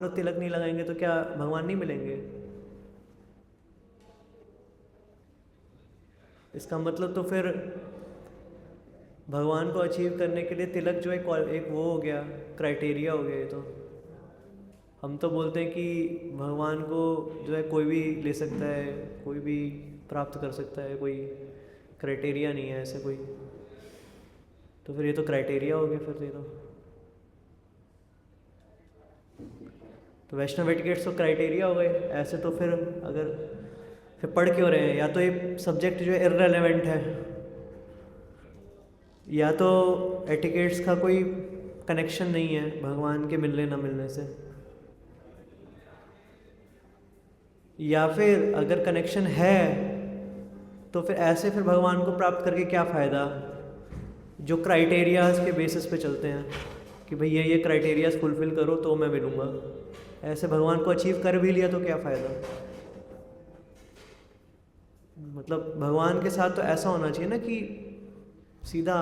तो तिलक नहीं लगाएंगे तो क्या भगवान नहीं मिलेंगे? इसका मतलब तो फिर भगवान को अचीव करने के लिए तिलक जो एक वो हो गया, क्राइटेरिया हो गया ये तो। हम तो बोलते हैं कि भगवान को जो है कोई भी ले सकता है, कोई भी प्राप्त कर सकता है, कोई क्राइटेरिया नहीं है ऐसे कोई। तो फिर ये तो क्राइटेरिया हो गया फिर ये तो वैष्णव एटिकेट्स तो क्राइटेरिया हो गए ऐसे। तो फिर अगर फिर पढ़ क्यों रहे हैं? या तो ये सब्जेक्ट जो है इररेलेवेंट है, या तो एटिकेट्स का कोई कनेक्शन नहीं है भगवान के मिलने ना मिलने से, या फिर अगर कनेक्शन है तो फिर ऐसे फिर भगवान को प्राप्त करके क्या फ़ायदा जो क्राइटेरियाज के बेसिस पे चलते हैं कि भाई ये क्राइटेरियाज फुलफ़िल करो तो मैं मिलूँगा। ऐसे भगवान को अचीव कर भी लिया तो क्या फ़ायदा? मतलब भगवान के साथ तो ऐसा होना चाहिए ना कि सीधा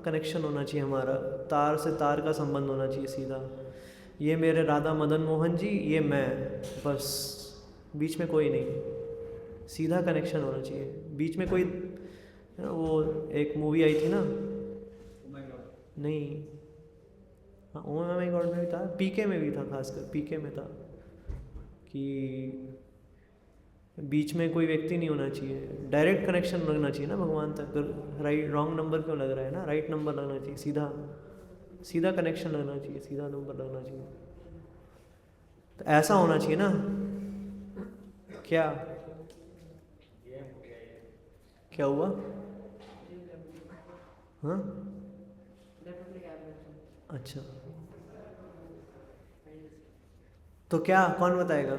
कनेक्शन होना चाहिए हमारा, तार से तार का संबंध होना चाहिए सीधा। ये मेरे राधा मदन मोहन जी, ये मैं, बस बीच में कोई नहीं, सीधा कनेक्शन होना चाहिए। बीच में कोई वो एक मूवी आई थी ना, नहीं, हाँ ओ माई गॉड में भी था, पीके में भी था, खासकर पीके में था कि बीच में कोई व्यक्ति नहीं होना चाहिए, डायरेक्ट कनेक्शन लगना चाहिए ना भगवान तक। राइट रॉन्ग नंबर क्यों लग रहा है ना, राइट नंबर लगना चाहिए, सीधा सीधा कनेक्शन लगना चाहिए, सीधा नंबर लगना चाहिए। तो ऐसा होना चाहिए ना। क्या क्या हुआ? हाँ, अच्छा, तो क्या कौन बताएगा?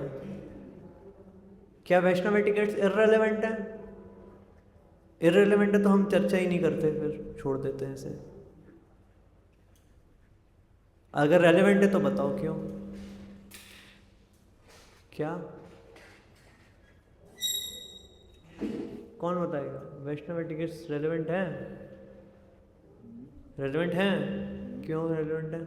क्या वैष्णव टिकट्स इररेलेवेंट है? इररेलेवेंट है तो हम चर्चा ही नहीं करते, फिर छोड़ देते हैं इसे। अगर रेलेवेंट है तो बताओ क्यों? क्या कौन बताएगा? वैष्णव टिकट्स रेलेवेंट है? रेलेवेंट है? क्यों रेलेवेंट है?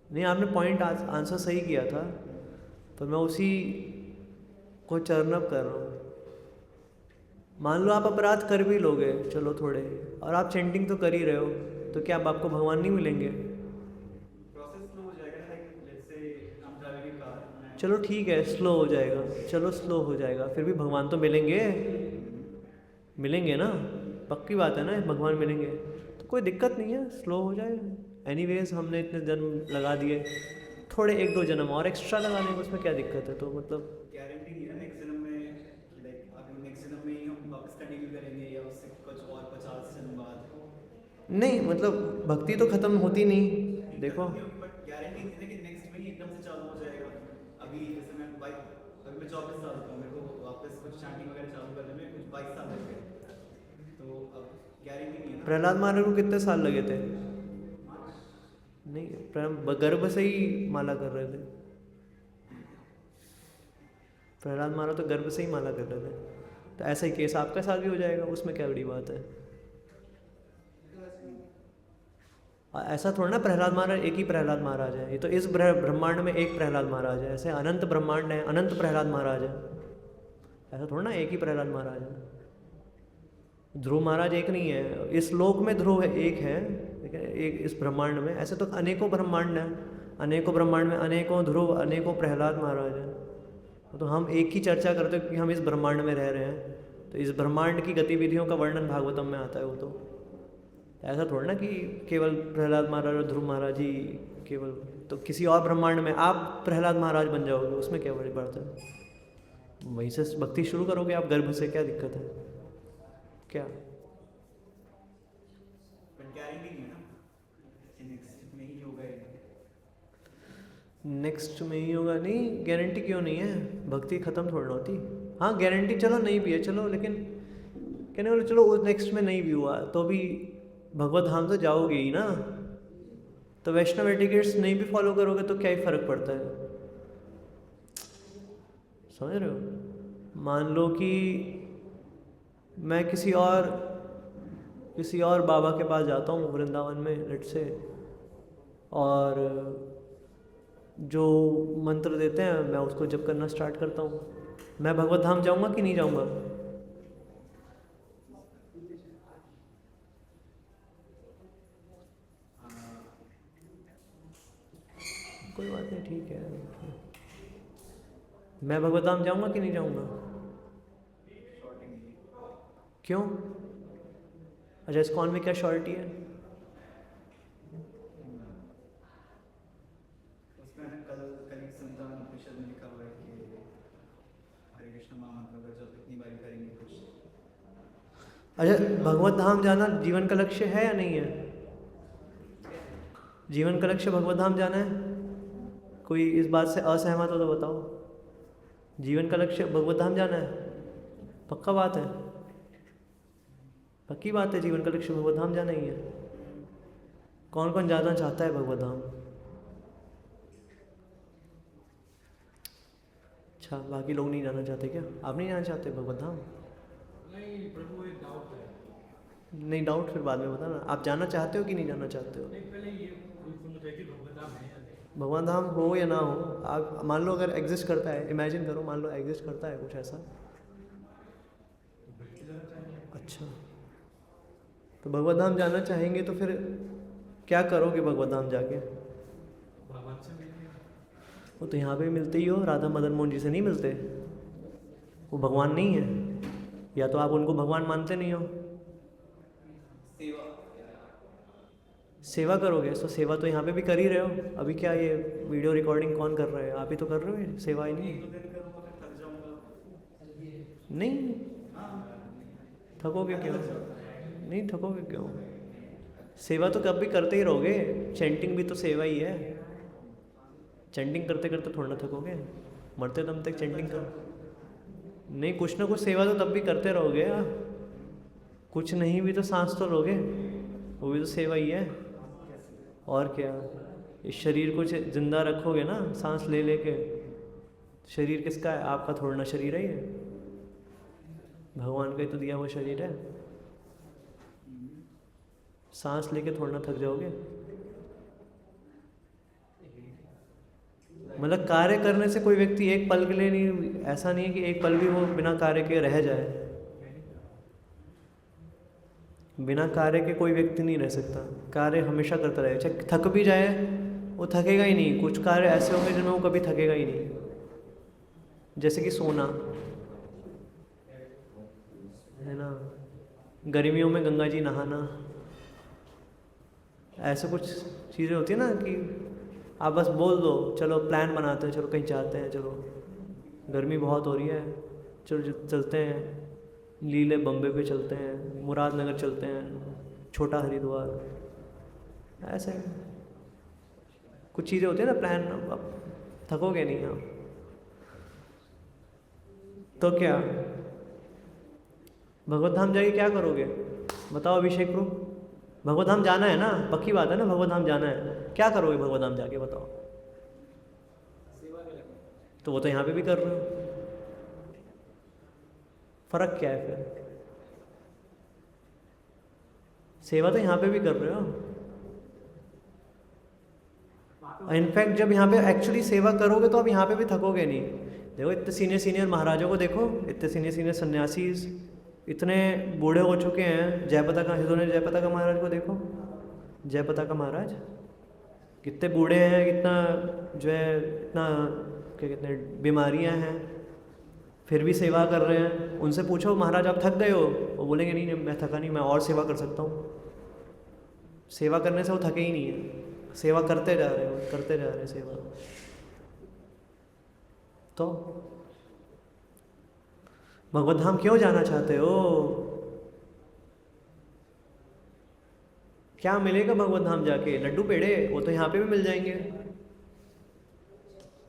नहीं, आपने पॉइंट आंसर सही किया था, पर मैं उसी को चर्नअप कर रहा हूँ। मान लो आप अपराध कर भी लोगे, चलो थोड़े, और आप चेंटिंग तो कर ही रहे हो, तो क्या अब आपको भगवान नहीं मिलेंगे? चलो ठीक है, स्लो हो जाएगा, चलो स्लो हो जाएगा, फिर भी भगवान तो मिलेंगे, मिलेंगे ना, पक्की बात है ना भगवान मिलेंगे। तो कोई दिक्कत नहीं है, स्लो हो जाए। एनीवेज हमने इतने जन्म लगा दिए, थोड़े एक दो जन्म और एक्स्ट्रा लगा लेंगे, उसमें क्या दिक्कत है? तो मतलब गारंटी नहीं है नेक्स्ट जन्म में, लाइक अभी नेक्स्ट जन्म में ही हम वापस कंटिन्यू करेंगे या उससे कुछ और 50 जन्म बाद। नहीं, मतलब भक्ति तो ख़त्म होती नहीं, नहीं देखो। खत्म नहीं होगी, बट गारंटी नहीं है कि नेक्स्ट में ही एकदम से चालू हो जाएगा। अभी जैसे मैं अभी मैं 24 साल का हूँ, मेरे को वापस कुछ चैंटिंग वगैरह चालू करने में कुछ 22 साल लग गए, तो अब गारंटी नहीं है ना। प्रहलाद महाराज को कितने साल लगे थे? हाँ, नहीं, गर्भ से ही माला कर रहे थे। प्रहलाद महाराज तो गर्भ से ही माला कर रहे थे। तो ऐसा ही केस आपके साथ भी हो जाएगा, उसमें क्या बड़ी बात है? ऐसा थोड़ा ना प्रहलाद महाराज एक ही प्रहलाद महाराज है, ये तो इस ब्रह्मांड में एक प्रहलाद महाराज है, ऐसे अनंत ब्रह्मांड है, अनंत प्रहलाद महाराज है। ऐसा थोड़ा ना एक ही प्रहलाद महाराज है। ध्रुव महाराज एक नहीं है, इस लोक में ध्रुव है, एक है, ठीक है, एक इस ब्रह्मांड में। ऐसे तो अनेकों ब्रह्मांड हैं, अनेकों ब्रह्मांड में अनेकों ध्रुव, अनेकों प्रहलाद महाराज हैं। तो हम एक ही चर्चा करते हैं कि हम इस ब्रह्मांड में रह रहे हैं, तो इस ब्रह्मांड की गतिविधियों का वर्णन भागवतम में आता है। वो तो ऐसा थोड़ा ना कि केवल प्रहलाद महाराज और ध्रुव महाराज ही केवल, तो किसी और ब्रह्मांड में आप प्रहलाद महाराज बन जाओगे, उसमें क्या बड़ी बात है? वहीं से भक्ति शुरू करोगे आप गर्भ से, क्या दिक्कत है? क्या बट गारंटी नहीं है ना कि नेक्स्ट में ही होगा ये। नेक्स्ट में ही होगा? नहीं, गारंटी क्यों नहीं है? भक्ति ख़त्म थोड़ा ना होती। हाँ गारंटी चलो नहीं भी है, चलो, लेकिन कहने वाले चलो उस नेक्स्ट में नहीं भी हुआ तो भी भगवत धाम तो जाओगे ही ना। तो वैष्णव एटिकेट्स नहीं भी फॉलो करोगे तो क्या ही फ़र्क पड़ता है? समझ रहे हो? मान लो कि मैं किसी और किसी और बाबा के पास जाता हूँ वृंदावन में लेट से, और जो मंत्र देते हैं मैं उसको जप करना स्टार्ट करता हूँ। मैं भगवत धाम जाऊँगा कि नहीं जाऊँगा? कोई बात नहीं, ठीक है। मैं भगवत धाम जाऊँगा कि नहीं जाऊँगा? क्यों? अच्छा, इस्कॉन में क्या शॉर्टी है? उसमें कल एक संतान उपनिषद में लिखा हुआ है कि हरे कृष्ण महामंत्र का जब इतनी बारी करेंगे कुछ। अच्छा, भगवत धाम जाना जीवन का लक्ष्य है या नहीं है? जीवन का लक्ष्य भगवत धाम जाना है? कोई इस बात से असहमत हो तो बताओ। जीवन का लक्ष्य भगवत धाम जाना है? पक्का बात है? पक्की बात है, जीवन का लक्ष्य भगवत धाम जाना ही है। कौन कौन जाना चाहता है भगवत धाम? अच्छा, बाकी लोग नहीं जाना चाहते क्या? आप नहीं जाना चाहते भगवत धाम? नहीं प्रभु, एक डाउट है। नहीं, डाउट फिर बाद में बताना। आप जाना चाहते हो कि नहीं जाना चाहते हो? नहीं, पहले ये पूछ रहे कि भगवत धाम है या नहीं। भगवान धाम हो या ना हो, आप मान लो अगर एग्जिस्ट करता है, इमेजिन करो, मान लो एग्जिस्ट करता है कुछ ऐसा। अच्छा, तो भगवत धाम जाना चाहेंगे तो फिर क्या करोगे भगवत धाम जाके? भगवान से मिलेंगे। वो तो यहाँ पे भी मिलते ही हो, राधा मदन मोहन जी से नहीं मिलते? वो भगवान नहीं है, या तो आप उनको भगवान मानते नहीं हो। सेवा करोगे तो सेवा तो यहाँ पे भी कर ही रहे हो। अभी क्या ये वीडियो रिकॉर्डिंग कौन कर रहा है? आप ही तो कर रहे हो, ये सेवा ही नहीं। नहीं थकोगे क्यों? नहीं थकोगे क्यों? सेवा तो कभी करते ही रहोगे। चैंटिंग भी तो सेवा ही है। चैंटिंग करते करते थोड़ा ना थकोगे, मरते दम तक चैंटिंग करो। नहीं, कुछ ना कुछ सेवा तो तब भी करते रहोगे। कुछ नहीं भी तो सांस तो लोगे, वो भी तो सेवा ही है। और क्या, इस शरीर को जिंदा रखोगे ना सांस ले लेके। शरीर किसका है? आपका थोड़ा ना शरीर है ये, भगवान का ही तो दिया हुआ शरीर है। सांस लेके थोड़ा ना थक जाओगे। मतलब कार्य करने से कोई व्यक्ति एक पल के लिए नहीं, ऐसा नहीं है कि एक पल भी वो बिना कार्य के रह जाए। बिना कार्य के कोई व्यक्ति नहीं रह सकता। कार्य हमेशा करता रहेगा, चाहे थक भी जाए वो थकेगा ही नहीं। कुछ कार्य ऐसे होंगे जिनमें वो कभी थकेगा ही नहीं, जैसे कि सोना है ना, गर्मियों में गंगा जी नहाना, ऐसे कुछ चीज़ें होती है ना कि आप बस बोल दो चलो प्लान बनाते हैं, चलो कहीं जाते हैं, चलो गर्मी बहुत हो रही है, चलो चलते हैं, लीले बम्बे पे चलते हैं, मुरादनगर चलते हैं, छोटा हरिद्वार। ऐसे कुछ चीज़ें होती है ना प्लान, अब थकोगे नहीं आप। तो क्या भगवत धाम जाके क्या करोगे बताओ अभिषेक प्रो? भगवत धाम जाना है ना, पक्की बात है ना, भगवत धाम जाना है। क्या करोगे भगवत धाम जाके बताओ? तो वो तो यहाँ पे भी कर रहे हो, फर्क क्या है फिर? सेवा तो यहाँ पे भी कर रहे हो। इनफैक्ट जब यहाँ पे एक्चुअली सेवा करोगे तो आप यहाँ पे भी थकोगे नहीं। देखो इतने सीनियर महाराजों को देखो, इतने सीनियर सन्यासी इतने बूढ़े हो चुके हैं। जयपताका हिंदुओं, जयपताका महाराज को देखो, जयपताका महाराज कितने बूढ़े हैं, कितना जो है, इतना क्या कहते हैं, बीमारियां हैं, फिर भी सेवा कर रहे हैं। उनसे पूछो महाराज आप थक गए हो? वो बोलेंगे नहीं मैं थका नहीं, मैं और सेवा कर सकता हूँ। सेवा करने से वो थके ही नहीं है, सेवा करते जा रहे हो, करते जा रहे हैं सेवा। तो भगवत धाम क्यों जाना चाहते हो? क्या मिलेगा भगवत धाम जाके? लड्डू पेड़े? वो तो यहाँ पे भी मिल जाएंगे।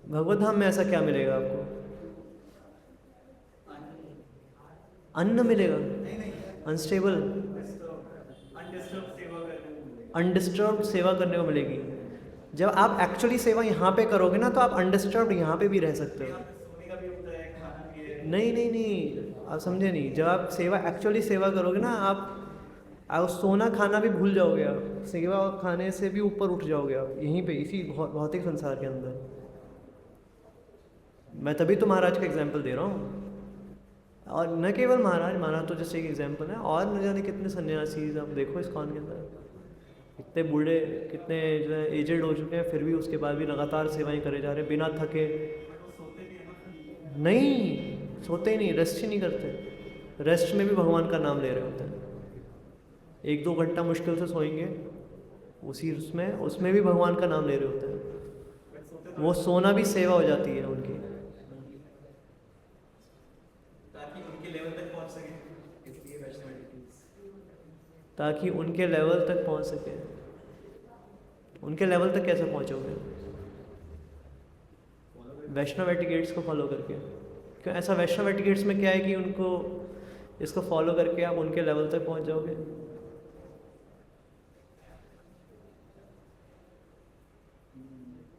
भगवत धाम में ऐसा क्या मिलेगा आपको? अन्न मिलेगा? अनस्टेबल, अनडिस्टर्ब सेवा करने को मिलेगी। जब आप एक्चुअली सेवा यहाँ पे करोगे ना तो आप अनडिस्टर्ब यहाँ पे भी रह सकते हो। नहीं, आप समझे नहीं। जब आप सेवा एक्चुअली सेवा करोगे ना, आप आप सोना खाना भी भूल जाओगे, आप सेवा खाने से भी ऊपर उठ जाओगे आप यहीं पे, इसी भौतिक संसार के अंदर। मैं तभी तो महाराज का एग्जाम्पल दे रहा हूँ। और न केवल महाराज, महाराज तो जैसे एक एग्जाम्पल है, और न जाने कितने सन्यासी आप देखो इस्कॉन के अंदर, कितने बूढ़े, कितने जो है एजेड हो चुके हैं, फिर भी उसके बाद भी लगातार सेवाएं करे जा रहे हैं बिना थके। नहीं सोते ही नहीं, रेस्ट ही नहीं करते। रेस्ट में भी भगवान का नाम ले रहे होते हैं। 1-2 घंटा मुश्किल से सोएंगे, उसी उसमें भी भगवान का नाम ले रहे होते हैं। वो सोना भी सेवा हो जाती है उनकी, ताकि उनके लेवल तक पहुंच सके, इसलिए वैष्णव एटिट्यूड्स। ताकि उनके लेवल तक पहुंच सके। उनके लेवल तक कैसे पहुंचोगे? वैष्णव एटिकेट्स को फॉलो करके। क्यों ऐसा? वैष्णव एटिकेट्स में क्या है कि उनको इसको फॉलो करके आप उनके लेवल तक पहुंच जाओगे।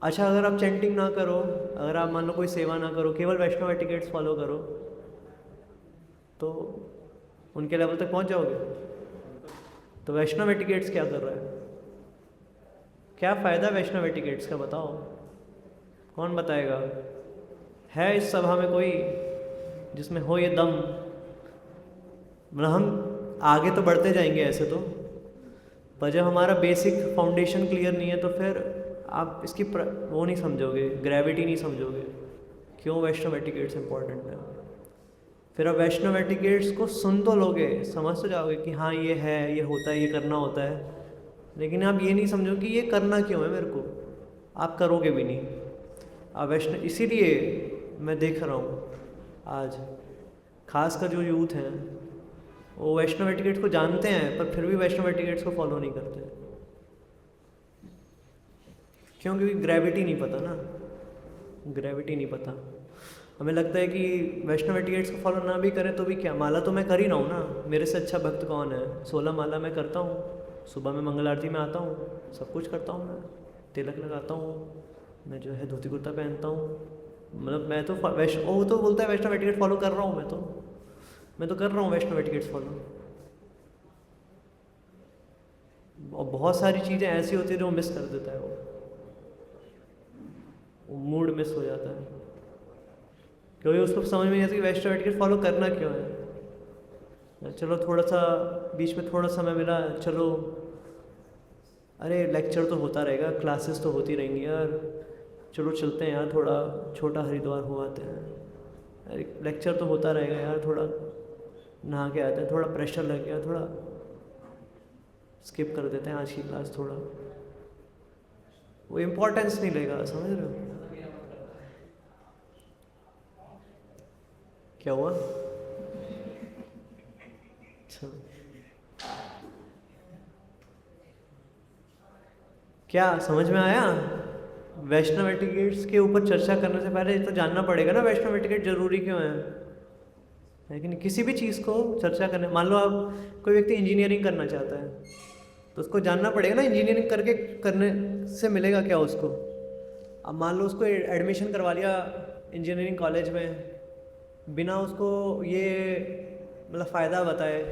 अच्छा, अगर आप चैंटिंग ना करो, अगर आप मान लो कोई सेवा ना करो, केवल वैष्णव एटिकेट्स फॉलो करो, तो उनके लेवल तक पहुंच जाओगे। तो वैष्णव एटिकेट्स क्या कर रहा है? क्या फ़ायदा वैष्णव एटिकेट्स का? बताओ, कौन बताएगा? है इस सभा में कोई जिसमें हो ये दम? मतलब हम आगे तो बढ़ते जाएंगे ऐसे तो, पर जब हमारा बेसिक फाउंडेशन क्लियर नहीं है तो फिर आप इसकी वो नहीं समझोगे, ग्रेविटी नहीं समझोगे, क्यों वैष्णव एटिकेट्स इंपॉर्टेंट है। फिर आप वैष्णव एटिकेट्स को सुन तो लोगे, समझ तो जाओगे कि हाँ ये है, ये होता है, ये करना होता है, लेकिन आप ये नहीं समझोगे कि ये करना क्यों है मेरे को। आप करोगे भी नहीं। आप वैष्णव, इसीलिए मैं देख रहा हूँ आज खासकर जो यूथ हैं वो वैष्णव एटिकेट्स को जानते हैं, पर फिर भी वैष्णव एटिकेट्स को फॉलो नहीं करते। क्यों? क्योंकि ग्रेविटी नहीं पता ना, ग्रेविटी नहीं पता। हमें लगता है कि वैष्णव एटिकेट्स को फॉलो ना भी करें तो भी क्या, माला तो मैं कर ही रहा हूँ ना, मेरे से अच्छा भक्त कौन है। 16 माला मैं करता हूँ, सुबह में मंगल आरती में आता हूँ, सब कुछ करता हूँ, मैं तिलक लगाता हूँ, मैं जो है धोती कुर्ता पहनता हूँ। मतलब मैं तो वो तो बोलता है वैष्णव एटिकेट फॉलो कर रहा हूँ, मैं तो कर रहा हूँ वैष्णव एटिकेट्स फॉलो। और बहुत सारी चीज़ें ऐसी होती है जो मिस कर देता है, वो मूड मिस हो जाता है, क्योंकि उसको समझ में नहीं आता कि वैष्णव एटिकेट फॉलो करना क्यों है। चलो थोड़ा सा बीच में थोड़ा समय मिला, चलो अरे लेक्चर तो होता रहेगा, क्लासेस तो होती रहेंगी यार, चलो चलते हैं यार, थोड़ा छोटा हरिद्वार हो आते हैं। अरे लेक्चर तो होता रहेगा यार, थोड़ा नहा के आते हैं, थोड़ा प्रेशर लग गया, थोड़ा स्किप कर देते हैं आज की क्लास। थोड़ा वो इम्पोर्टेंस नहीं लेगा, समझ रहे हो क्या हुआ? अच्छा, क्या समझ में आया? वैष्णव एटिकेट्स के ऊपर चर्चा करने से पहले तो जानना पड़ेगा ना वैष्णव एटिकेट जरूरी क्यों है कि नहीं? किसी भी चीज़ को चर्चा करने, मान लो आप कोई व्यक्ति इंजीनियरिंग करना चाहता है तो उसको जानना पड़ेगा ना इंजीनियरिंग करने से मिलेगा क्या उसको। अब मान लो उसको एडमिशन करवा लिया इंजीनियरिंग कॉलेज में बिना उसको ये मतलब फ़ायदा बताए,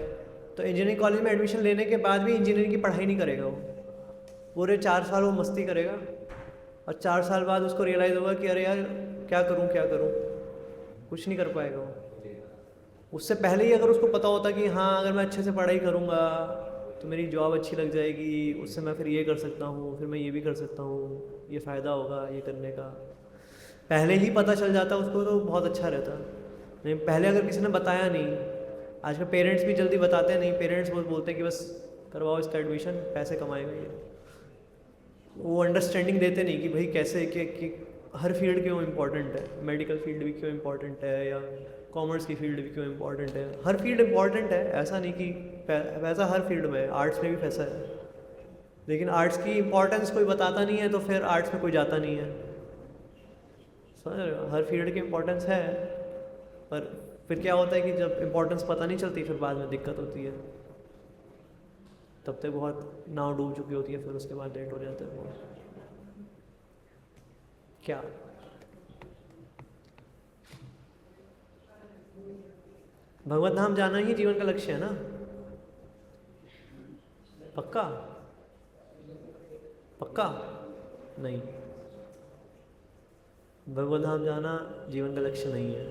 तो इंजीनियरिंग कॉलेज में एडमिशन लेने के बाद भी इंजीनियरिंग की पढ़ाई नहीं करेगा वो, पूरे 4 साल वो मस्ती करेगा और 4 साल बाद उसको रियलाइज़ होगा कि अरे यार क्या करूं, कुछ नहीं कर पाएगा वो। उससे पहले ही अगर उसको पता होता कि हाँ अगर मैं अच्छे से पढ़ाई करूँगा तो मेरी जॉब अच्छी लग जाएगी, उससे मैं फिर ये कर सकता हूँ, फिर मैं ये भी कर सकता हूँ, ये फ़ायदा होगा ये करने का, पहले ही पता चल जाता उसको तो बहुत अच्छा रहता। नहीं पहले अगर किसी ने बताया नहीं, आजकल पेरेंट्स भी जल्दी बताते नहीं, पेरेंट्स बोलते हैं कि बस करवाओ इसका एडमिशन, पैसे कमाएगा ये, वो अंडरस्टैंडिंग देते नहीं कि भाई कैसे कि हर फील्ड क्यों इम्पोर्टेंट है, मेडिकल फील्ड भी क्यों इम्पोर्टेंट है या कॉमर्स की फील्ड भी क्यों इम्पोर्टेंट है। हर फील्ड इम्पोर्टेंट है, ऐसा नहीं कि पैसा हर फील्ड में है, आर्ट्स में भी पैसा है, लेकिन आर्ट्स की इम्पोर्टेंस कोई बताता नहीं है तो फिर आर्ट्स में कोई जाता नहीं है। समझ रहे हो? हर फील्ड की इम्पोर्टेंस है, पर फिर क्या होता है कि जब इम्पोर्टेंस पता नहीं चलती फिर बाद में दिक्कत होती है, तब तक बहुत नाव डूब चुकी होती है, फिर उसके बाद लेट हो जाता है बहुत। क्या भगवत धाम जाना ही जीवन का लक्ष्य है ना। पक्का? पक्का नहीं, भगवत धाम जाना जीवन का लक्ष्य नहीं है।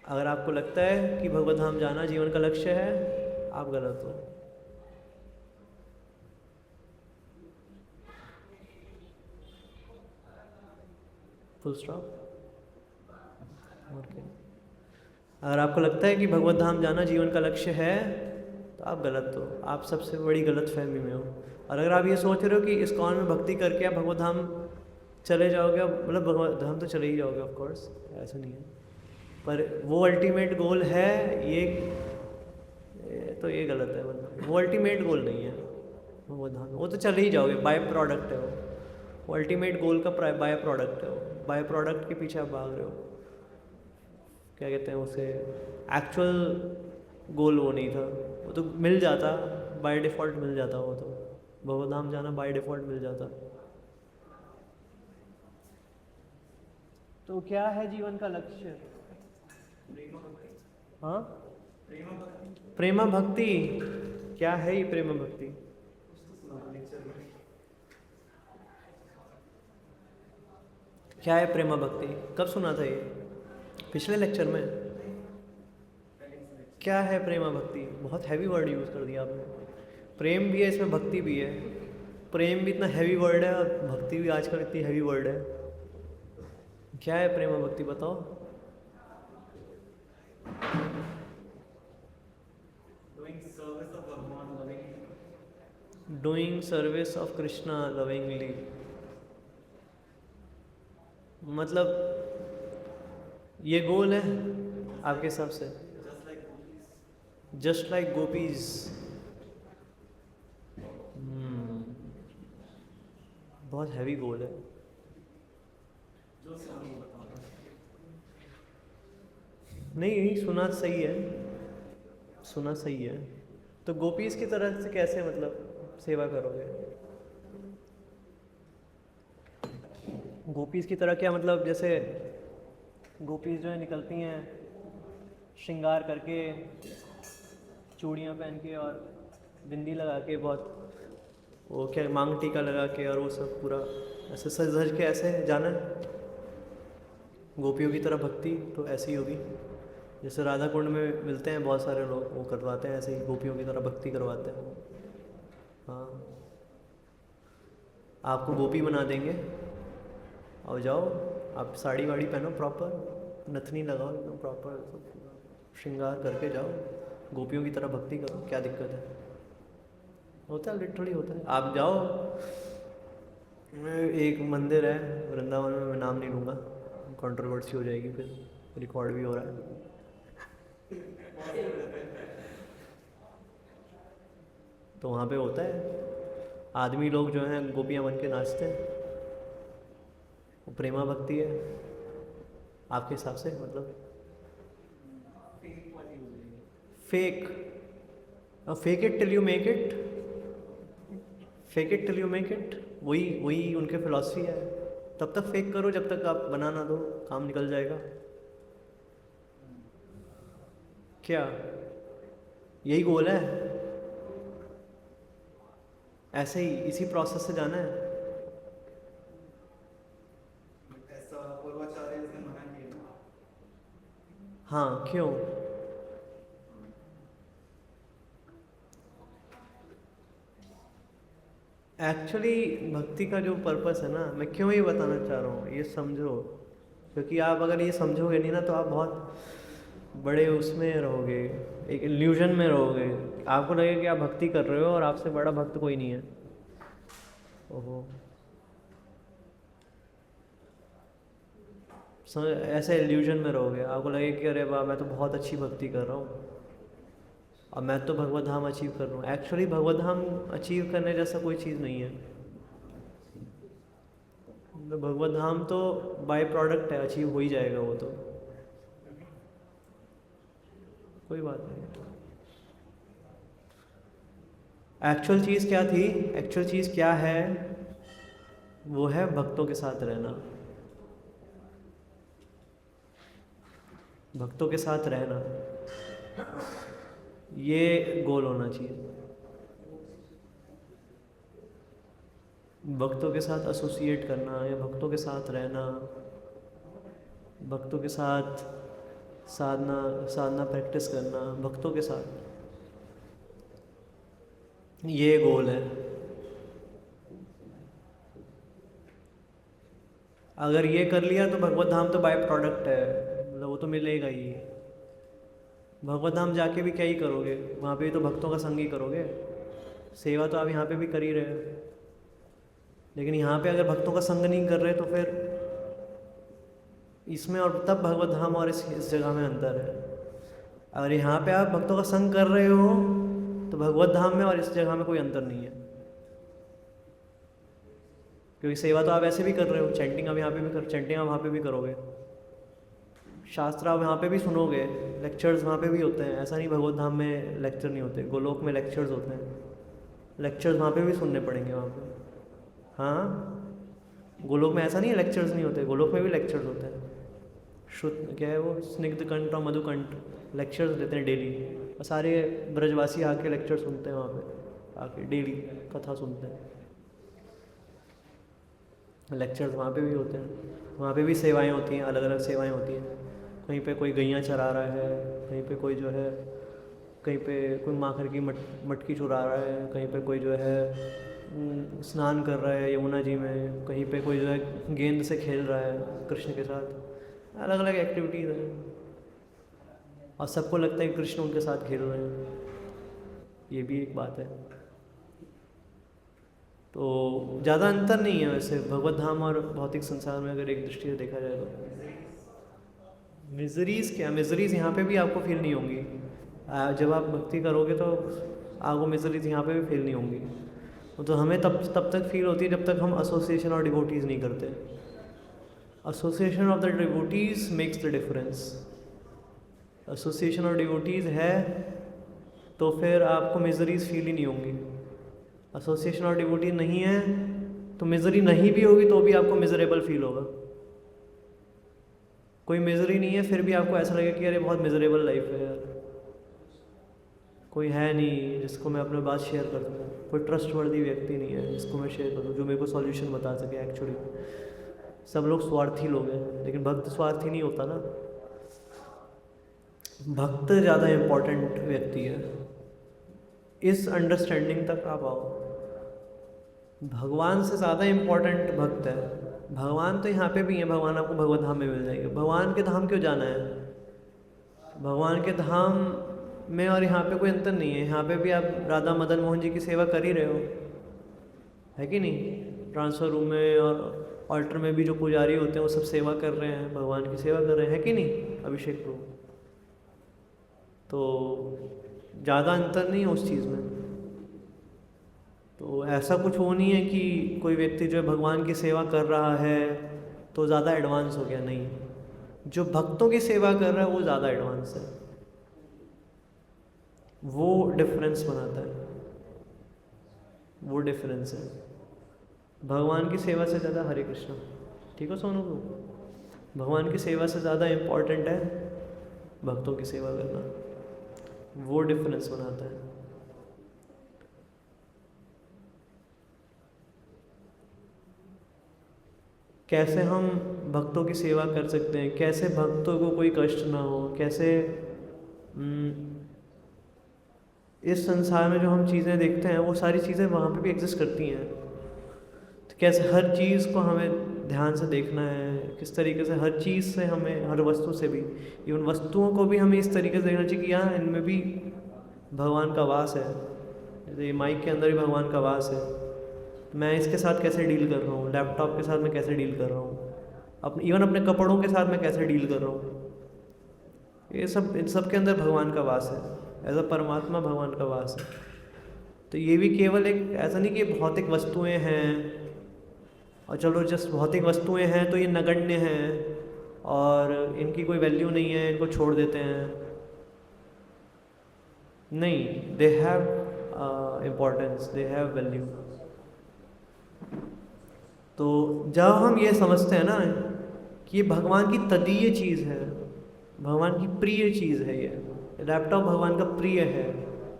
अगर आपको लगता है कि भगवत धाम जाना जीवन का लक्ष्य है, आप गलत हो। Full stop. ओके। अगर आपको लगता है कि भगवत धाम जाना जीवन का लक्ष्य है, तो आप गलत हो, आप सबसे बड़ी गलत फहमी में हो। और अगर आप ये सोच रहे हो कि इस्कॉन में भक्ति करके आप भगवत धाम चले जाओगे, मतलब भगवत धाम तो चले ही जाओगे ऑफ कोर्स, ऐसा नहीं है, पर वो अल्टीमेट गोल है ये तो ये गलत है। मतलब वो अल्टीमेट गोल नहीं है भगवत धाम, वो तो चले ही जाओगे, बाय प्रोडक्ट है वो अल्टीमेट गोल का बाय प्रोडक्ट है वो, बाय प्रोडक्ट के पीछे आप भाग रहे हो। क्या कहते हैं उसे, एक्चुअल गोल वो नहीं था, वो तो मिल जाता, बाय डिफ़ॉल्ट मिल जाता, वो तो भगवत धाम जाना बाय डिफ़ॉल्ट मिल जाता। तो क्या है जीवन का लक्ष्य? हाँ, प्रेमा भक्ति। क्या है ये प्रेमा भक्ति? क्या है प्रेमा भक्ति? कब सुना था ये? पिछले लेक्चर में। क्या है प्रेमा भक्ति? बहुत हैवी वर्ड यूज़ कर दिया आपने। प्रेम भी है इसमें, भक्ति भी है। प्रेम भी इतना हैवी वर्ड है और भक्ति भी आजकल इतनी हैवी वर्ड है। क्या है प्रेमा भक्ति बताओ? Doing service of Krishna lovingly. मतलब ये गोल है आपके हिसाब से? Just like gopis. बहुत हैवी गोल है। नहीं, सुना सही है, सुना सही है। तो गोपीज की तरह से कैसे मतलब सेवा करोगे? गोपीज की तरह क्या मतलब? जैसे गोपीज जो है निकलती हैं श्रृंगार करके, चूड़ियाँ पहन के और बिंदी लगा के, बहुत वो क्या मांग टीका लगा के, और वो सब पूरा ऐसे सज धज के ऐसे जाना है। गोपियों की तरह भक्ति तो ऐसी होगी जैसे राधा कुंड में मिलते हैं बहुत सारे लोग, वो करवाते हैं ऐसे ही, गोपियों की तरह भक्ति करवाते हैं। हाँ, आपको गोपी बना देंगे, और जाओ आप साड़ी वाड़ी पहनो प्रॉपर, नथनी लगाओ एकदम प्रॉपर, श्रृंगार करके जाओ, गोपियों की तरह भक्ति करो, क्या दिक्कत है? होता है, लिटरली होता है। आप जाओ, एक मंदिर है वृंदावन में, मैं नाम नहीं लूँगा, कंट्रोवर्सी हो जाएगी, फिर रिकॉर्ड भी हो रहा है। तो वहाँ पे होता है, आदमी लोग जो हैं गोपियाँ बन के नाचते हैं, वो प्रेमा भक्ति है आपके हिसाब से? मतलब fake, fake it till you make it, fake it till you make it, वही उनके फिलॉसफी है। तब तक फेक करो जब तक आप बना ना दो, काम निकल जाएगा। क्या यही गोल है? ऐसे ही इसी प्रोसेस से जाना है? ऐसा पूर्वाचार्य ने मना किया। हाँ, क्यों? एक्चुअली भक्ति का जो पर्पस है ना, मैं क्यों ये बताना चाह रहा हूँ, ये समझो, क्योंकि आप अगर ये समझोगे नहीं ना, तो आप बहुत बड़े उसमें रहोगे, एक इल्यूजन में रहोगे। आपको लगेगा कि आप भक्ति कर रहे हो और आपसे बड़ा भक्त कोई नहीं है। ओहो, ऐसे इल्यूजन में रहोगे, आपको लगेगा कि अरे वाह, मैं तो बहुत अच्छी भक्ति कर रहा हूँ और मैं तो भगवत धाम अचीव कर रहा हूँ। एक्चुअली भगवत धाम अचीव करने जैसा कोई चीज़ नहीं है। तो भगवत धाम तो बाय प्रोडक्ट है, अचीव हो ही जाएगा वो, तो कोई बात नहीं। एक्चुअल चीज़ क्या थी, एक्चुअल चीज़ क्या है? वो है भक्तों के साथ रहना, भक्तों के साथ रहना, ये गोल होना चाहिए। भक्तों के साथ एसोसिएट करना या भक्तों के साथ रहना, भक्तों के साथ साधना प्रैक्टिस करना, भक्तों के साथ, ये गोल है। अगर ये कर लिया तो भगवत धाम तो बाय प्रोडक्ट है, मतलब वो तो मिलेगा ही। भगवत धाम जाके भी क्या ही करोगे, वहाँ पे भी तो भक्तों का संग ही करोगे। सेवा तो आप यहाँ पे भी कर ही रहे हो, लेकिन यहाँ पे अगर भक्तों का संग नहीं कर रहे तो फिर इसमें और तब भगवत धाम और इस जगह में अंतर है। अगर यहाँ पे आप भक्तों का संग कर रहे हो तो भगवत धाम में और इस जगह में कोई अंतर नहीं है, क्योंकि सेवा तो आप ऐसे भी कर रहे हो। चैंटिंग आप यहाँ पे भी चैंटिंग आप वहाँ पे भी करोगे, शास्त्र आप यहाँ पे भी सुनोगे, लेक्चर्स वहाँ पे भी होते हैं। ऐसा नहीं भगवत धाम में लेक्चर नहीं होते, गोलोक में लेक्चर्स होते हैं, लेक्चर्स वहाँ पे भी सुनने पड़ेंगे वहाँ पे। हाँ, गोलोक में ऐसा नहीं है लेक्चर्स नहीं होते, गोलोक में भी लेक्चर्स होते हैं। शुद्ध क्या है वो, स्निग्ध कंठ और मधुकंठ लेक्चर्स देते हैं डेली, और सारे ब्रजवासी आके लेक्चर सुनते हैं वहाँ पे, आके डेली कथा सुनते हैं। लेक्चर्स वहाँ पे भी होते हैं, वहाँ पे भी सेवाएं होती हैं, अलग अलग सेवाएं होती हैं। कहीं पे कोई गैयाँ चरा रहा है, कहीं पे कोई जो है, कहीं पे कोई माखर की मटकी चुरा रहा है, कहीं पे कोई जो है स्नान कर रहा है यमुना जी में, कहीं पे कोई जो है गेंद से खेल रहा है कृष्ण के साथ। अलग अलग एक्टिविटीज़ हैं और सबको लगता है कि कृष्ण उनके साथ खेल रहे हैं, ये भी एक बात है। तो ज़्यादा अंतर नहीं है वैसे भगवत धाम और भौतिक संसार में, अगर एक दृष्टि से देखा जाए तो। मिजरीज़ क्या, मिजरीज़ यहाँ पे भी आपको फील नहीं होंगी। जब आप भक्ति करोगे तो आपको मिजरीज़ यहाँ पे भी फील नहीं होंगी। तो हमें तब तक फील होती है जब तक हम एसोसिएशन और डिवोटीज़ नहीं करते। Association of the devotees makes the difference. Association of devotees है तो फिर आपको मिजरीज़ फील ही नहीं होंगी। एसोसिएशन ऑफ डिवोटी नहीं है तो मिजरी नहीं भी होगी तो भी आपको मिजरेबल फील होगा। कोई मिजरी नहीं है फिर भी आपको ऐसा लगेगा कि अरे बहुत मिजरेबल लाइफ है यार, कोई है नहीं जिसको मैं अपने बात शेयर कर दूँ, कोई ट्रस्टवर्दी व्यक्ति नहीं है जिसको मैं शेयर कर दूँ, जो मेरे को सॉल्यूशन बता सके। एक्चुअली सब लोग स्वार्थी लोग हैं, लेकिन भक्त स्वार्थी नहीं होता ना। भक्त ज़्यादा इम्पोर्टेंट व्यक्ति है। इस अंडरस्टैंडिंग तक आप आओ। भगवान से ज़्यादा इम्पोर्टेंट भक्त है। भगवान तो यहाँ पे भी है, भगवान आपको भगवत धाम में मिल जाएंगे। भगवान के धाम क्यों जाना है? भगवान के धाम में और यहाँ पे कोई अंतर नहीं है। यहाँ पे भी आप राधा मदन मोहन जी की सेवा कर ही रहे हो, है कि नहीं? ट्रांसफ़र रूम में और ऑल्टर में भी जो पुजारी होते हैं वो सब सेवा कर रहे हैं, भगवान की सेवा कर रहे हैं, है कि नहीं? अभिषेक प्रभु। तो ज़्यादा अंतर नहीं है उस चीज़ में। तो ऐसा कुछ वो नहीं है कि कोई व्यक्ति जो है भगवान की सेवा कर रहा है तो ज़्यादा एडवांस हो गया, नहीं। जो भक्तों की सेवा कर रहा है वो ज़्यादा एडवांस है। वो डिफरेंस बनाता है, वो डिफरेंस है। भगवान की सेवा से ज़्यादा, हरे कृष्णा, ठीक हो सोनू को? भगवान की सेवा से ज़्यादा इम्पोर्टेंट है भक्तों की सेवा करना, वो डिफरेंस बनाता है। कैसे हम भक्तों की सेवा कर सकते हैं, कैसे भक्तों को कोई कष्ट ना हो, कैसे इस संसार में जो हम चीज़ें देखते हैं वो सारी चीज़ें वहाँ पे भी एग्जिस्ट करती हैं। तो कैसे हर चीज़ को हमें ध्यान से देखना है, किस तरीके से हर चीज़ से हमें, हर वस्तु से भी, इवन वस्तुओं को भी हमें इस तरीके से देखना चाहिए कि यहाँ इनमें भी भगवान का वास है। जैसे ये माइक के अंदर भी भगवान का वास है। मैं इसके साथ कैसे डील कर रहा हूँ, लैपटॉप के साथ मैं कैसे डील कर रहा हूँ, इवन अपने कपड़ों के साथ मैं कैसे डील कर रहा हूँ, ये सब, इन सब के अंदर भगवान का वास है। एज अ परमात्मा भगवान का वास है। तो ये भी केवल एक, ऐसा नहीं कि भौतिक वस्तुएं हैं और चलो जस्ट भौतिक वस्तुएं हैं तो ये नगण्य हैं और इनकी कोई वैल्यू नहीं है, इनको छोड़ देते हैं। नहीं, they have importance, they have value. तो जब हम ये समझते हैं ना कि ये भगवान की तदीय चीज़ है, भगवान की प्रिय चीज़ है, ये लैपटॉप भगवान का प्रिय है,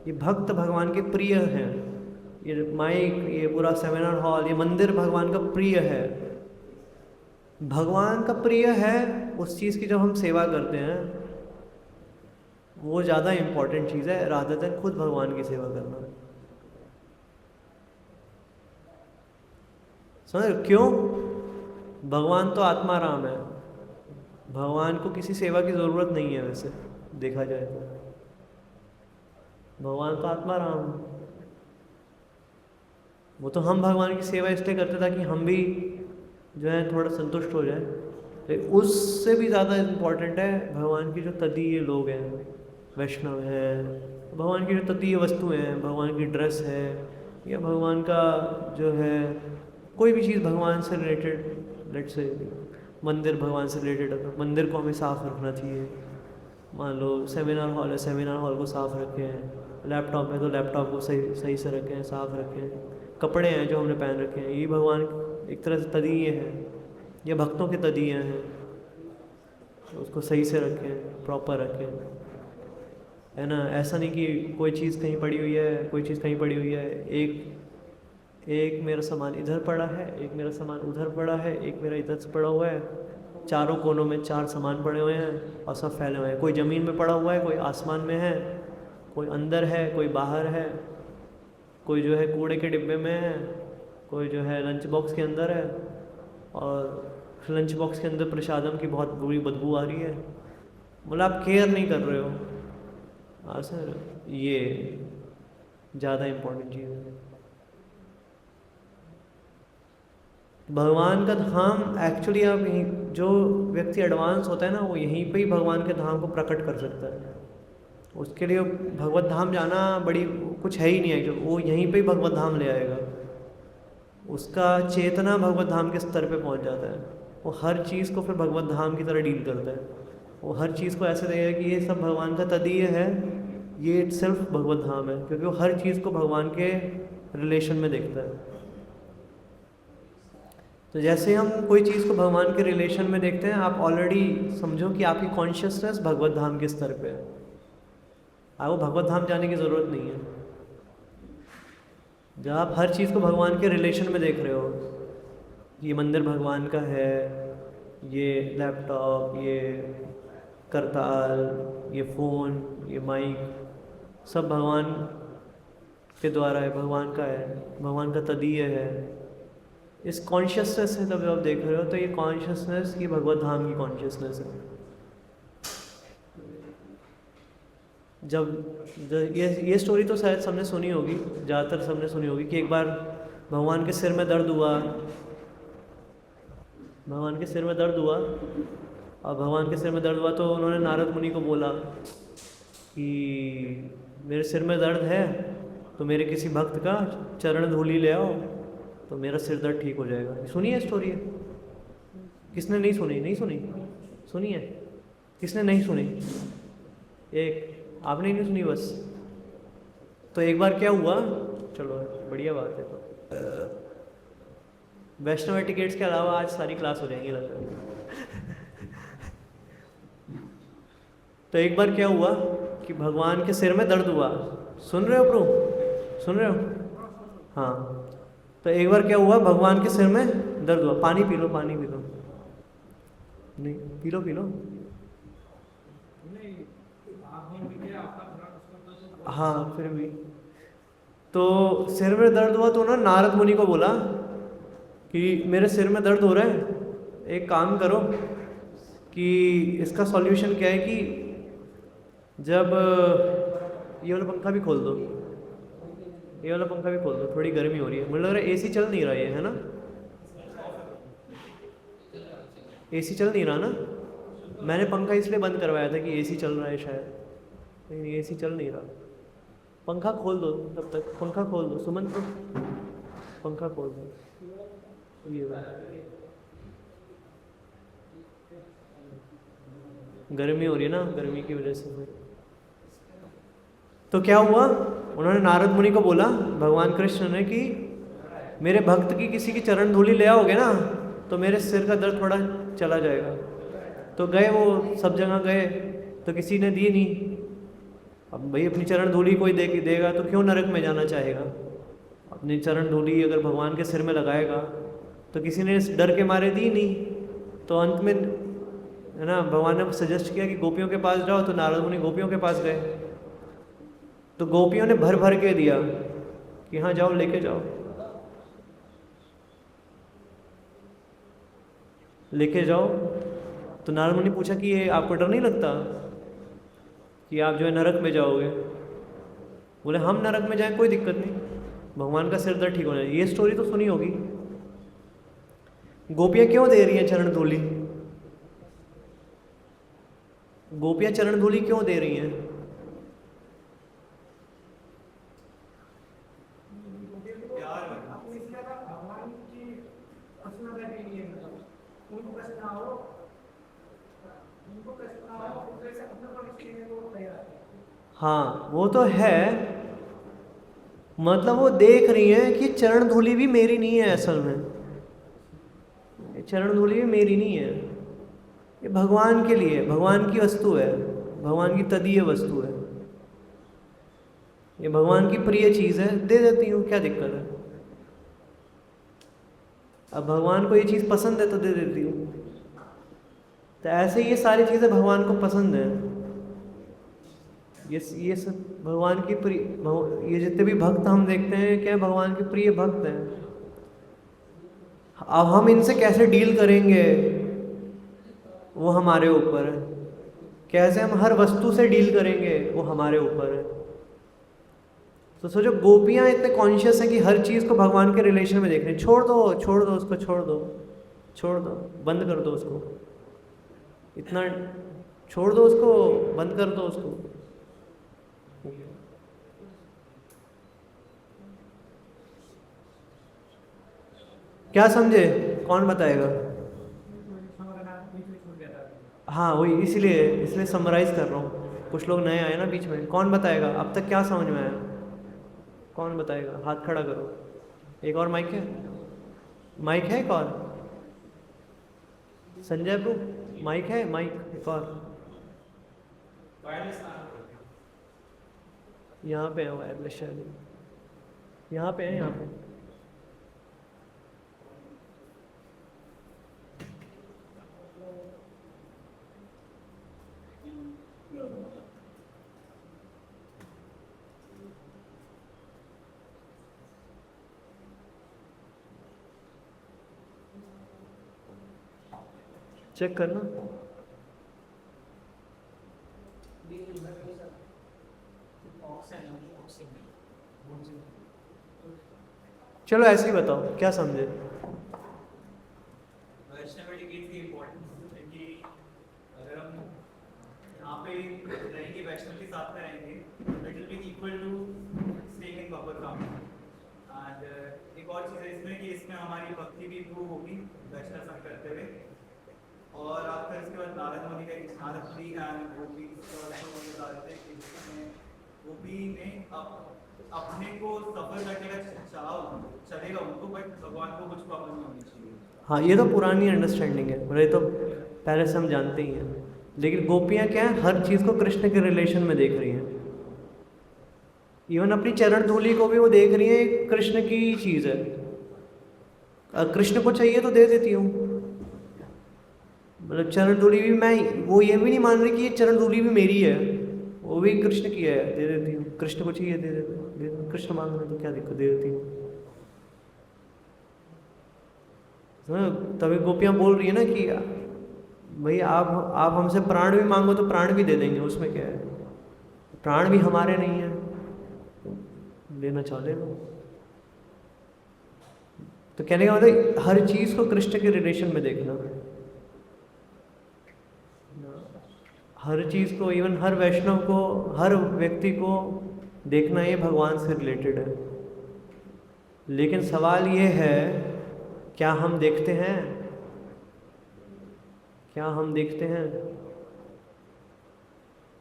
ये भक्त भगवान के प्रिय हैं, ये माइक, ये पूरा सेमिनार हॉल, ये मंदिर भगवान का प्रिय है। भगवान का प्रिय है उस चीज़ की जब हम सेवा करते हैं, वो ज़्यादा इम्पोर्टेंट चीज़ है रादर देन खुद भगवान की सेवा करना। समझ क्यों? भगवान तो आत्मा राम है, भगवान को किसी सेवा की ज़रूरत नहीं है। वैसे देखा जाए तो भगवान तो आत्मा राम है। वो तो हम भगवान की सेवा इसलिए करते ताकि हम भी जो है थोड़ा संतुष्ट हो जाए। तो उससे भी ज़्यादा इम्पोर्टेंट है भगवान की जो तदीय लोग हैं, वैष्णव हैं, भगवान की जो तदीय वस्तुएं हैं, भगवान की ड्रेस है या भगवान का जो है कोई भी चीज़ भगवान से रिलेटेड, लेट्स से मंदिर भगवान से रिलेटेड है, मंदिर को हमें साफ़ रखना चाहिए। मान लो सेमिनार हॉल है, सेमिनार हॉल को साफ़ रखें। लैपटॉप है तो लैपटॉप को सही से रखें, साफ़ रखें। कपड़े हैं जो हमने पहन रखे हैं, ये भगवान एक तरह से तदीय है, ये भक्तों के तदीय हैं, तो उसको सही से रखें, प्रॉपर रखें, है ना। ऐसा नहीं कि कोई चीज़ कहीं पड़ी हुई है, कोई चीज़ कहीं पड़ी हुई है, एक मेरा सामान इधर पड़ा है, एक मेरा सामान उधर पड़ा है, एक मेरा इधर से पड़ा हुआ है, चारों कोनों में 4 सामान पड़े हुए हैं और सब फैले हुए हैं। कोई ज़मीन में पड़ा हुआ है, कोई आसमान में है, कोई अंदर है, कोई बाहर है, कोई जो है कूड़े के डिब्बे में है, कोई जो है लंच बॉक्स के अंदर है, और लंच बॉक्स के अंदर प्रसादम की बहुत बुरी बदबू आ रही है। मतलब आप केयर नहीं कर रहे हो। हाँ सर, ये ज़्यादा इम्पोर्टेंट चीज़ है। भगवान का धाम एक्चुअली आप यहीं, जो व्यक्ति एडवांस होता है ना, वो यहीं पे ही भगवान के धाम को प्रकट कर सकता है। उसके लिए भगवत धाम जाना बड़ी कुछ है ही नहीं है, वो यहीं पे ही भगवत धाम ले आएगा। उसका चेतना भगवत धाम के स्तर पे पहुंच जाता है। वो हर चीज़ को फिर भगवत धाम की तरह डील करता है। वो हर चीज़ को ऐसे देगा कि ये सब भगवान का तदीय है, ये इटसेल्फ भगवत धाम है, क्योंकि वो हर चीज़ को भगवान के रिलेशन में देखता है। तो जैसे हम कोई चीज़ को भगवान के रिलेशन में देखते हैं, आप ऑलरेडी समझो कि आपकी कॉन्शियसनेस भगवत धाम के स्तर पे है। आपको भगवत धाम जाने की ज़रूरत नहीं है। जब आप हर चीज़ को भगवान के रिलेशन में देख रहे हो, ये मंदिर भगवान का है, ये लैपटॉप, ये करताल, ये फ़ोन, ये माइक, सब भगवान के द्वारा है, भगवान का है, भगवान का तदीय है। इस कॉन्शियसनेस से जब आप देख रहे हो, तो ये कॉन्शियसनेस ये भगवत धाम की कॉन्शियसनेस है। जब ये स्टोरी तो शायद सबने सुनी होगी, ज़्यादातर सबने सुनी होगी कि एक बार भगवान के सिर में दर्द हुआ, भगवान के सिर में दर्द हुआ, और भगवान के सिर में दर्द हुआ तो उन्होंने नारद मुनि को बोला कि मेरे सिर में दर्द है, तो मेरे किसी भक्त का चरण धूलि ले आओ, तो मेरा सिर दर्द ठीक हो जाएगा। सुनी है स्टोरी? किसने नहीं सुनी? नहीं सुनी? सुनी है? किसने नहीं सुनी? एक आपने नहीं सुनी बस। तो एक बार क्या हुआ, चलो बढ़िया बात है। तो वैष्णव टिकट्स के अलावा आज सारी क्लास हो जाएंगी लगता है। तो एक बार क्या हुआ कि भगवान के सिर में दर्द हुआ। सुन रहे हो प्रभु? सुन रहे हो? हाँ। तो एक बार क्या हुआ, भगवान के सिर में दर्द हुआ। पानी पी लो, पानी पी लो। नहीं, पी लो, पी लो। हाँ, फिर भी तो सिर में दर्द हुआ तो उन्होंने नारद मुनि को बोला कि मेरे सिर में दर्द हो रहा है, एक काम करो कि इसका सॉल्यूशन क्या है कि जब ये वाला पंखा भी खोल दो, ये वाला पंखा भी खोल दो, थोड़ी गर्मी हो रही है। मुझे लग रहा है एसी चल नहीं रहा है ना? एसी चल नहीं रहा ना? मैंने पंखा इसलिए बंद करवाया था कि एसी चल रहा है शायद, लेकिन एसी चल नहीं रहा। पंखा खोल दो तब तक, पंखा खोल दो सुमन को, पंखा खोल दो। ये गर्मी हो रही है ना, गर्मी की वजह से। तो क्या हुआ, उन्होंने नारद मुनि को बोला भगवान कृष्ण ने कि मेरे भक्त की किसी की चरण धूलि ले आओगे ना, तो मेरे सिर का दर्द थोड़ा चला जाएगा। तो गए, वो सब जगह गए, तो किसी ने दी नहीं। अब भाई अपनी चरण धूलि कोई देगा तो क्यों नरक में जाना चाहेगा? अपनी चरण धूली अगर भगवान के सिर में लगाएगा, तो किसी ने डर के मारे दी नहीं, तो अंत में है ना भगवान ने सजेस्ट किया कि गोपियों के पास जाओ, तो नारद मुनि गोपियों के पास गए, तो गोपियों ने भर भर के दिया कि हाँ जाओ लेके जाओ, लेके जाओ। तो नारद मुनि पूछा कि ये आपको डर नहीं लगता कि आप जो है नरक में जाओगे? बोले हम नरक में जाएं कोई दिक्कत नहीं, भगवान का सिर दर्द ठीक होना है। ये स्टोरी तो सुनी होगी। गोपियां क्यों दे रही हैं चरण धूलि? गोपियां चरण धूलि क्यों दे रही हैं? हाँ वो तो है, मतलब वो देख रही हैं कि चरण धूलि भी मेरी नहीं है, असल में ये चरण धूलि भी मेरी नहीं है, ये भगवान के लिए, भगवान की वस्तु है, भगवान की तदीय वस्तु है, ये भगवान की प्रिय चीज़ है, दे देती हूँ, क्या दिक्कत है? अब भगवान को ये चीज़ पसंद है तो दे देती हूँ। तो ऐसे ये सारी चीज़ें भगवान को पसंद है, ये सब भगवान की प्रिय, ये जितने भी भक्त हम देखते हैं क्या भगवान के प्रिय भक्त हैं। अब हम इनसे कैसे डील करेंगे वो हमारे ऊपर है, कैसे हम हर वस्तु से डील करेंगे वो हमारे ऊपर है। तो सोचो गोपियां इतने कॉन्शियस हैं कि हर चीज़ को भगवान के रिलेशन में देख रहे हैं। छोड़ दो उसको, छोड़ दो, बंद कर दो उसको, इतना छोड़ दो उसको, बंद कर दो उसको। क्या समझे? कौन बताएगा? हाँ वही, इसलिए समराइज कर रहा हूँ, कुछ लोग नए आए ना बीच में। कौन बताएगा अब तक क्या समझ में आया? कौन बताएगा? हाथ खड़ा करो। एक और माइक है? माइक है एक और? संजय प्रभु माइक है? माइक एक और यहाँ पे है, वायरलेस शायद यहाँ पे है, यहाँ पे। चेक करना। चलो ऐसे ही बताओ क्या समझे। वैष्णव की इम्पोर्टेंस है कि अगर हम यहाँ पे रहेंगे, वैष्णव के साथ में रहेंगे, it will be equal to staying in Bhagwat Dham. And एक और चीज़ है इसमें कि इसमें हमारी भक्ति भी इम्प्रूव होगी वैष्णव संग करते हुए। और आप फिर इसके बाद नारद मुनि का नारद जी एंड गोपी बता रहे थे कि गोपी ने अपने को सफर करने का चाव चलेगा उनको, बट भगवान को कुछ प्रॉब्लम नहीं होनी चाहिए। हाँ ये तो पुरानी अंडरस्टैंडिंग है, मतलब ये तो पहले से हम जानते ही हैं। लेकिन गोपियाँ क्या है, हर चीज़ को कृष्ण के रिलेशन में देख रही हैं। इवन अपनी चरण धूलि को भी वो देख रही है कृष्ण की चीज़ है, कृष्ण को चाहिए तो दे देती हूँ। मतलब चरण धूलि भी मैं, वो ये भी नहीं मान रही कि ये चरण धूलि भी मेरी है, वो भी कृष्ण की है, दे देती हूँ। कृष्ण को चाहिए दे देती हूँ, कृष्ण मांग रहे तो क्या दिक्कत, दे देती हूँ। तभी गोपियाँ बोल रही है ना कि भाई आप हमसे प्राण भी मांगो तो प्राण भी दे देंगे, उसमें क्या है, प्राण भी हमारे नहीं है, लेना चाह ले लो। तो कहने का मतलब हर चीज़ को कृष्ण के रिलेशन में देखना, हर चीज़ को, इवन हर वैष्णव को, हर व्यक्ति को देखना ये भगवान से रिलेटेड है। लेकिन सवाल ये है, क्या हम देखते हैं? क्या हम देखते हैं?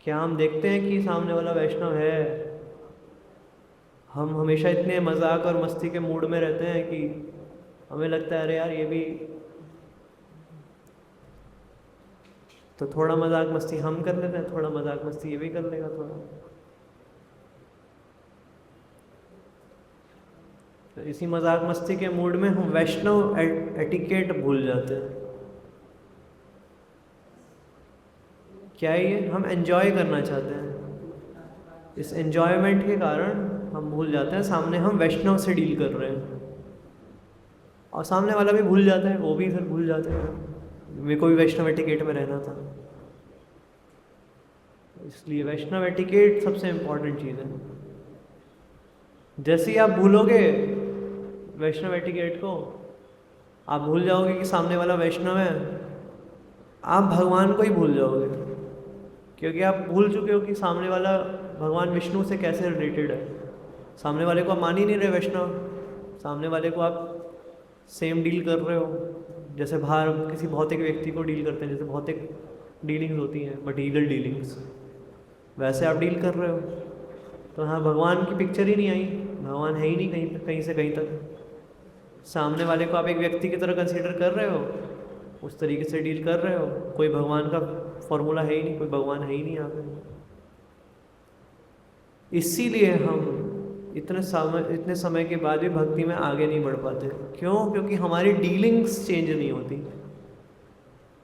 क्या हम देखते हैं कि सामने वाला वैष्णव है? हम हमेशा इतने मजाक और मस्ती के मूड में रहते हैं कि हमें लगता है अरे यार ये भी, तो थोड़ा मजाक मस्ती हम कर लेते हैं, थोड़ा मजाक मस्ती ये भी कर लेगा थोड़ा। तो इसी मजाक मस्ती के मूड में हम वैष्णव एटिकेट भूल जाते हैं। क्या है ये? हम एंजॉय करना चाहते हैं, इस एंजॉयमेंट के कारण हम भूल जाते हैं सामने हम वैष्णव से डील कर रहे हैं, और सामने वाला भी भूल जाता है, वो भी फिर भूल जाते हैं मेरे को भी वैष्णव एटिकेट में रहना था। इसलिए वैष्णव एटिकेट सबसे इम्पोर्टेंट चीज़ है। जैसे ही आप भूलोगे वैष्णव एटिकेट को, आप भूल जाओगे कि सामने वाला वैष्णव है, आप भगवान को ही भूल जाओगे, क्योंकि आप भूल चुके हो कि सामने वाला भगवान विष्णु से कैसे रिलेटेड है। सामने वाले को आप मान ही नहीं रहे वैष्णव, सामने वाले को आप सेम डील कर रहे हो जैसे बाहर किसी भौतिक व्यक्ति को डील करते हैं, जैसे भौतिक डीलिंग्स होती हैं मटीरियल डीलिंग्स, वैसे आप डील कर रहे हो। तो हाँ, भगवान की पिक्चर ही नहीं आई, भगवान है ही नहीं कहीं से कहीं तक। सामने वाले को आप एक व्यक्ति की तरह कंसीडर कर रहे हो, उस तरीके से डील कर रहे हो, कोई भगवान का फॉर्मूला है ही नहीं, कोई भगवान है ही नहीं यहाँ पे। इसीलिए हम इतने समय के बाद भी भक्ति में आगे नहीं बढ़ पाते। क्यों? क्योंकि हमारी डीलिंग्स चेंज नहीं होती।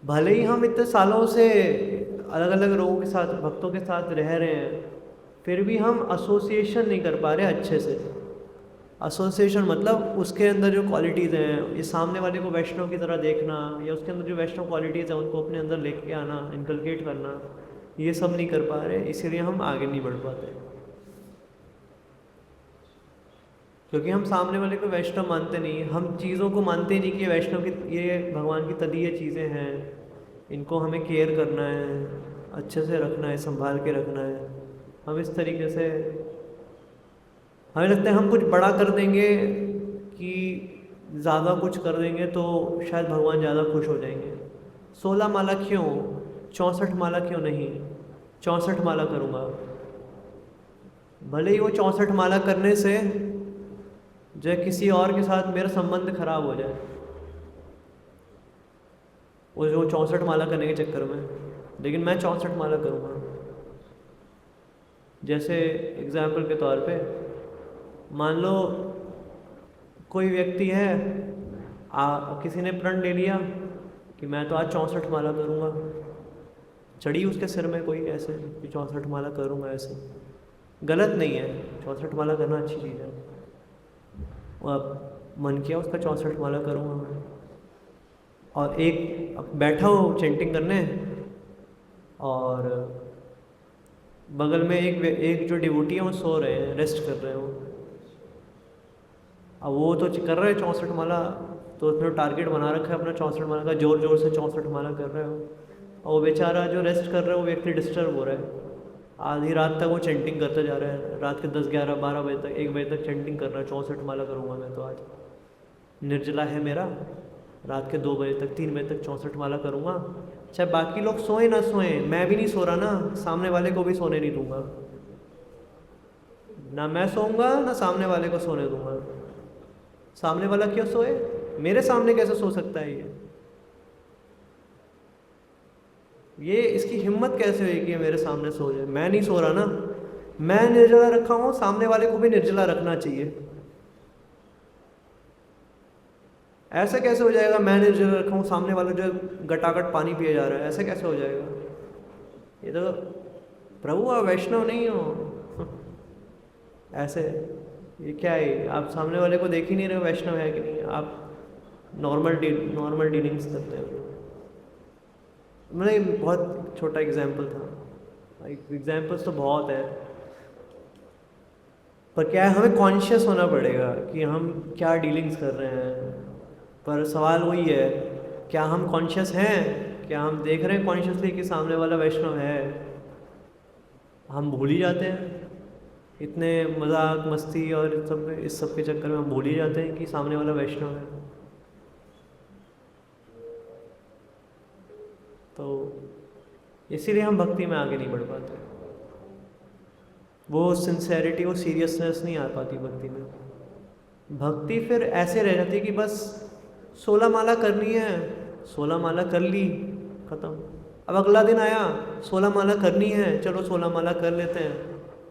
भले ही हम इतने सालों से अलग अलग लोगों के साथ, भक्तों के साथ रह रहे हैं, फिर भी हम एसोसिएशन नहीं कर पा रहे अच्छे से। एसोसिएशन मतलब उसके अंदर जो क्वालिटीज़ हैं, ये सामने वाले को वैष्णव की तरह देखना, या उसके अंदर जो वैष्णव क्वालिटीज़ हैं उनको अपने अंदर लेके आना, इनकलकेट करना, ये सब नहीं कर पा रहे, इसीलिए हम आगे नहीं बढ़ पाते। क्योंकि हम सामने वाले को वैष्णव मानते नहीं, हम चीज़ों को मानते नहीं कि वैष्णव की ये भगवान की तदीय चीज़ें हैं, इनको हमें केयर करना है, अच्छे से रखना है, संभाल के रखना है। हम इस तरीके से हमें लगता है हम कुछ बड़ा कर देंगे कि ज़्यादा कुछ कर देंगे तो शायद भगवान ज़्यादा खुश हो जाएंगे। 16 माला क्यों, 64 माला क्यों नहीं? 64 माला करूँगा, भले ही वो 64 माला करने से जो है किसी और के साथ मेरा संबंध खराब हो जाए, वो जो 64 माला करने के चक्कर में, लेकिन मैं 64 माला करूँगा। जैसे एग्जाम्पल के तौर पे मान लो कोई व्यक्ति है, किसी ने प्रण ले लिया कि मैं तो आज 64 माला करूँगा, चढ़ी उसके सिर में कोई ऐसे कि 64 माला करूँगा। ऐसे गलत नहीं है, 64 माला करना अच्छी चीज़ है। अब मन किया उसका 64 माला करूँगा मैं, और एक बैठा हो चैंटिंग करने, और बगल में एक जो डिवोटी है वो सो रहे हैं, रेस्ट कर रहे हो। अब वो तो कर रहे हैं 64 माला, तो उसने टारगेट बना रखा है अपना 64 माला का, जोर जोर से 64 माला कर रहे हो, और वो बेचारा जो रेस्ट कर रहा है वो व्यक्ति डिस्टर्ब हो रहा है। आधी रात तक वो चैंटिंग करते जा रहा है, रात के 10, 11, 12 बजे तक, 1 बजे तक चैंटिंग कर रहा है, 64 माला करूँगा मैं तो आज, निर्जला है मेरा, रात के 2 बजे तक, 3 बजे तक 64 माला करूँगा। चाहे बाकी लोग सोएं ना सोएं, मैं भी नहीं सो रहा ना, सामने वाले को भी सोने नहीं दूंगा, ना मैं सोऊंगा ना सामने वाले को सोने दूंगा। सामने वाला क्यों सोए? मेरे सामने कैसे सो सकता है ये इसकी हिम्मत कैसे हुई कि मेरे सामने सो जाए? मैं नहीं सो रहा ना, मैं निर्जला रखा हूँ, सामने वाले को भी निर्जला रखना चाहिए। ऐसे कैसे हो जाएगा? मैं निर्जला रखा हूँ, सामने वाला जो गटागट पानी पिए जा रहा है, ऐसे कैसे हो जाएगा? ये तो प्रभु आप वैष्णव नहीं हो ऐसे ये क्या है? आप सामने वाले को देख ही नहीं रहे हो वैष्णव है कि नहीं, आप नॉर्मल डीलिंग्स करते हो। मतलब बहुत छोटा एग्जाम्पल था, एग्जाम्पल्स तो बहुत है, पर क्या है, हमें कॉन्शियस होना पड़ेगा कि हम क्या डीलिंग्स कर रहे हैं। पर सवाल वही है, क्या हम कॉन्शियस हैं? क्या हम देख रहे हैं कॉन्शियसली कि सामने वाला वैष्णव है? हम भूल ही जाते हैं, इतने मजाक मस्ती और इस सब के चक्कर में हम भूल ही जाते हैं कि सामने वाला वैष्णव है। तो इसीलिए हम भक्ति में आगे नहीं बढ़ पाते, वो सिंसेरिटी, वो सीरियसनेस नहीं आ पाती भक्ति में। भक्ति फिर ऐसे रह जाती है कि बस 16 माला करनी है, 16 माला कर ली, ख़त्म। अब अगला दिन आया, 16 माला करनी है, चलो 16 माला कर लेते हैं,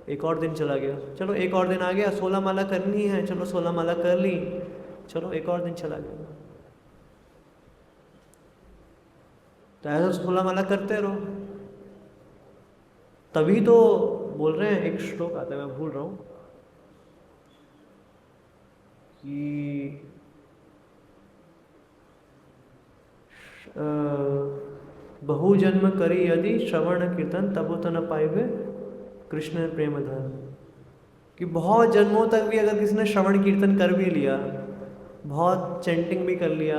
एक और दिन चला गया, चलो एक और दिन आ गया, 16 माला करनी है, चलो 16 माला कर ली, चलो एक और दिन चला गया। तो ऐसा 16 माला करते रहो। तभी तो बोल रहे हैं, एक श्लोक आता है मैं भूल रहा हूँ कि बहु जन्म करी यदि श्रवण कीर्तन तब तो न पाइबे कृष्ण प्रेम धन। कि बहुत जन्मों तक भी अगर किसी ने श्रवण कीर्तन कर भी लिया, बहुत चैंटिंग भी कर लिया,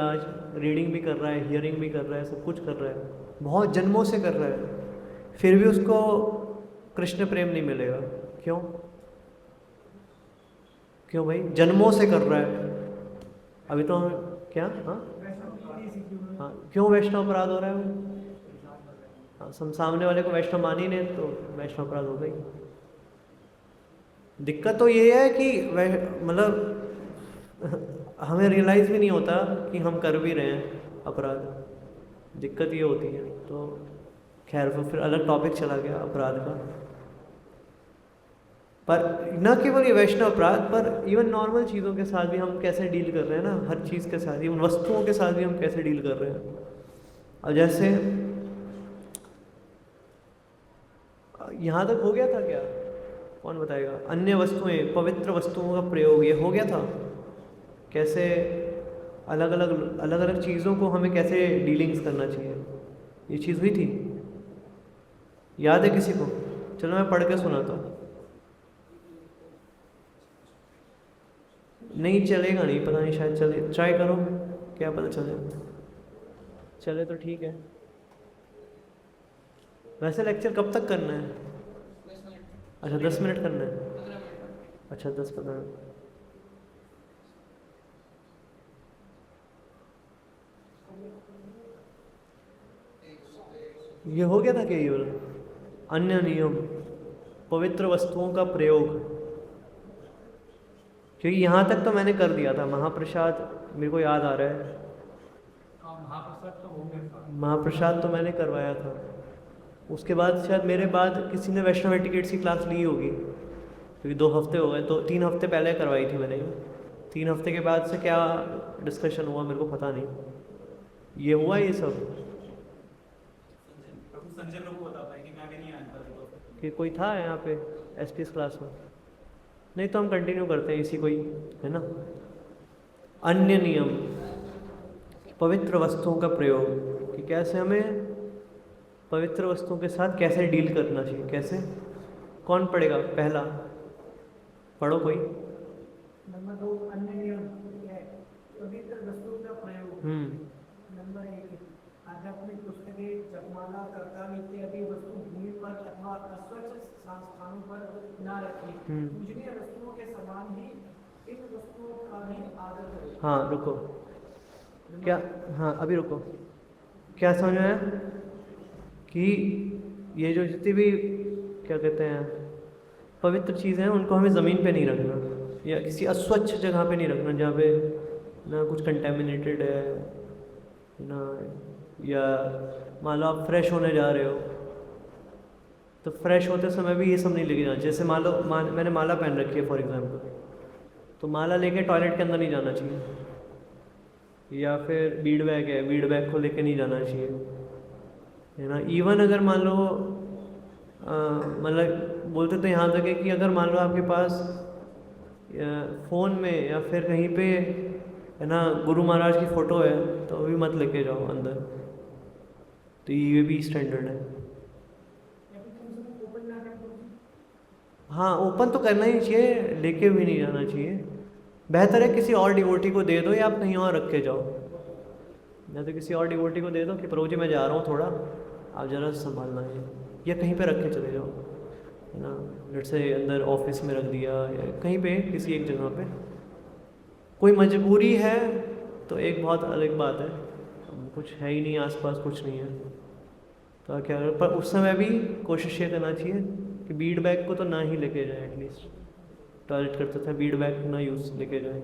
रीडिंग भी कर रहा है, हियरिंग भी कर रहा है, सब कुछ कर रहा है, बहुत जन्मों से कर रहा है, फिर भी उसको कृष्ण प्रेम नहीं मिलेगा। क्यों? क्यों भाई? जन्मों से कर रहा है। अभी तो हम क्या, हाँ हाँ, क्यों वैष्णव अपराध हो रहा है वो? हाँ, सामने वाले को वैष्णव मान ही नहीं तो वैष्णव अपराध हो गई। दिक्कत तो ये है कि मतलब हमें रियलाइज़ भी नहीं होता कि हम कर भी रहे हैं अपराध। दिक्कत ये होती है। तो खैर वो फिर अलग टॉपिक चला गया अपराध का। पर न केवल ये वैष्णव अपराध, पर इवन नॉर्मल चीज़ों के साथ भी हम कैसे डील कर रहे हैं ना, हर चीज़ के साथ, इवन वस्तुओं के साथ भी हम कैसे डील कर रहे हैं। और जैसे यहाँ तक हो गया था क्या? कौन बताएगा? अन्य वस्तुएं, पवित्र वस्तुओं का प्रयोग, ये हो गया था। कैसे अलग अलग चीज़ों को हमें कैसे डीलिंग्स करना चाहिए, ये चीज़ हुई थी। याद है किसी को? चलो मैं पढ़ के सुनाता हूँ। नहीं चलेगा, नहीं पता नहीं, शायद चले, ट्राई करो, क्या पता चले। चले तो ठीक है। वैसे लेक्चर कब तक करना है? अच्छा 10 मिनट करना है। अच्छा 10-15 मिनट। ये हो गया था क्या? ये वाला अन्य नियम, पवित्र वस्तुओं का प्रयोग, क्योंकि यहाँ तक तो मैंने कर दिया था। महाप्रसाद मेरे को याद आ रहा है, महाप्रसाद तो मैंने करवाया था। उसके बाद शायद मेरे बाद किसी ने वैष्णव एटिकेट्स की क्लास ली होगी, क्योंकि 2 हफ्ते हो गए, तो 3 हफ्ते पहले करवाई थी मैंने। 3 हफ्ते के बाद से क्या डिस्कशन हुआ मेरे को पता नहीं। ये हुआ ये सब संजय लोग को बताता है कि मैं आगे नहीं आया था कि कोई था यहाँ पे एसपीएस क्लास में। नहीं तो हम कंटिन्यू करते हैं इसी को ही, है ना। अन्य नियम, पवित्र वस्तुओं का प्रयोग, कि कैसे हमें पवित्र वस्तुओं के साथ कैसे डील करना चाहिए। कैसे? कौन पढ़ेगा? पहला पढ़ो कोई। नंबर 2 अन्य नियम है पवित्र वस्तुओं का प्रयोग। नंबर 1 आध्यात्मिक पुस्तकें, जपमाला, कर्तव्य इत्यादि वस्तु भूमि पर अथवा अस्वच्छ स्थानों पर न रखें। पूजनीय वस्तुओं के समान ही इन वस्तुओं का भी आदर करें। हाँ रुको, क्या? हाँ अभी रुको, क्या समझ में आया? कि ये जो जितनी भी क्या कहते हैं पवित्र चीज़ें हैं, उनको हमें ज़मीन पे नहीं रखना, या किसी अस्वच्छ जगह पे नहीं रखना जहाँ पे ना कुछ कंटेमिनेटेड है ना, या मान लो आप फ्रेश होने जा रहे हो तो फ्रेश होते समय भी ये सब नहीं लेके जाना। जैसे मान लो मैंने माला पहन रखी है फॉर एग्जांपल, तो माला लेके टॉयलेट के अंदर नहीं जाना चाहिए। या फिर बीड बैग है, बीड बैग को लेके नहीं जाना चाहिए, है ना। इवन अगर मान लो मतलब बोलते तो यहाँ तक है कि अगर मान लो आपके पास फ़ोन में या फिर कहीं पे, है ना, गुरु महाराज की फ़ोटो है तो भी मत लेके जाओ अंदर। तो ये भी स्टैंडर्ड है। हाँ ओपन तो करना ही चाहिए, लेके भी नहीं जाना चाहिए। बेहतर है किसी और डिवोटी को दे दो, या आप कहीं और रख के जाओ, या तो किसी और डिवोटी को दे दो कि प्रभु जी मैं जा रहा हूँ थोड़ा, आप ज़रा संभालना है, या कहीं पे रख के चले जाओ, है ना। जैसे अंदर ऑफिस में रख दिया या कहीं पे किसी एक जगह पे। कोई मजबूरी है तो एक बहुत अलग बात है, कुछ है ही नहीं आसपास, कुछ नहीं है तो क्या करें। पर उस समय भी कोशिश ये करना चाहिए कि बीड बैग को तो ना ही लेके जाए, एटलीस्ट टॉयलेट करते थे बीड बैग ना यूज़ लेके जाए,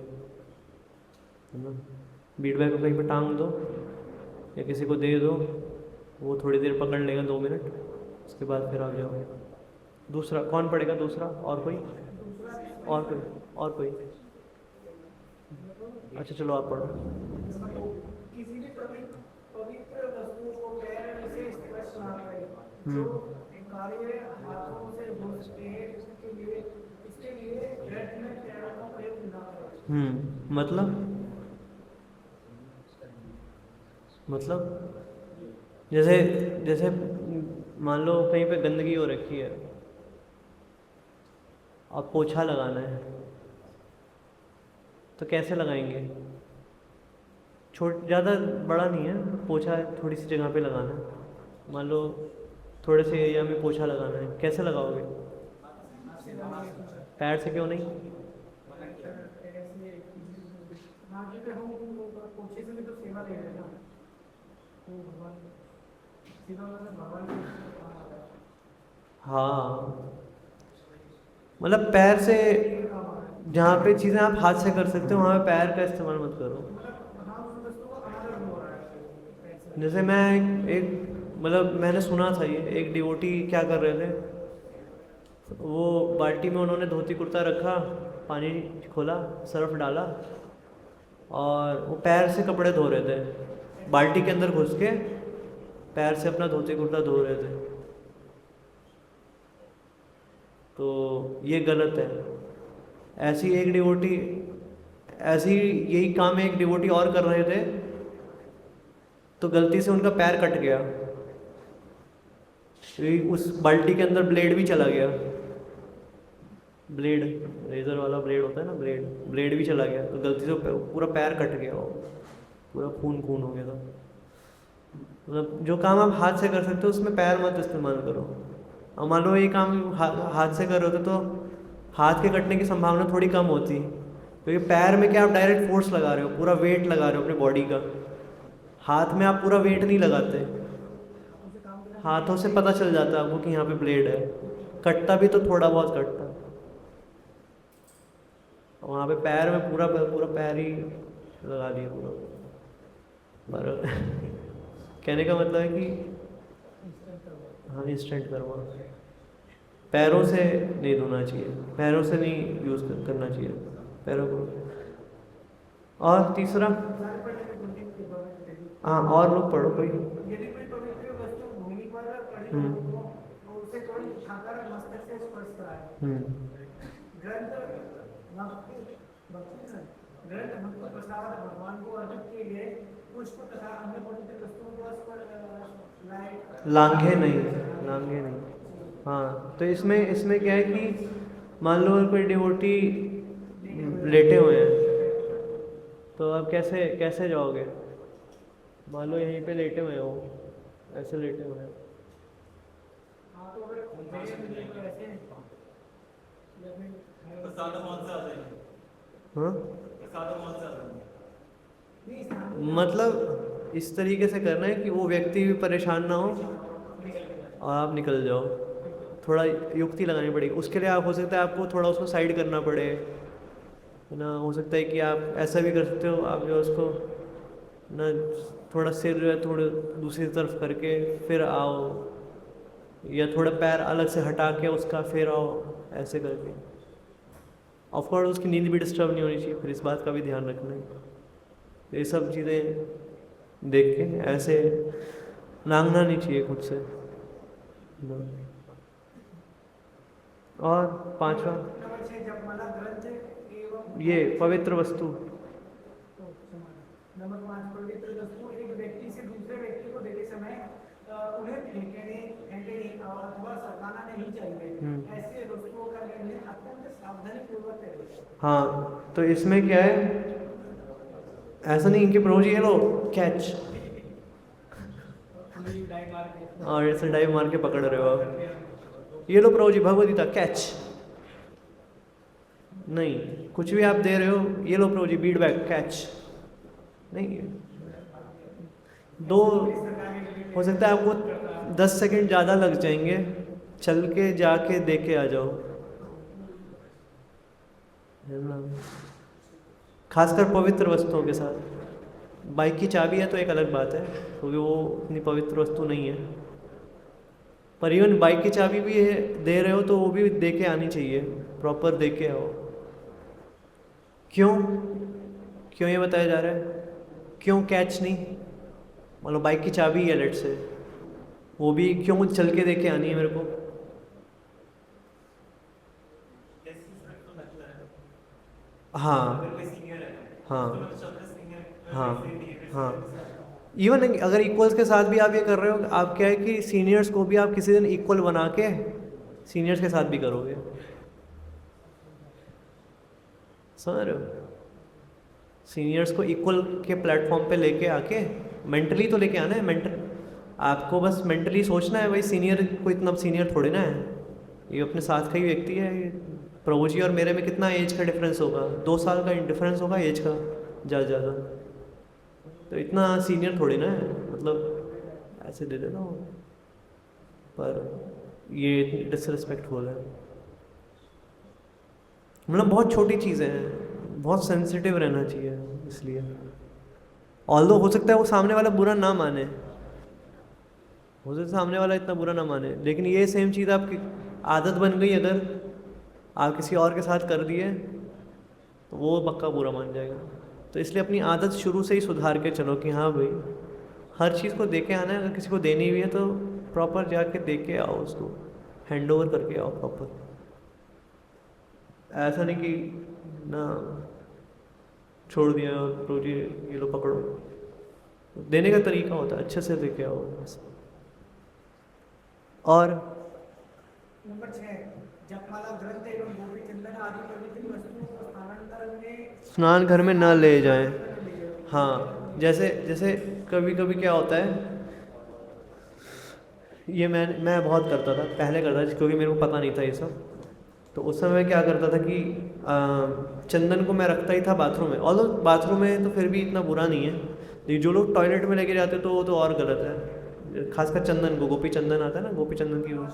है ना। बीड बैग को कहीं पर टांग दो या किसी को दे दो, वो थोड़ी देर पकड़ लेगा 2 मिनट, उसके बाद फिर आप जाओ। दूसरा कौन पढ़ेगा? दूसरा और कोई? दूसरा और कोई? और कोई? अच्छा चलो आप पढ़ो। किसी भी पवित्र वस्तु को पैर से स्पर्श ना करे, हम्म। जो कार्य हाथों से हो सकते हैं इसके लिए व्यर्थ में पैरों का प्रयोग ना करें। मतलब जैसे जैसे मान लो कहीं पे गंदगी हो रखी है, अब पोछा लगाना है तो कैसे लगाएंगे? ज़्यादा बड़ा नहीं है पोछा, थोड़ी सी जगह पे लगाना है। मान लो थोड़े से एरिया में पोछा लगाना है, कैसे लगाओगे? पैर से क्यों नहीं? पोछे से भी तो सेवा दे रहे हैं ना, तो भगवान सीधा भगवान हाँ, मतलब पैर से जहाँ पे चीज़ें आप हाथ से कर सकते हो वहाँ पे पैर का इस्तेमाल मत करो। जैसे मैं एक मतलब मैंने सुना था, ये एक डिवोटी क्या कर रहे थे, वो बाल्टी में उन्होंने धोती कुर्ता रखा, पानी खोला, सर्फ डाला और वो पैर से कपड़े धो रहे थे, बाल्टी के अंदर घुस के पैर से अपना धोती कुर्ता धो रहे थे। तो ये गलत है। ऐसी एक डिवोटी ऐसी यही काम एक डिवोटी और कर रहे थे तो गलती से उनका पैर कट गया, उस बाल्टी के अंदर ब्लेड भी चला गया, ब्लेड रेजर वाला ब्लेड होता है ना, ब्लेड भी चला गया, तो गलती से पूरा पैर कट गया, पूरा खून हो गया था। मतलब जो काम आप हाथ से कर सकते हो उसमें पैर मत इस्तेमाल करो। और मान लो ये काम हाथ से कर रहे होते तो हाथ के कटने की संभावना थोड़ी कम होती, क्योंकि पैर में क्या आप डायरेक्ट फोर्स लगा रहे हो, पूरा वेट लगा रहे हो अपनी बॉडी का। हाथ में आप पूरा वेट नहीं लगाते, हाथों से पता चल जाता है आपको कि यहाँ पे ब्लेड है, कटता भी तो थोड़ा बहुत कटता है। वहाँ पे पैर में पूरा पैर ही लगा दिया पूरा। पर कहने का मतलब है कि हाँ इंस्टेंट करवा, पैरों से नहीं धोना चाहिए, पैरों से नहीं यूज़ करना चाहिए पैरों को। और तीसरा, हाँ और लोग पढ़ो कोई। यदि कोई पवित्र वस्तु भूमि पर पड़ी हो तो उसे कोई उठाकर मस्तक से स्पर्श कराए। ग्रंथ भक्त प्रसाद भगवान को अर्पित किए गए पुष्प तथा अन्य पवित्र वस्तुओं को लांघे नहीं। हाँ, तो इसमें क्या है कि मान लो कोई डिवोटी लेटे हुए हैं तो अब कैसे जाओगे? मान लो यहीं पे लेटे हुए हो, ऐसे लेटे हुए हैं, हाँ मतलब इस तरीके से करना है कि वो व्यक्ति भी परेशान ना हो और आप निकल जाओ। थोड़ा युक्ति लगानी पड़ेगी उसके लिए। आप हो सकता है आपको थोड़ा उसको साइड करना पड़े ना, हो सकता है कि आप ऐसा भी कर सकते हो, आप जो उसको ना थोड़ा सिर जो है थोड़े दूसरी तरफ करके फिर आओ, या थोड़ा पैर अलग से हटा के उसका फिर आओ, ऐसे करके। ऑफकोर्स उसकी नींद भी डिस्टर्ब नहीं होनी चाहिए, फिर इस बात का भी ध्यान रखना है। ये सब चीज़ें देख के ऐसे लांघना नहीं चाहिए खुद से। और पांचवा ये पवित्र वस्तु। नंबर 5, पवित्र वस्तु एक व्यक्ति से दूसरे व्यक्ति को देते समय उन्हें फेंकने अथवा सताना नहीं चाहिए। ऐसे वस्तुओं का लेन अत्यंत सावधानी पूर्वक करें। हाँ, तो इसमें क्या है, ऐसा नहीं कि प्रभु जी ये लो कैच और ऐसे डाइव मार के पकड़ रहे हो आप, ये लो प्रभु जी भगवद गीता कैच, नहीं, कुछ भी आप दे रहे हो, ये लो प्रभु जी बीड बैग कैच, नहीं। दो हो सकता है आपको 10 सेकंड ज़्यादा लग जाएंगे, चल के जाके दे के आ जाओ, है ना। खासकर पवित्र वस्तुओं के साथ। बाइक की चाबी है तो एक अलग बात है, क्योंकि वो इतनी पवित्र वस्तु नहीं है, पर इवन बाइक की चाबी भी दे रहे हो तो वो भी दे के आनी चाहिए, प्रॉपर दे के आओ। क्यों क्यों ये बताया जा रहा है? क्यों कैच नहीं? मतलब बाइक की चाबी है लेट से, वो भी क्यों चल के दे के आनी है मेरे को? हाँ हाँ हाँ हाँ। इवन अगर इक्वल्स के साथ भी आप ये कर रहे हो, आप क्या है कि सीनियर्स को भी आप किसी दिन इक्वल बना के सीनियर्स के साथ भी करोगे, समझ रहे हो? सीनियर्स को इक्वल के प्लेटफॉर्म पे लेके आके मेंटली तो लेके आना है। मेंटल आपको बस मेंटली सोचना है भाई, सीनियर को इतना सीनियर थोड़ी ना है, ये अपने साथ का ही व्यक्ति है। प्रभु जी और मेरे में कितना एज का डिफरेंस होगा? 2 साल का डिफरेंस होगा एज का ज़्यादा, तो इतना सीनियर थोड़ी ना है, मतलब ऐसे दे देना। पर ये डिसरिस्पेक्टफुल है, मतलब बहुत छोटी चीज़ें हैं, बहुत सेंसिटिव रहना चाहिए। इसलिए ऑल्दो हो सकता है वो सामने वाला बुरा ना माने, हो सकता है सामने वाला इतना बुरा ना माने, लेकिन ये सेम चीज़ आपकी आदत बन गई, अगर आप किसी और के साथ कर दिए तो वो पक्का बुरा मान जाएगा। तो इसलिए अपनी आदत शुरू से ही सुधार के चलो कि हाँ भाई हर चीज़ को दे के आना है। अगर किसी को देनी भी है तो प्रॉपर जाके दे के आओ, उसको हैंड ओवर करके आओ प्रॉपर। ऐसा नहीं कि ना छोड़ दिया और तो जी ये लो पकड़ो, देने का तरीका होता है, अच्छे से दे के आओ बस। और नंबर 6, जपमाला ग्रंथ एवं गोपी चंदन आदि पवित्र वस्तुओं को स्थानांतरण में स्नान घर में न ले जाएं। हाँ, जैसे जैसे कभी कभी क्या होता है, ये मैं बहुत करता था, पहले करता था क्योंकि मेरे को पता नहीं था ये सब। तो उस समय क्या करता था कि चंदन को मैं रखता ही था बाथरूम में। और बाथरूम में तो फिर भी इतना बुरा नहीं है, लेकिन जो लोग टॉयलेट में लेके जाते तो वो तो और गलत है। खासकर चंदन को, गोपी चंदन आता है ना, गोपी चंदन की वो।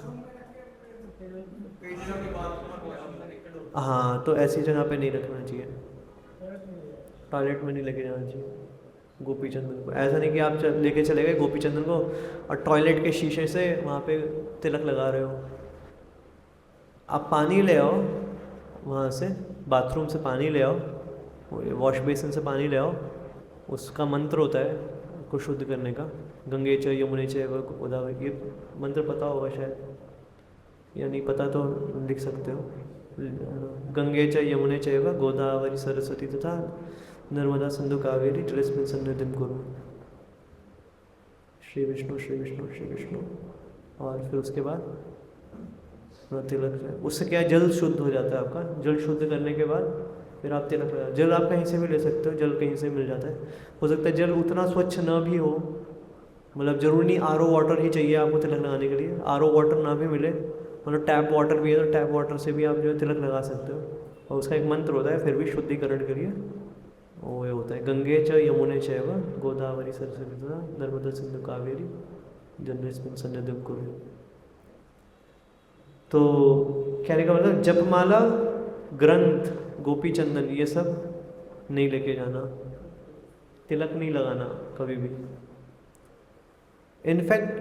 हाँ, तो ऐसी जगह पे नहीं रखना चाहिए, टॉयलेट में नहीं लेके जाना चाहिए गोपी चंदन को। ऐसा नहीं कि आप लेके चले गए गोपी चंदन को और टॉयलेट के शीशे से वहाँ पे तिलक लगा रहे हो। आप पानी ले आओ वहाँ से, बाथरूम से पानी ले आओ, वॉश बेसिन से पानी ले आओ, उसका मंत्र होता है को शुद्ध करने का, गंगे च यमुने च गोदावरी, ये मंत्र पता होगा शायद, या नहीं पता तो लिख सकते हो। गंगे च यमुने चैव गोदावरी सरस्वती तथा नर्मदा सिंधु कावेरी जलेस्मिन् सन्निधिं कुरु। श्री विष्णु श्री विष्णु श्री विष्णु। और फिर उसके बाद तिलक है, उससे क्या जल शुद्ध हो जाता है आपका। जल शुद्ध करने के बाद फिर आप तिलक लगा। जल आप कहीं से भी ले सकते हो, जल कहीं से मिल जाता है। हो सकता है जल उतना स्वच्छ ना भी हो, मतलब ज़रूरी नहीं RO वाटर ही चाहिए आपको तिलक लगाने के लिए। RO वाटर ना भी मिले, मतलब टैप वाटर भी है तो टैप वाटर से भी आप जो है तिलक लगा सकते हो। और उसका एक मंत्र होता है फिर भी शुद्धिकरण के लिए, वो ये होता है गंगे च यमुने चैव गोदावरी सरस्वती तथा नर्मदा सिंधु कावेरी जलेस्मिन् सन्निधिं कुरु। तो कहने का मतलब जपमाला, ग्रंथ, गोपी चंदन ये सब नहीं लेके जाना, तिलक नहीं लगाना कभी भी। इनफैक्ट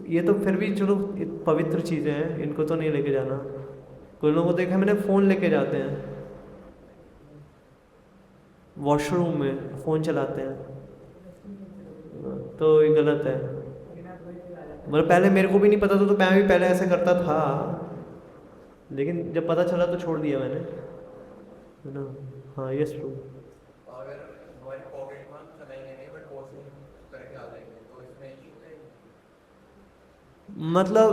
ये तो फिर भी चलो पवित्र चीज़ें हैं, इनको तो नहीं लेके जाना। कुछ लोगों को देखा मैंने फ़ोन लेके जाते हैं वॉशरूम में, फ़ोन चलाते हैं, तो ये गलत है। मतलब पहले मेरे को भी नहीं पता था तो मैं भी पहले ऐसे करता था, लेकिन जब पता चला तो छोड़ दिया मैंने, है ना। हाँ, यस ट्रू। मतलब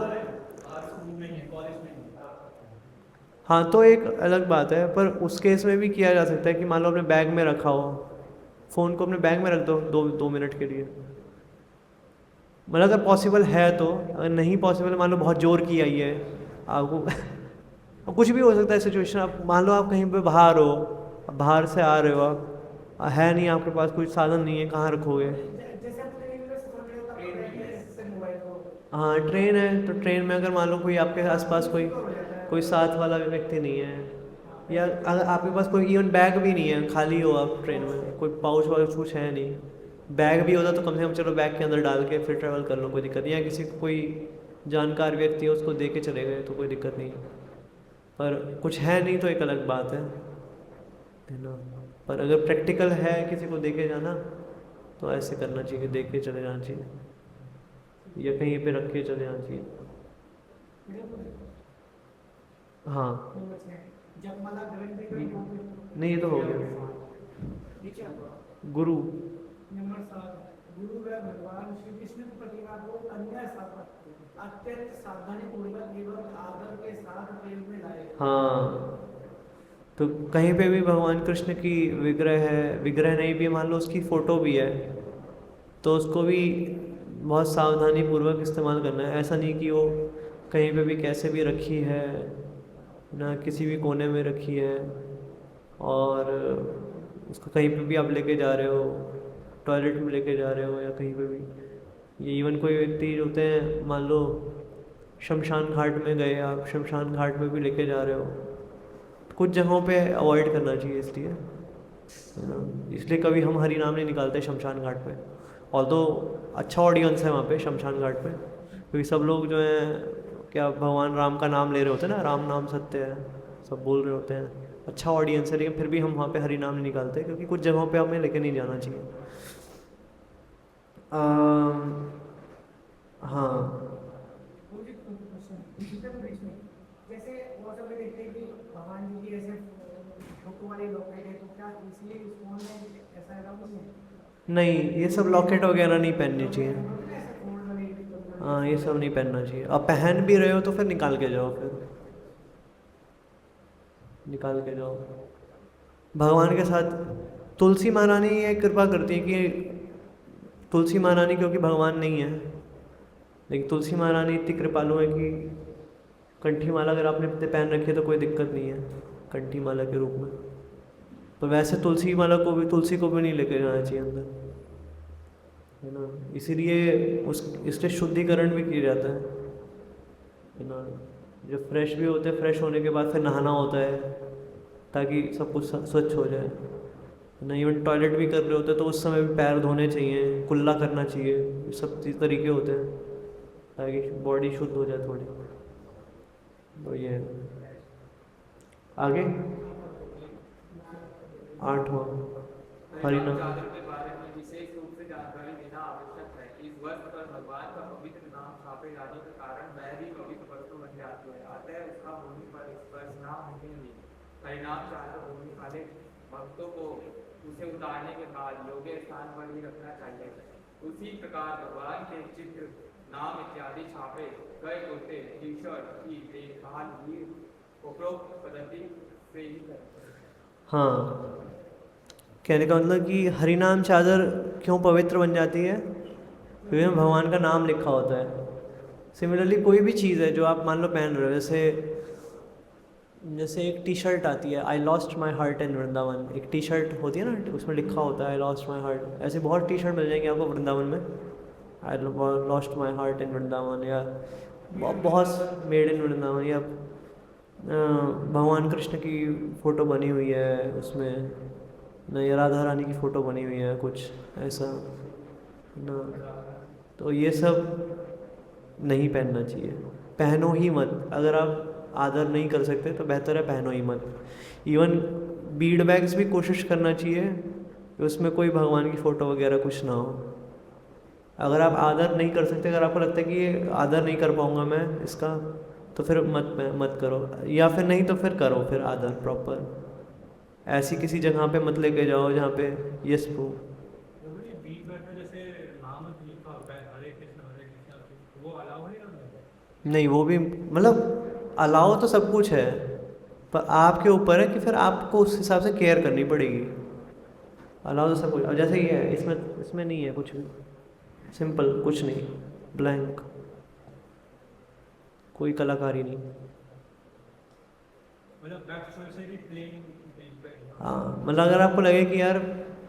हाँ, तो एक अलग बात है, पर उस केस में भी किया जा सकता है कि मान लो अपने बैग में रखा हो, फ़ोन को अपने बैग में रख दो 2 मिनट के लिए, मतलब अगर पॉसिबल है तो। अगर नहीं पॉसिबल, मान लो बहुत ज़ोर की आई है आपको कुछ भी हो सकता है सिचुएशन। आप मान लो आप कहीं पे बाहर हो, बाहर से आ रहे हो, आप है नहीं आपके पास कोई साधन नहीं है, कहाँ रखोगे। हाँ, ट्रेन है तो ट्रेन में अगर मान लो कोई आपके आसपास कोई साथ वाला व्यक्ति नहीं है, या अगर आपके पास कोई इवन बैग भी नहीं है, खाली हो आप ट्रेन में, कोई पाउच वाउच कुछ है नहीं, बैग भी होता तो कम से कम चलो बैग के अंदर डाल के फिर ट्रैवल कर लो, कोई दिक्कत नहीं है। किसी को कोई जानकार व्यक्ति है उसको दे के चले गए तो कोई दिक्कत नहीं है, पर कुछ है नहीं तो एक अलग बात है ना। पर अगर प्रैक्टिकल है किसी को दे के जाना तो ऐसे करना चाहिए, दे के चले जाना चाहिए या कहीं पे रख के चले जाना चाहिए। हाँ जपमाला ग्रंथ का नहीं, ये तो हो गया। गुरु नंबर 7, गुरु व भगवान श्री कृष्ण की प्रतिमा को अन्य अत्यंत सावधानी पूर्वक एवं आदर के साथ प्रयोग में लाए। हाँ, तो कहीं पे भी भगवान कृष्ण की विग्रह है, विग्रह नहीं भी मान लो उसकी फ़ोटो भी है, तो उसको भी बहुत सावधानी पूर्वक इस्तेमाल करना है। ऐसा नहीं कि वो कहीं पे भी कैसे भी रखी है ना, किसी भी कोने में रखी है और उसको कहीं पे भी आप लेके जा रहे हो, टॉयलेट में लेके जा रहे हो या कहीं पे भी। ये इवन कोई व्यक्ति होते हैं, मान लो शमशान घाट में गए आप, शमशान घाट में भी लेके जा रहे हो, कुछ जगहों पे अवॉइड करना चाहिए, इसलिए है ना। इसलिए कभी हम हरि नाम नहीं निकालते शमशान घाट पे, और तो अच्छा ऑडियंस है वहाँ पे शमशान घाट पे, क्योंकि सब लोग जो हैं क्या भगवान राम का नाम ले रहे होते हैं ना, राम नाम सत्य है, सब बोल रहे होते हैं, अच्छा ऑडियंस है, लेकिन फिर भी हम वहाँ पे हरि नाम नहीं निकालते, क्योंकि कुछ जगहों पे हमें लेके नहीं जाना चाहिए। हाँ जैसे वो सब देखते हैं कि भगवान जी की ऐसे फोटो वाले लॉकेट है, तो क्या इसलिए इस फोन में ऐसा है नहीं, ये सब लॉकेट वगैरह नहीं पहननी चाहिए। ऐसे फोन वाले हाँ, ये सब नहीं पहनना चाहिए। अब पहन भी रहे हो तो फिर निकाल के जाओ, फिर निकाल के जाओ। भगवान के साथ तुलसी महारानी ये कृपा करती है कि तुलसी महारानी क्योंकि भगवान नहीं है, लेकिन तुलसी महारानी इतनी कृपालु है कि कंठी माला अगर आपने पहन रखी है तो कोई दिक्कत नहीं है कंठी माला के रूप में। तो वैसे तुलसी माला को भी, तुलसी को भी नहीं लेके जाना चाहिए अंदर, है ना। इसीलिए इसलिए शुद्धिकरण भी किया जाता है ना। जब फ्रेश भी होते हैं, फ्रेश होने के बाद फिर नहाना होता है ताकि सब कुछ स्वच्छ हो जाए ना। इवन टॉयलेट भी कर रहे होते हैं तो उस समय भी पैर धोने चाहिए, कुल्ला करना चाहिए, ये सब तरीके होते हैं ताकि बॉडी शुद्ध हो जाए थोड़ी। तो ये आगे 8वां हरिनाम के बारे में विशेष रूप से जानकारी देना आवश्यक है। इस वर्ष पर भगवान का पवित्र नाम छापे जाने के कारण वह भी पवित्र वस्तु बन जाती है, अतः उसका भूमि पर स्पर्श न होने भी हरिनाम चादर होने वाले भक्तों को उसे उतारने के बाद योग्य स्थान पर ही रखना चाहिए। उसी प्रकार भगवान के चित्र, नाम इत्यादि छापे गए कुर्ते, टी शर्ट की देखभाल भी उपरोक्त पद्धति से ही करते हैं। हाँ, कहने का मतलब कि हरिनाम चादर क्यों पवित्र बन जाती है, क्योंकि में भगवान का नाम लिखा होता है। सिमिलरली कोई भी चीज़ है जो आप मान लो पहन रहे हो, जैसे एक टी शर्ट आती है, I lost my heart in Vrindavan, एक टी शर्ट होती है ना, उसमें लिखा होता है आई लॉस्ट माई हार्ट। ऐसे बहुत टी शर्ट मिल जाएंगे आपको वृंदावन में, I lost my heart in Vrindavan, या बहुत मेड इन वृंदावन, या भगवान कृष्ण की फ़ोटो बनी हुई है उसमें ना, या राधा रानी की फ़ोटो बनी हुई है, कुछ ऐसा ना। तो ये सब नहीं पहनना चाहिए, पहनो ही मत। अगर आप आदर नहीं कर सकते तो बेहतर है पहनो ही मत। इवन बीड बैग्स भी कोशिश करना चाहिए कि उसमें कोई भगवान की फ़ोटो वगैरह कुछ ना हो। अगर आप आदर नहीं कर सकते, अगर आपको लगता है कि ये आदर नहीं कर पाऊँगा मैं इसका, तो फिर मत करो, या फिर नहीं तो फिर करो फिर आदर प्रॉपर। ऐसी किसी जगह पे मत लेके जाओ जहाँ पे यस प्रो जैसे नाम लिखा होता है हरे कृष्ण, वो अलाउ है या नहीं, वो भी मतलब अलाउ तो सब कुछ है, पर आपके ऊपर है कि फिर आपको उस हिसाब से केयर करनी पड़ेगी। अलाउ तो सब कुछ, अब जैसे ये है, इसमें नहीं है कुछ भी, सिंपल कुछ नहीं, ब्लैंक, कोई कलाकारी नहीं। हाँ, मतलब अगर आपको लगे कि यार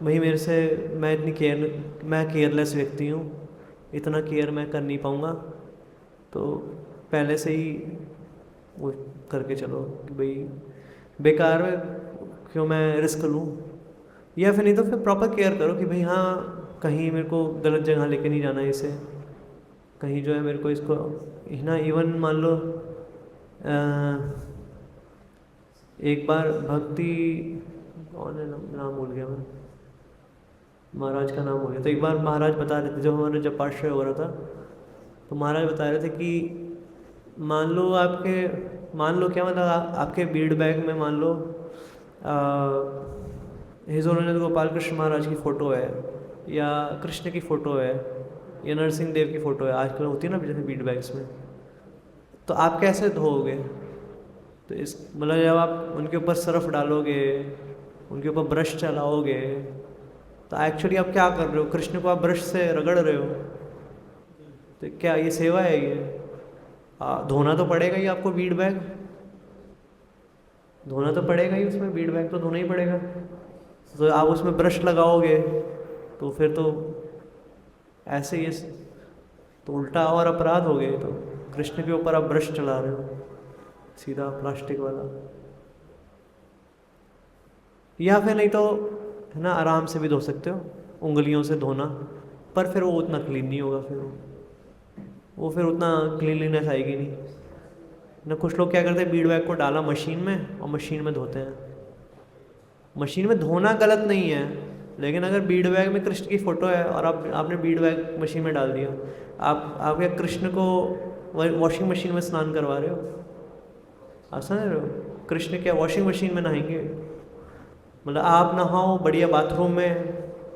भाई मेरे से मैं केयरलेस व्यक्ति हूँ, इतना केयर मैं कर नहीं पाऊँगा, तो पहले से ही वो करके चलो कि भाई बेकार में क्यों मैं रिस्क लूँ, या फिर नहीं तो फिर प्रॉपर केयर करो कि भाई हाँ कहीं मेरे को गलत जगह लेके नहीं जाना इसे, कहीं जो है मेरे को इसको ना इवन मान लो एक बार भक्ति कौन है नाम भूल गया मैं, महाराज का नाम हो गया। तो एक बार महाराज बता रहे थे, जब हमारा जब पाठशाय हो रहा था तो महाराज बता रहे थे कि मान लो क्या मतलब आपके बीड बैग में मान लो हिज ऑनर गोपाल कृष्ण महाराज की फ़ोटो है या कृष्ण की फ़ोटो है या नरसिंह देव की फ़ोटो है, आजकल होती है ना जैसे बीड बैग्स में, तो आप कैसे धोओगे? तो इस मतलब जब आप उनके ऊपर सर्फ डालोगे, उनके ऊपर ब्रश चलाओगे, तो एक्चुअली आप क्या कर रहे हो? कृष्ण को आप ब्रश से रगड़ रहे हो। तो क्या ये सेवा है? ये धोना तो पड़ेगा ही आपको, बीड बैग धोना तो पड़ेगा ही, उसमें बीड बैग तो धोना ही पड़ेगा। तो आप उसमें ब्रश लगाओगे तो फिर तो ऐसे ही तो उल्टा और अपराध हो गए। तो कृष्ण के ऊपर आप ब्रश चला रहे हो सीधा प्लास्टिक वाला। या फिर नहीं तो है ना आराम से भी धो सकते हो, उंगलियों से धोना, पर फिर वो उतना क्लीन नहीं होगा, फिर उतना क्लीनलीनेस आएगी नहीं ना। कुछ लोग क्या करते हैं, बीड बैग को डाला मशीन में और मशीन में धोते हैं। मशीन में धोना गलत नहीं है, लेकिन अगर बीड बैग में कृष्ण की फ़ोटो है और आपने बीड बैग मशीन में डाल दिया, आप क्या कृष्ण को वॉशिंग मशीन में स्नान करवा रहे हो? आप समझ रहे हो? कृष्ण क्या वॉशिंग मशीन में नहाएंगे? मतलब आप नहाओ बढ़िया बाथरूम में,